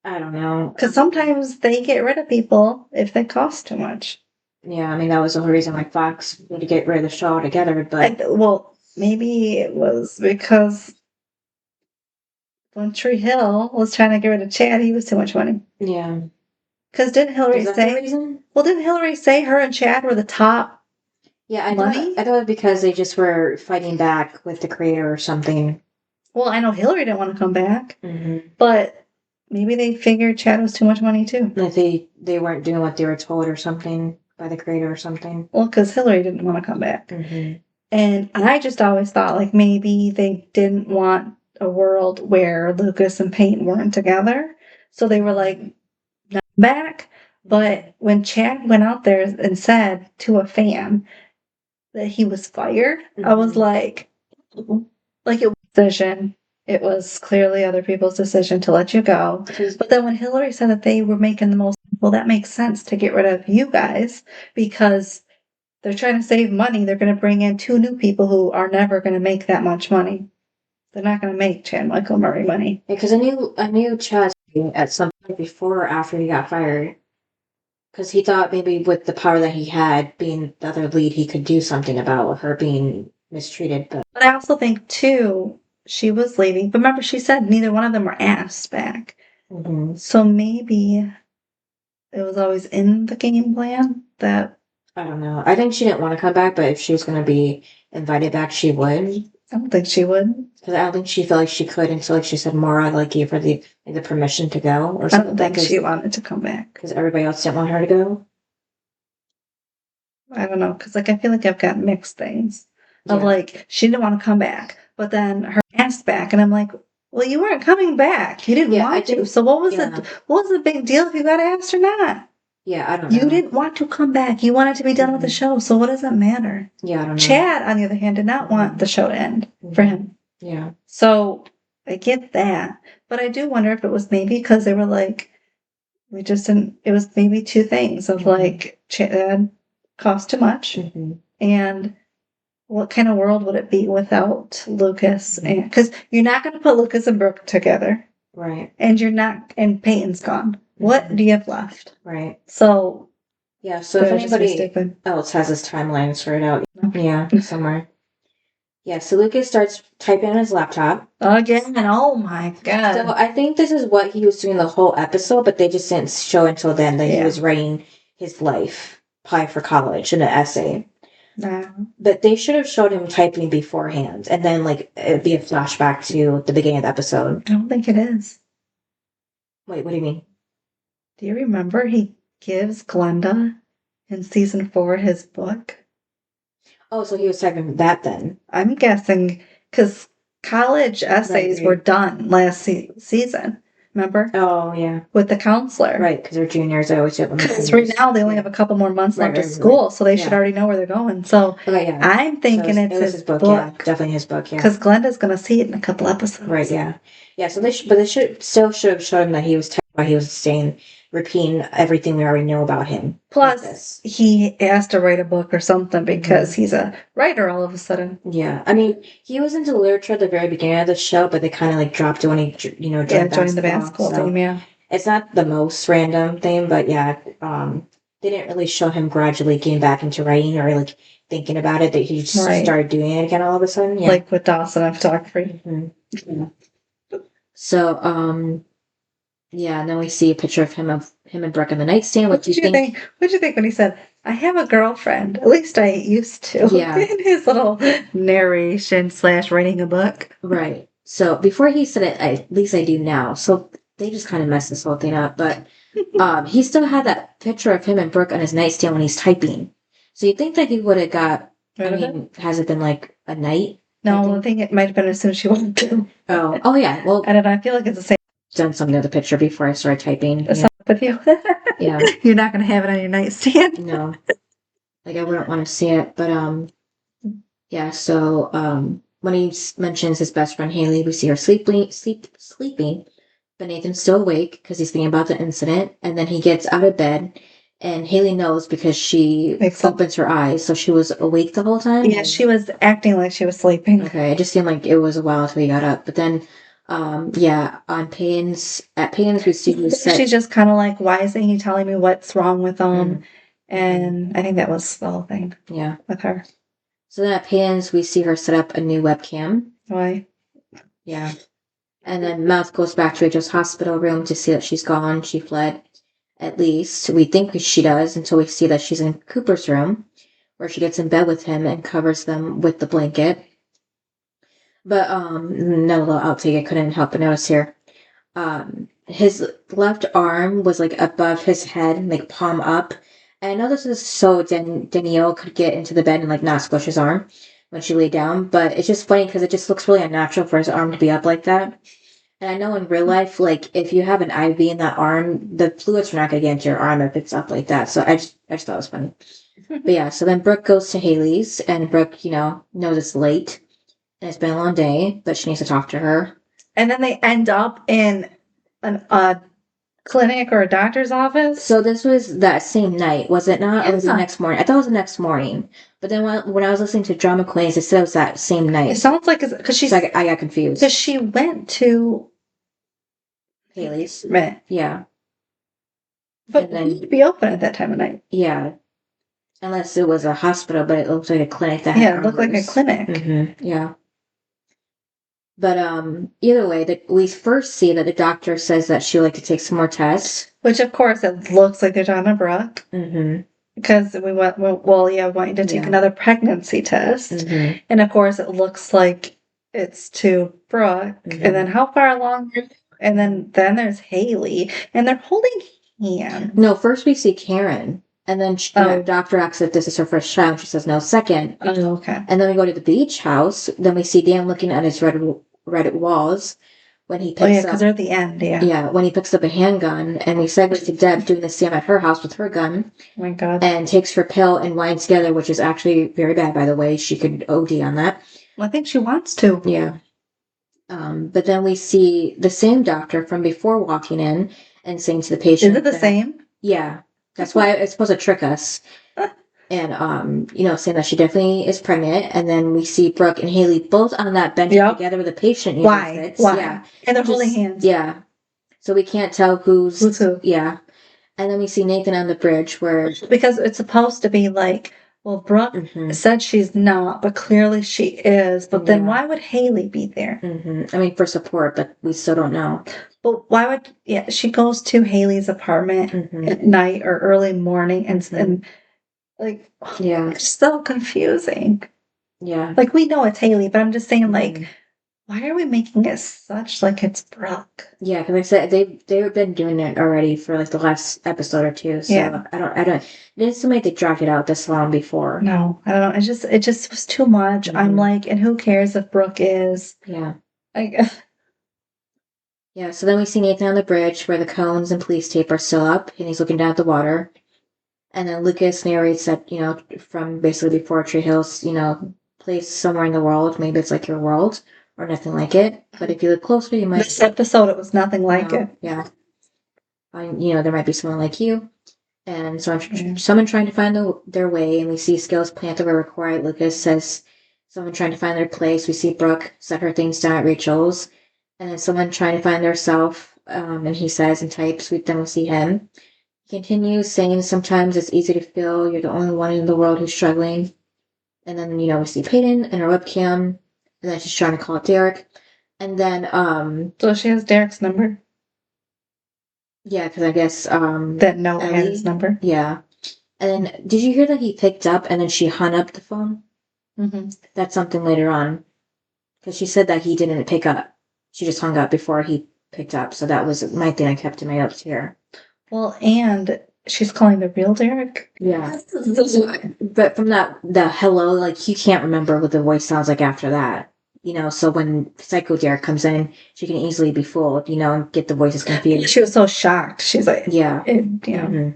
I don't know. Because sometimes they get rid of people if they cost too much. Yeah, I mean, that was the whole reason like Fox wanted to get rid of the show altogether, but... well, maybe it was because when Tree Hill was trying to get rid of Chad, he was too much money. Yeah. Because didn't Hillary the say... reason? Well, didn't Hillary say her and Chad were the top money? I thought it was because they just were fighting back with the creator or something. Well, I know Hillary didn't want to come back, Mm-hmm. but maybe they figured Chad was too much money too. Like they weren't doing what they were told or something by the creator or something. Well, because Hillary didn't want to come back. Mm-hmm. And I just always thought like maybe they didn't want a world where Lucas and Peyton weren't together. So they were like, not back. But when Chad went out there and said to a fan that he was fired, I was like it was a decision. It was clearly other people's decision to let you go. But then when Hillary said that they were making the most, well, that makes sense to get rid of you guys because they're trying to save money. They're going to bring in 2 new people who are never going to make that much money. They're not going to make Chad Michael Murray money. Yeah, because I knew Chad at some point before or after he got fired. Because he thought maybe with the power that he had, being the other lead, he could do something about her being mistreated. But I also think, too, she was leaving. But remember, she said neither one of them were asked back. Mm-hmm. So maybe it was always in the game plan that... I don't know. I think she didn't want to come back, but if she was going to be invited back, she would. I don't think she would. Because I don't think she felt like she could until, like she said, Maura gave her the permission to go or something. I don't think she wanted to come back. Because everybody else didn't want her to go. I don't know. Because I feel like I've got mixed things. Of like, she didn't want to come back. But then her asked back. And I'm like, well, you weren't coming back. You didn't want to. So what was the big deal if you got asked or not? Yeah, I don't know. You didn't want to come back. You wanted to be done with the show. So what does that matter? Yeah, I don't know. Chad, on the other hand, did not want the show to end for him. Yeah. So I get that. But I do wonder if it was maybe because they were like, we just didn't, it was maybe 2 things of like, Chad cost too much. Mm-hmm. And what kind of world would it be without Lucas? And because you're not going to put Lucas and Brooke together. Right. And and Peyton's gone. What do you have left? Right. So... Yeah, so if anybody else has this timeline sorted out, somewhere. Yeah, so Lucas starts typing on his laptop. Again, oh my god. So I think this is what he was doing the whole episode, but they just didn't show until then that he was writing his life, apply for college, in an essay. But they should have showed him typing beforehand, and then like it'd be a flashback to the beginning of the episode. I don't think it is. Wait, what do you mean? Do you remember he gives Glenda in season 4 his book? Oh, so he was typing that then. I'm guessing because college essays were done last season. Remember? Oh, yeah. With the counselor. Right, because they're juniors. I always do it. Because right now they only have a couple more months left of school, so they should already know where they're going. So I'm thinking it's his book. Yeah, definitely his book, yeah. Because Glenda's going to see it in a couple episodes. Right, yeah. Yeah, so they should have shown him that he was typing while he was repeating everything we already know about him. Plus, he has to write a book or something because he's a writer all of a sudden. Yeah, I mean, he was into literature at the very beginning of the show, but they kind of like dropped it when he, joined the basketball team. Yeah, it's not the most random thing, but yeah, they didn't really show him gradually getting back into writing or like thinking about it. That he just started doing it again all of a sudden. Yeah, like with Dawson on photography. Mm-hmm. Yeah. So, Yeah, and then we see a picture of him and Brooke on the nightstand. What did you think? What did you think when he said, "I have a girlfriend"? At least I used to. Yeah. In his little narration / writing a book. Right. So before he said it, at least I do now. So they just kind of messed this whole thing up. But he still had that picture of him and Brooke on his nightstand when he's typing. So you think that he would have got? I mean, has it been like a night? No, I think it might have been as soon as she walked in. Oh yeah. Well, I don't know. I feel like it's the same. Done something to the picture before I started typing. Yeah. With you. Yeah. You're not going to have it on your nightstand. No. Like I wouldn't want to see it, but yeah. So when he mentions his best friend Haley, we see her sleeping, but Nathan's still awake because he's thinking about the incident, and then he gets out of bed. And Haley knows because she opens her eyes, so she was awake the whole time? Yeah, she was acting like she was sleeping. Okay, it just seemed like it was a while until he got up. But then, yeah, at Payne's, we see she's just kind of like, why isn't he telling me what's wrong with him? And I think that was the whole thing. Yeah. With her. So then at Payne's, we see her set up a new webcam. Why? Yeah. And then Mouth goes back to Rachel's hospital room to see that she's gone. She fled. At least we think she does until we see that she's in Cooper's room, where she gets in bed with him and covers them with the blanket. But another little outtake I couldn't help but notice here. His left arm was like above his head, like palm up. And I know this is so Danielle could get into the bed and like not squish his arm when she laid down, but it's just funny because it just looks really unnatural for his arm to be up like that. And I know in real life, like if you have an IV in that arm, the fluids are not going to get into your arm if it's up like that. So I just thought it was funny. But yeah, so then Brooke goes to Haley's, and Brooke, knows it's late and it's been a long day, but she needs to talk to her. And then they end up in a clinic or a doctor's office. So this was that same night, was it not? Or was it the next morning? I thought it was the next morning. But then when I was listening to Drama Queens, it said it was that same night. It sounds like it's because she's. So I got confused. Because she went to Haley's. Right. Yeah. But then it would be open at that time of night. Yeah. Unless it was a hospital, but it looked like a clinic. It looked like a clinic. Mm-hmm. Yeah. But either way, we first see that the doctor says that she'd like to take some more tests. Which, of course, it looks like they're talking to Brooke. Mm-hmm. Because we want you to take another pregnancy test. Mm-hmm. And, of course, it looks like it's to Brooke. Mm-hmm. And then how far along? And then there's Haley. And they're holding hands. No, first we see Karen. And then the doctor asks if this is her first child. She says no, second. Oh, okay. And then we go to the beach house. Then we see Dan looking at his red walls when he picks up. Because they're at the end, yeah. Yeah, when he picks up a handgun. And we segue to Deb doing the same at her house with her gun. Oh, my God. And takes her pill and wine together, which is actually very bad, by the way. She could OD on that. Well, I think she wants to. Yeah. But then we see the same doctor from before walking in and saying to the patient. Is it the same? Yeah. That's why it's supposed to trick us. And, saying that she definitely is pregnant. And then we see Brooke and Haley both on that bench together with a patient. Why? Yeah. And they're holding hands. Yeah. So we can't tell who's who. Yeah. And then we see Nathan on the bridge where. Because it's supposed to be like, well, Brooke said she's not, but clearly she is. But then why would Haley be there? Mm-hmm. I mean, for support, but we still don't know. But why would, she goes to Haley's apartment at night or early morning and like, it's so confusing. Yeah. Like, we know it's Haley, but I'm just saying, like, why are we making it such like it's Brooke? Yeah, because like I said, they've been doing it already for like the last episode or two. So I don't. It didn't seem like they dragged it out this long before. No, I don't know. It just was too much. I'm like, and who cares if Brooke is? Yeah. Yeah. So then we see Nathan on the bridge where the cones and police tape are still up, and he's looking down at the water. And then Lucas narrates that from basically before Tree Hills, place somewhere in the world. Maybe it's like your world. Or nothing like it. But if you look closer, you might. This episode, it was nothing like it. Yeah. There might be someone like you. And so someone trying to find their way. And we see skills planted where required. Lucas says someone trying to find their place. We see Brooke set her things down at Rachel's. And then someone trying to find their self. And he says and types. Then we'll see him. He continues saying sometimes it's easy to feel you're the only one in the world who's struggling. And then, we see Peyton and her webcam. And then she's trying to call Derek. And then, so she has Derek's number? Yeah, because I guess that note had his Ellie. number. Yeah. And then did you hear that he picked up and then she hung up the phone? Mm-hmm. That's something later on. Because she said that he didn't pick up. She just hung up before he picked up. So that was my thing I kept in my notes here. Well, and she's calling the real Derek. Yeah. But from the hello, like, you can't remember what the voice sounds like after that. You know, so when Psycho Derek comes in, she can easily be fooled, you know, and get the voices confused. She was so shocked. She's like, Yeah. Mm-hmm.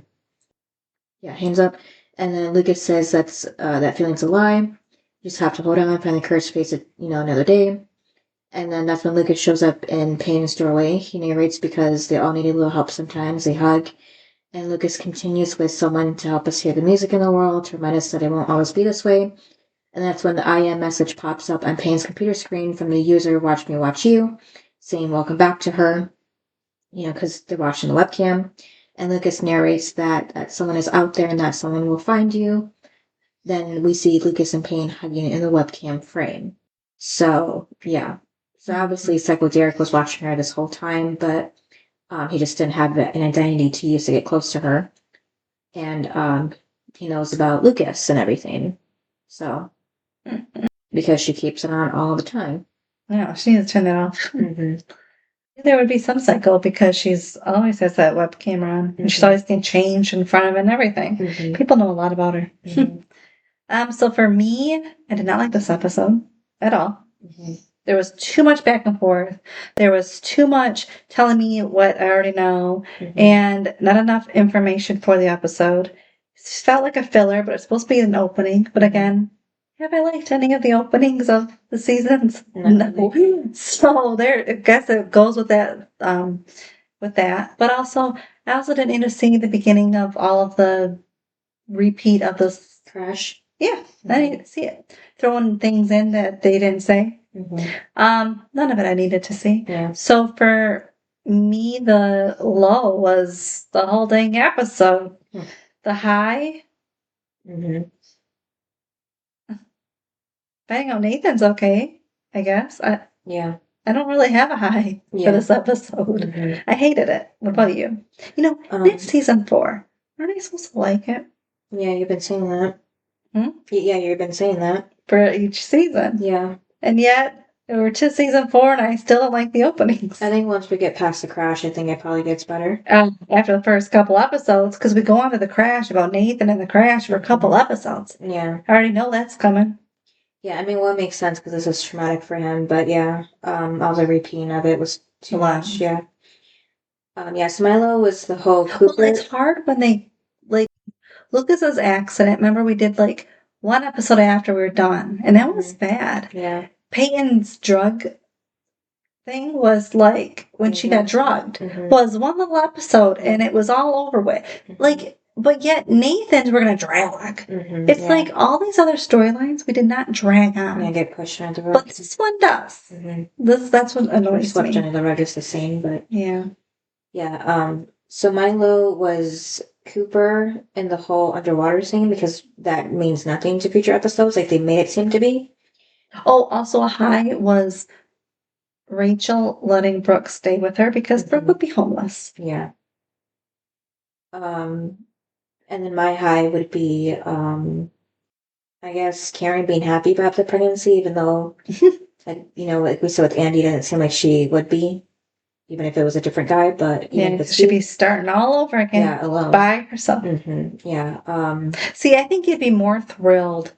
Yeah, hands up. And then Lucas says that feeling's a lie. You just have to hold on, find the courage to face it, you know, another day. And then that's when Lucas shows up in Payne's doorway. He narrates because they all need a little help sometimes. They hug. And Lucas continues with someone to help us hear the music in the world, to remind us that it won't always be this way. And that's when the IM message pops up on Payne's computer screen from the user Watch Me Watch You, saying welcome back to her, you know, because they're watching the webcam. And Lucas narrates that someone is out there and that someone will find you. Then we see Lucas and Payne hugging in the webcam frame. So, yeah. So obviously Psycho Derek was watching her this whole time, but he just didn't have an identity to use to get close to her. And he knows about Lucas and everything. So, because she keeps it on all the time. Yeah, she needs to turn that off. Mm-hmm. There would be some Psycho because she's always has that web camera on. And she's always getting changed in front of it and everything. Mm-hmm. People know a lot about her. Mm-hmm. So for me, I did not like this episode at all. Mm-hmm. There was too much back and forth. There was too much telling me what I already know, and not enough information for the episode. It felt like a filler, but it's supposed to be an opening. But again, have I liked any of the openings of the seasons? No. So there, I guess it goes with that. But also, I also didn't need to see the beginning of all of the repeat of this Crash. Yeah, I didn't see it. Throwing things in that they didn't say. None of it I needed to see. Yeah. So for me, the low was the whole dang episode. The high, bang on Nathan's okay, I guess. I don't really have a high for this episode. I hated it. What about you? You know, it's season 4. Aren't I supposed to like it? Yeah, you've been saying that. Yeah, you've been saying that. For each season. Yeah. And yet, we're to season 4 and I still don't like the openings. I think once we get past the crash, I think it probably gets better. After the first couple episodes, because we go on to the crash about Nathan and the crash for a couple episodes. Yeah. I already know that's coming. Yeah, I mean, well, it makes sense because this is traumatic for him, but yeah, all the repeating of it was too much, yeah. Smilo was the whole Cooper. Well, it's hard when they, like, Lucas's accident, remember we did, like, one episode after we were done, and that was bad. Yeah. Peyton's drug thing was, like, when she got drugged, was one little episode, and it was all over with. Like, but yet Nathan's we're going to drag. It's like all these other storylines we did not drag on. Yeah, get pushed under the rug. But this one does. That's what annoys me. Swept under the rug is the same, but... Yeah. Yeah, so Milo was Cooper in the whole underwater scene because that means nothing to future episodes, like they made it seem to be. Oh, also a high was Rachel letting Brooke stay with her because Brooke would be homeless. Yeah. And then my high would be, I guess Karen being happy about the pregnancy, even though, like, you know, like we said with Andy, it didn't seem like she would be, even if it was a different guy, but... Yeah, she'd be starting all over again. Yeah, alone. By herself. Yeah. See, I think you'd be more thrilled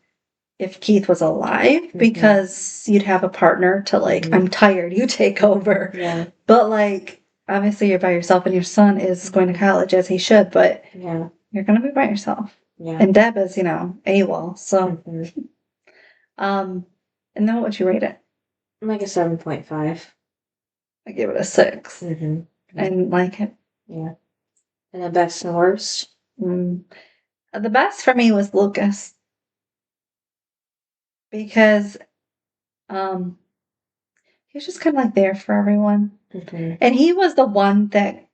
if Keith was alive because you'd have a partner to, like, I'm tired, you take over. Yeah. But, like, obviously you're by yourself and your son is going to college as he should, but you're going to be by yourself. Yeah. And Deb is, you know, AWOL. So, and then what would you rate it? Like a 7.5. I give it a 6. I didn't like it. Yeah. And the best and worst? The best for me was Lucas. Because he was just kind of like there for everyone. And he was the one that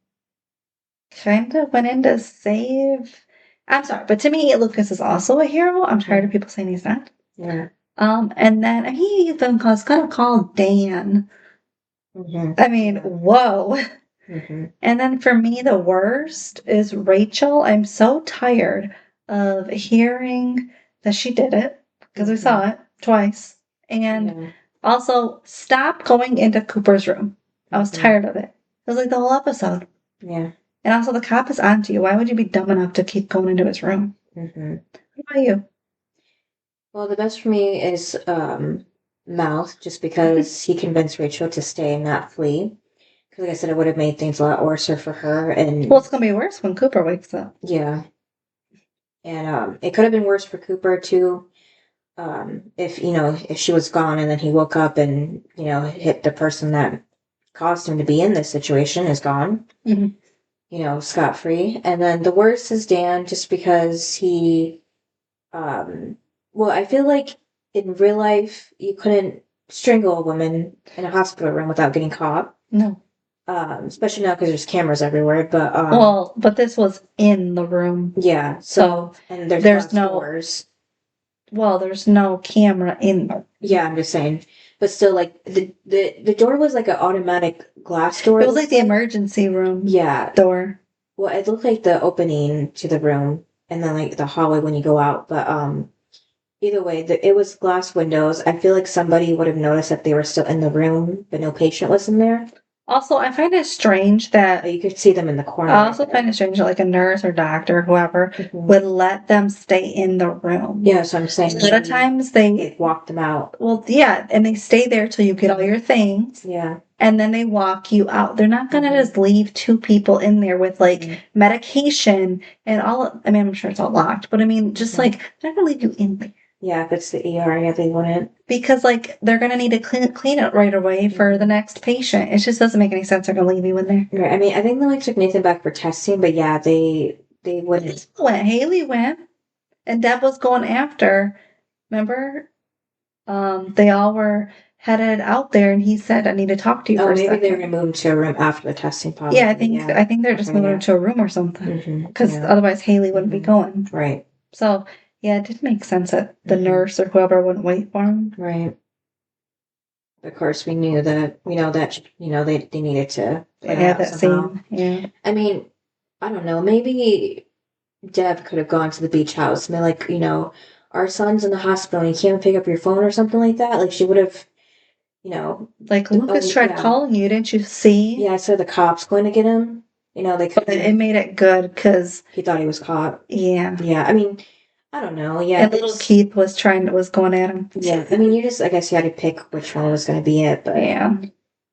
kind of went in to save... I'm sorry, but to me, Lucas is also a hero. I'm tired of people saying he's not. Yeah. And then he even was kind of called Dan. I mean, whoa. And then for me, the worst is Rachel. I'm so tired of hearing that she did it because we saw it twice. And also, stop going into Cooper's room. I was tired of it. It was like the whole episode. Yeah. And also, the cop is onto you. Why would you be dumb enough to keep going into his room? What about you? Well, the best for me is Mouth, just because he convinced Rachel to stay and not flee. Because, like I said, it would have made things a lot worse for her. And well, it's gonna be worse when Cooper wakes up. Yeah. And it could have been worse for Cooper too. If she was gone and then he woke up and hit the person that caused him to be in this situation is gone. Scot free. And then the worst is Dan, just because he. I feel like in real life you couldn't strangle a woman in a hospital room without getting caught. No. Especially now because there's cameras everywhere. But but this was in the room. Yeah. So and there's no doors. Well, there's no camera in there. Yeah, I'm just saying. But still, like the door was like an automatic glass door. It was like the emergency room. Door. Well, it looked like the opening to the room, and then like the hallway when you go out. But either way, it was glass windows. I feel like somebody would have noticed that they were still in the room, but no patient was in there. Also, I find it strange that you could see them in the corner. I also find it strange that like a nurse or doctor, whoever, would let them stay in the room. Yeah, so I'm saying. A lot of times they walk them out. Well, yeah, and they stay there till you get all your things. Yeah. And then they walk you out. They're not gonna just leave two people in there with like medication and all. I mean, I'm sure it's all locked, but I mean, just like they're not gonna leave you in there. Yeah, if it's the ER, yeah, they wouldn't. Because, like, they're going to need to clean it right away for the next patient. It just doesn't make any sense. They're going to leave you in there. Right. I mean, I think they like took Nathan back for testing, but yeah, they wouldn't. Haley went, and Deb was going after. Remember? They all were headed out there, and he said, "I need to talk to you for a second." Maybe they were going to move him to a room after the testing. Probably. Yeah, I think they're just moving him to a room or something. Because otherwise, Haley wouldn't be going. Right. So. Yeah, it did make sense that the nurse or whoever wouldn't wait for him. Right. Of course, we knew that they needed to have that scene. Yeah. I mean, I don't know. Maybe Deb could have gone to the beach house. I mean, like, our son's in the hospital and you can't pick up your phone or something like that. Like, she would have, like Lucas tried calling you, didn't you see? Yeah, so the cops going to get him. They could. But it made it good because he thought he was caught. Yeah. Yeah. I mean. I don't know. Yeah, and little Keith was going at him. Yeah, I mean, I guess you had to pick which one was going to be it, but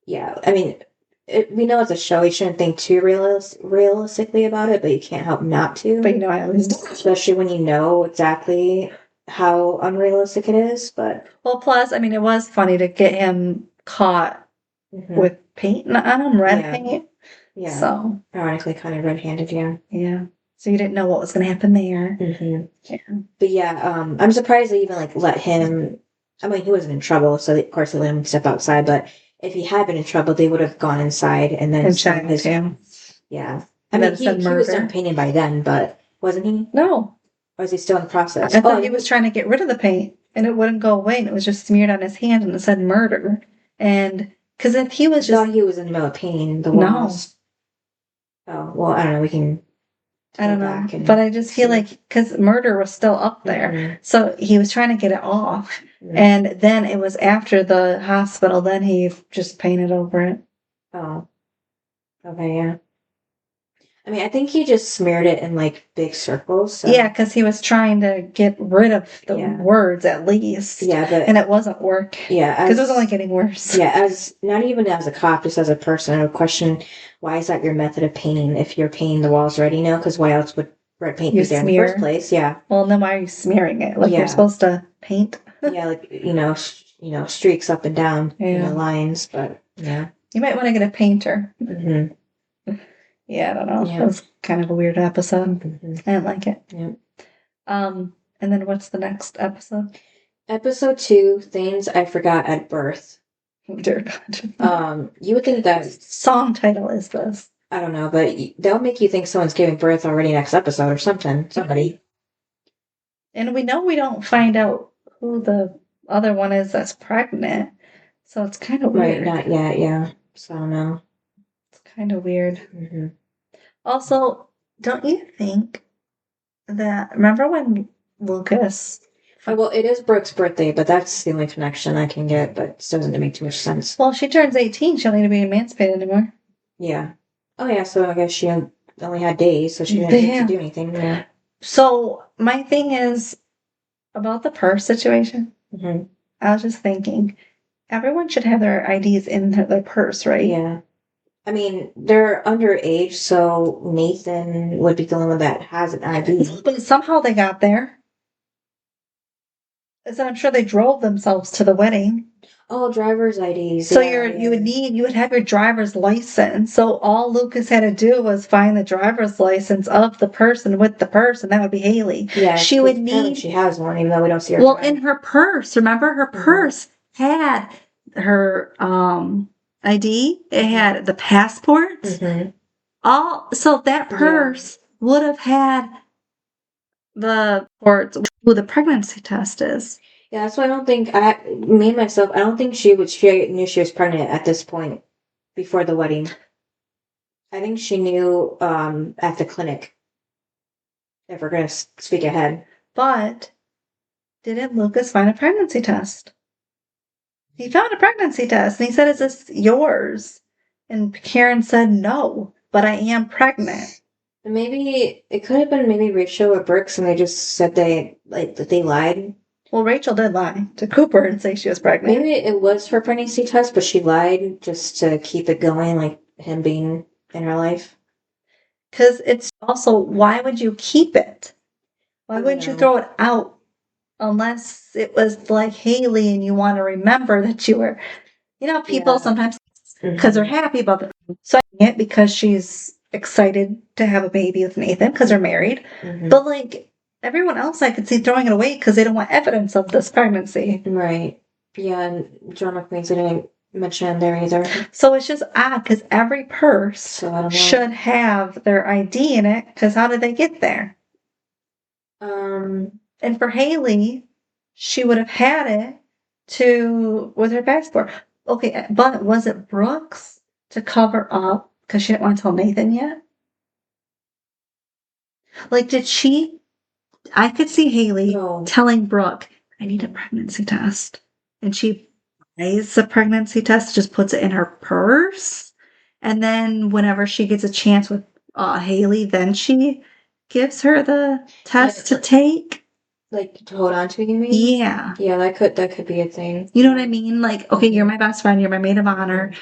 yeah. I mean, we know it's a show. You shouldn't think too realistically about it, but you can't help not to. But I always do, especially when you know exactly how unrealistic it is. But plus, I mean, it was funny to get him caught with paint on him, red paint. Yeah. So ironically, kind of red-handed. Yeah. Yeah. So you didn't know what was going to happen there. Yeah. But yeah, I'm surprised they even let him. I mean, he wasn't in trouble, so of course they let him step outside. But if he had been in trouble, they would have gone inside and then checked him. Yeah. I mean, he was done painting by then, but wasn't he? No. Or was he still in the process? I thought he was trying to get rid of the paint, and it wouldn't go away, and it was just smeared on his hand, and it said murder. And because if he was thought he was in the middle of painting the walls. No. Oh well, I don't know. We can. I don't know, but I just feel like because murder was still up there, so he was trying to get it off, and then it was after the hospital. Then he just painted over it. Oh, okay, yeah. I mean, I think he just smeared it in like big circles. So. Yeah, because he was trying to get rid of the words at least. Yeah, and it wasn't working. Yeah, because it was only getting worse. Yeah, as not even as a cop, just as a person, I would question why is that your method of painting if you're painting the walls already now? Because why else would red paint be there in the first place? Yeah. Well, then why are you smearing it? Like you're supposed to paint. Yeah, like streaks up and down, lines. But yeah, you might want to get a painter. Yeah, I don't know. Yeah. It was kind of a weird episode. I didn't like it. Yeah. And then what's the next episode? Episode 2, Things I Forgot at Birth. Dear God. You would think that song title is this. I don't know, but that would make you think someone's giving birth already next episode or something. Somebody. And we know we don't find out who the other one is that's pregnant. So it's kind of weird. Right, not yet, yeah. So I don't know. kind of weird. Mm-hmm. Also, don't you think that, remember when Lucas... Oh, well, it is Brooke's birthday, but that's the only connection I can get, but it doesn't make too much sense. Well, she turns 18, she'll need to be emancipated anymore. Yeah. Oh, yeah, so I guess she only had days, so she didn't need to do anything. Yeah. So, my thing is, about the purse situation, Mm-hmm. I was just thinking, everyone should have their IDs in their purse, right? Yeah. I mean, they're underage, so Nathan would be the only one that has an ID. But somehow they got there. So I'm sure they drove themselves to the wedding. Oh, driver's IDs. So you would have your driver's license. So all Lucas had to do was find the driver's license of the person with the purse, and that would be Haley. Yeah, she would need. She has one, even though we don't see her. Well, in her purse, remember her purse had her ID. It had the passport. So that purse would have had the who the pregnancy test is. Yeah, that's why I don't think I don't think she knew she was pregnant at this point before the wedding. I think she knew at the clinic. If we're gonna speak ahead. But didn't Lucas find a pregnancy test? He found a pregnancy test and he said, "Is this yours?" And Karen said, "No, but I am pregnant." Maybe it could have been Rachel or Brooks, and they just said they lied. Well, Rachel did lie to Cooper and say she was pregnant. Maybe it was her pregnancy test, but she lied just to keep it going, like him being in her life. Because it's also, why would you keep it? Why wouldn't you throw it out? Unless it was like Haley and you want to remember that you were, people sometimes, because they're happy about it. So it because she's excited to have a baby with Nathan because they're married. But like everyone else, I could see throwing it away because they don't want evidence of this pregnancy. Right. Yeah, and John McQueen's didn't mention it there either. So it's just odd because every purse should have their ID in it because how did they get there? And for Haley, she would have had it with her passport. Okay, but was it Brooks to cover up because she didn't want to tell Nathan yet? Like, I could see Haley telling Brooke, "I need a pregnancy test." And she buys the pregnancy test, just puts it in her purse. And then whenever she gets a chance with Haley, then she gives her the test to take. Like to hold on to, you mean? Yeah. Yeah, that could be a thing. You know what I mean? Like, okay, you're my best friend, you're my maid of honor.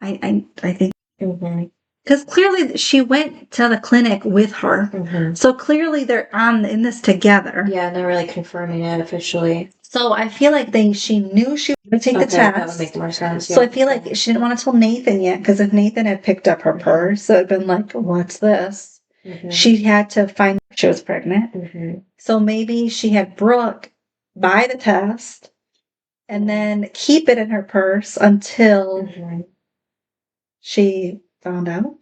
I think. Because clearly she went to the clinic with her. So clearly they're in this together. Yeah, and they're really confirming it officially. So I feel like she knew she would take the test. That would make more sense. So I feel like she didn't want to tell Nathan yet, because if Nathan had picked up her purse, it would have been like, what's this? She had to find out she was pregnant. So maybe she had Brooke buy the test and then keep it in her purse until she found out.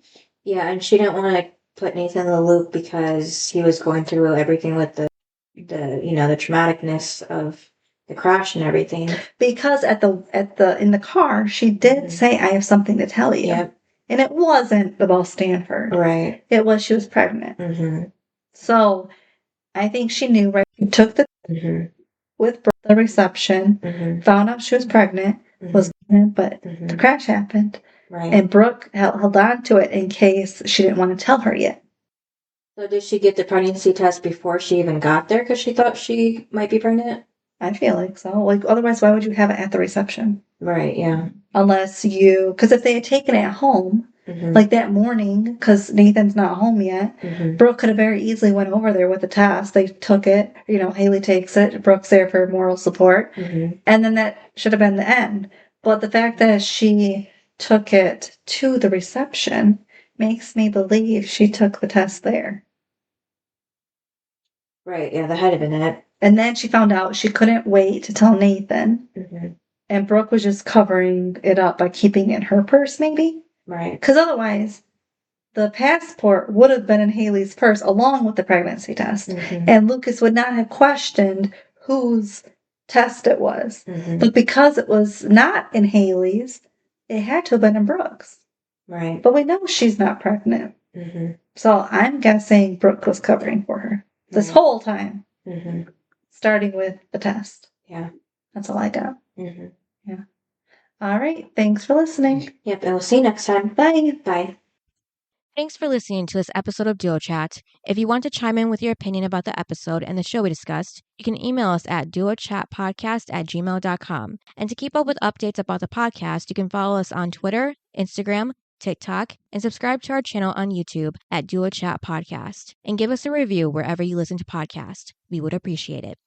Yeah, and she didn't want to put Nathan in the loop because he was going through everything with the traumaticness of the crash and everything. Because in the car, she did say, "I have something to tell you." Yep. And it wasn't about Stanford. Right. It was she was pregnant. So I think she knew, right? She took the with the reception, found out she was pregnant, was pregnant, but the crash happened. Right. And Brooke held on to it in case she didn't want to tell her yet. So did she get the pregnancy test before she even got there because she thought she might be pregnant? I feel like so. Like, otherwise, why would you have it at the reception? Right, yeah. Unless because if they had taken it at home, like that morning, because Nathan's not home yet, Brooke could have very easily went over there with the test. They took it, Haley takes it, Brooke's there for moral support, and then that should have been the end. But the fact that she took it to the reception makes me believe she took the test there. Right, yeah, that had to have been it. And then she found out she couldn't wait to tell Nathan. And Brooke was just covering it up by keeping it in her purse, maybe? Right. Because otherwise, the passport would have been in Haley's purse along with the pregnancy test. And Lucas would not have questioned whose test it was. But because it was not in Haley's, it had to have been in Brooke's. Right. But we know she's not pregnant. Mm-hmm. So I'm guessing Brooke was covering for her this Right. whole time, Mm-hmm. starting with the test. Yeah. That's all I got. Mm-hmm. Yeah. All right. Thanks for listening. Yep. And we'll see you next time. Bye. Bye. Thanks for listening to this episode of Duo Chat. If you want to chime in with your opinion about the episode and the show we discussed, you can email us at duochatpodcast@gmail.com. And to keep up with updates about the podcast, you can follow us on Twitter, Instagram, TikTok, and subscribe to our channel on YouTube at Duo Chat Podcast. And give us a review wherever you listen to podcasts. We would appreciate it.